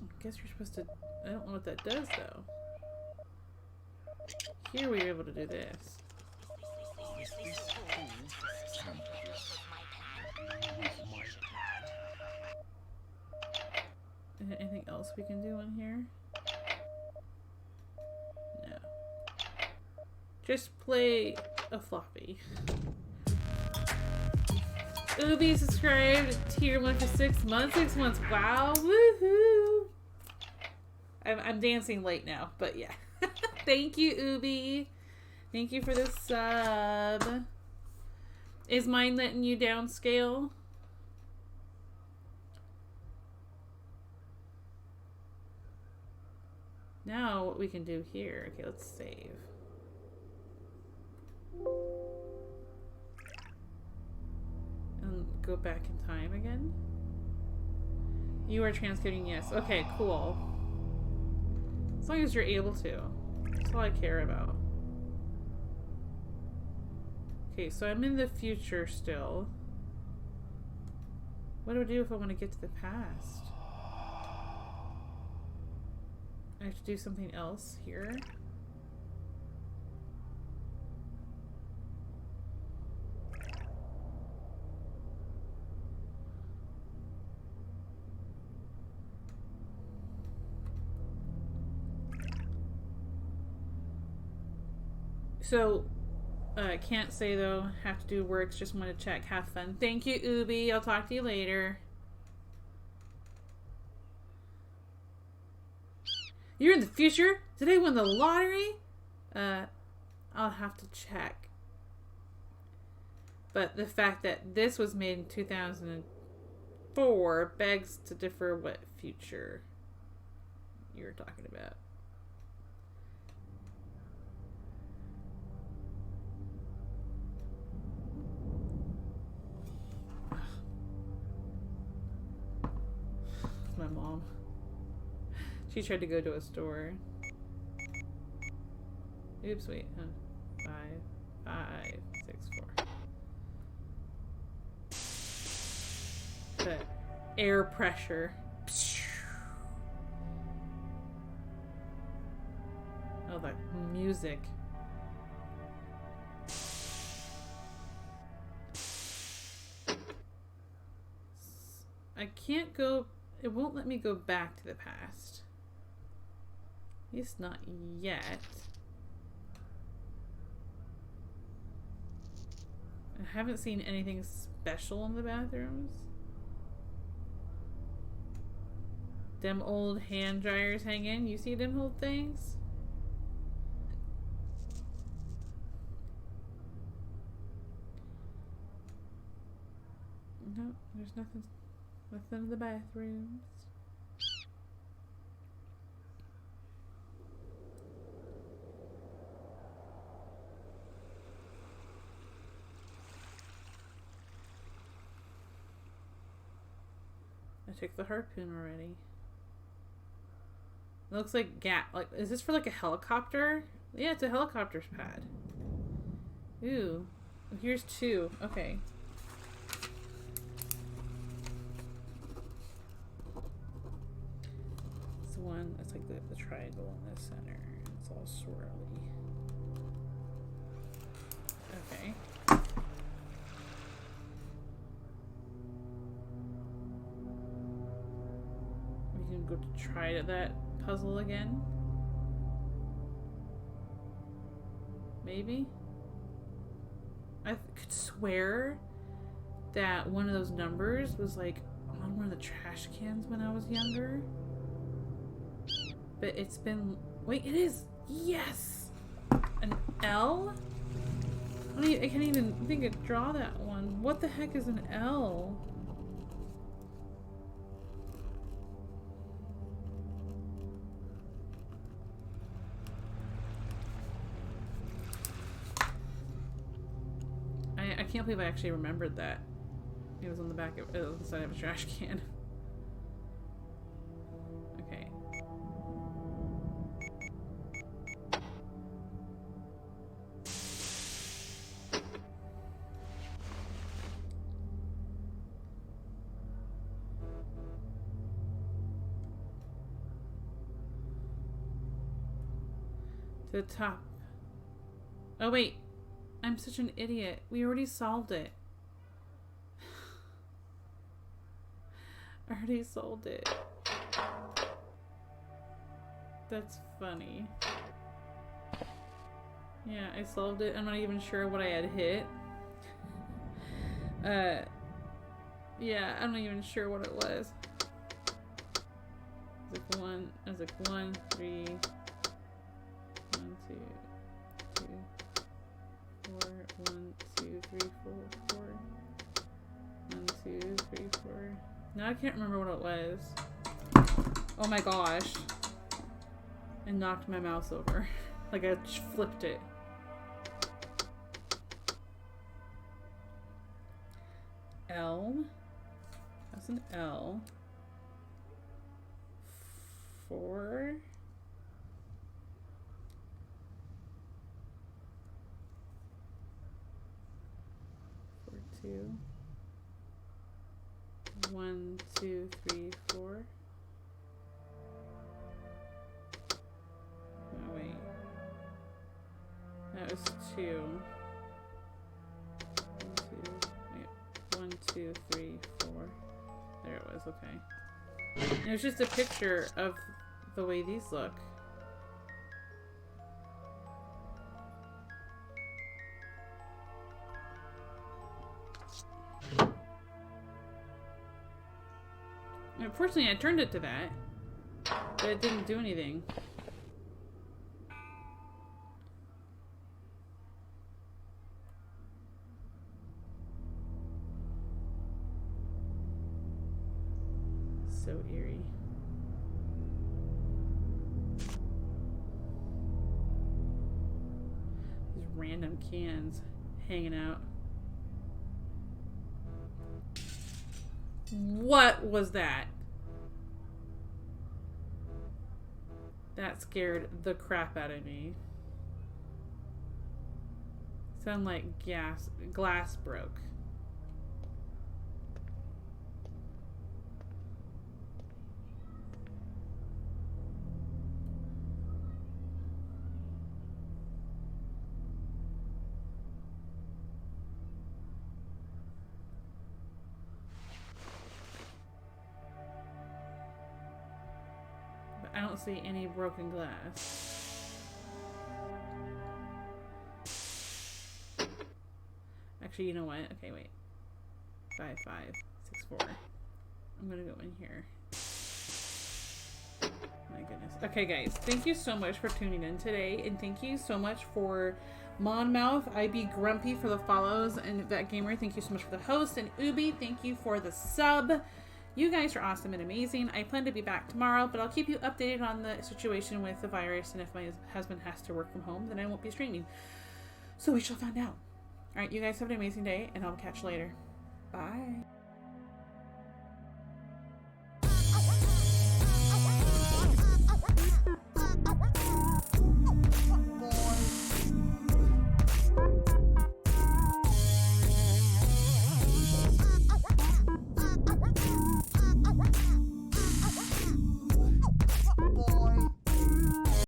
I guess you're supposed to... I don't know what that does, though. Here we were able to do this. Is there anything else we can do in here? No. Just play a floppy. Ubi subscribed, tier 1 for 6 months. 6 months. Wow. Woohoo. I'm dancing late now, but yeah. Thank you, Ubi. Thank you for the sub. Is mine letting you downscale? Now what we can do here. Okay, let's save. And go back in time again. You are transcoding, yes. Okay, cool. As long as you're able to. That's all I care about. Okay, so I'm in the future still. What do I do if I want to get to the past? I have to do something else here. So, can't say though. Have to do works. Just want to check. Have fun. Thank you, Ubi. I'll talk to you later. You're in the future? Did I win the lottery? I'll have to check. But the fact that this was made in 2004 begs to differ what future you're talking about. My mom. She tried to go to a store. Oops, wait. 5, 5, 6, 4. The air pressure. Oh, that music. I can't go. It won't let me go back to the past. At least not yet. I haven't seen anything special in the bathrooms. Them old hand dryers hanging. You see them old things? No, there's nothing. Nothing in the bathrooms. I took the harpoon already. It looks like like, is this for like a helicopter? Yeah, it's a helicopter's pad. Ooh. Here's 2. Okay. It's the one that's like the triangle in the center. It's all swirly. Okay. We can go to try that puzzle again. Maybe? I could swear that one of those numbers was like on one of the trash cans when I was younger. But it's been... Wait, it is! Yes! An L? I can't even think of draw that one. What the heck is an L? I can't believe I actually remembered that. It was on the back of the side of a trash can. Okay. To the top. Oh wait. I'm such an idiot. We already solved it. I already solved it. That's funny. Yeah, I solved it. I'm not even sure what I had hit. Yeah, I'm not even sure what it was. It's like 1, 3, 1, 2, 2, 4, 1, 2, 3, 4, 4. 1, 2, 3, 4. Now I can't remember what it was. Oh my gosh. I knocked my mouse over. Like I flipped it. L. That's an L. 4. 4, 2. 1, 2, 3, 4. Oh wait. That was 2. 1, 2, 3, 4. There it was, okay. And it was just a picture of the way these look. Unfortunately, I turned it to that, but it didn't do anything. So eerie. These random cans hanging out. What was that? That scared the crap out of me. Sounded like glass broke. I don't see any broken glass. Actually, you know what? Okay, wait. 5, 5, 6, 4. I'm gonna go in here. My goodness. Okay, guys. Thank you so much for tuning in today, and thank you so much for Monmouth, I Be Grumpy for the follows, and Vet Gamer, thank you so much for the host, and Ubi, thank you for the sub. You guys are awesome and amazing. I plan to be back tomorrow, but I'll keep you updated on the situation with the virus, and if my husband has to work from home, then I won't be streaming. So we shall find out. Alright, you guys have an amazing day, and I'll catch you later. Bye.